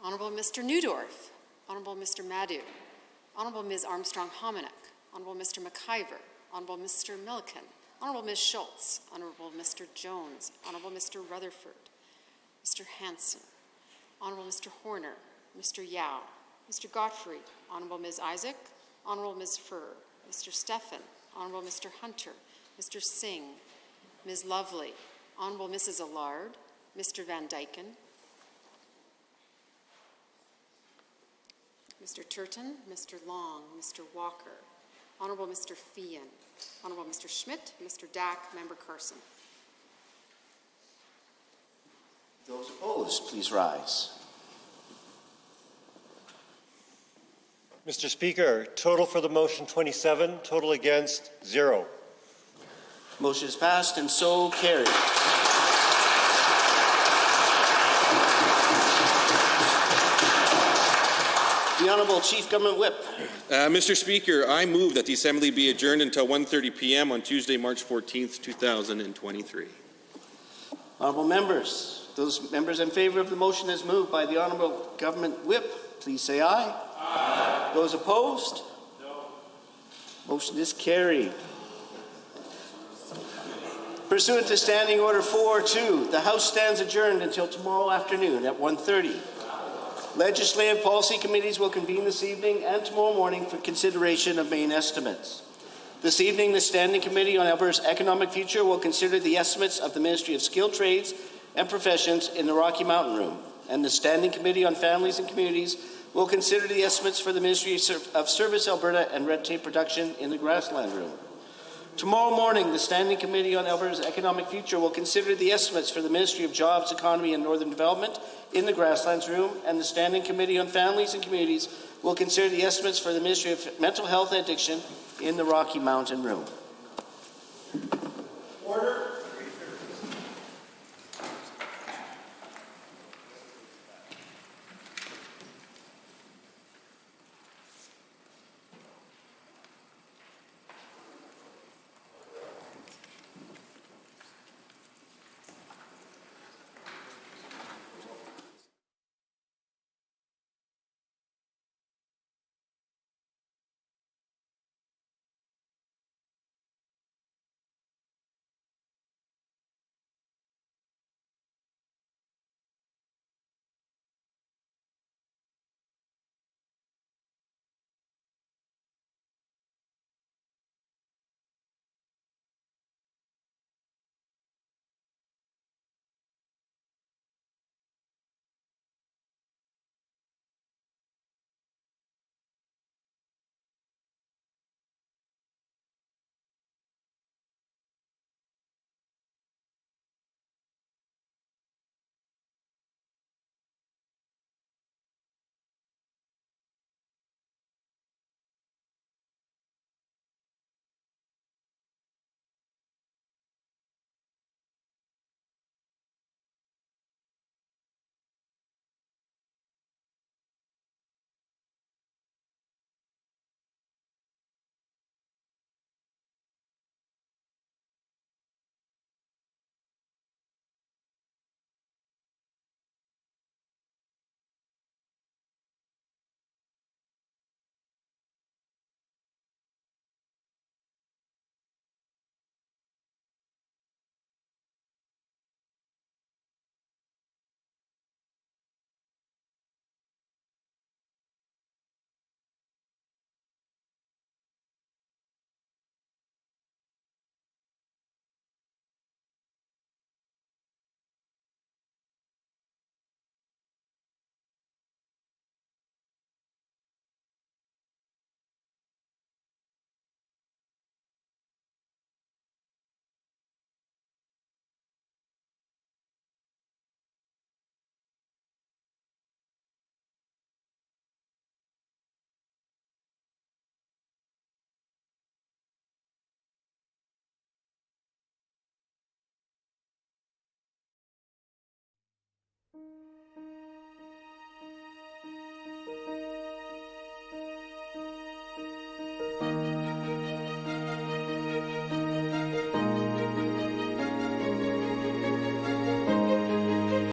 Honourable Mr. Newdorf, Honourable Mr. Madu, Honourable Ms. Armstrong-Hominick, Honourable Mr. McIver, Honourable Mr. Milliken, Honourable Ms. Schultz, Honourable Mr. Jones, Honourable Mr. Rutherford, Mr. Hanson, Honourable Mr. Horner, Mr. Yao, Mr. Godfrey, Honourable Ms. Isaac, Honourable Ms. Furr, Mr. Stephan, Honourable Mr. Hunter, Mr. Singh, Ms. Lovely, Honourable Mrs. Allard, Mr. Van Dyken, Mr. Turton, Mr. Long, Mr. Walker, Honourable Mr. Feehan, Honourable Mr. Schmidt, Mr. Dack, Member Carson. Those opposed, please rise. Mr. Speaker, total for the motion 27, total against 0. Motion is passed and so carried. The Honourable Chief Government Whip. Mr. Speaker, I move that the Assembly be adjourned until 1:30 p.m. on Tuesday, March 14th, 2023. Honourable members, those members in favour of the motion as moved by the Honourable Government Whip, please say aye. Aye. Those opposed? No. Motion is carried. Pursuant to Standing Order 4.2, the House stands adjourned until tomorrow afternoon at 1:30. Legislative policy committees will convene this evening and tomorrow morning for consideration of main estimates. This evening, the Standing Committee on Alberta's Economic Future will consider the estimates of the Ministry of Skilled Trades and Professions in the Rocky Mountain Room, and the Standing Committee on Families and Communities will consider the estimates for the Ministry of Service Alberta and Red Tape Reduction in the Grassland Room. Tomorrow morning, the Standing Committee on Alberta's Economic Future will consider the estimates for the Ministry of Jobs, Economy and Northern Development in the Grasslands Room, and the Standing Committee on Families and Communities will consider the estimates for the Ministry of Mental Health and Addiction in the Rocky Mountain Room. Order.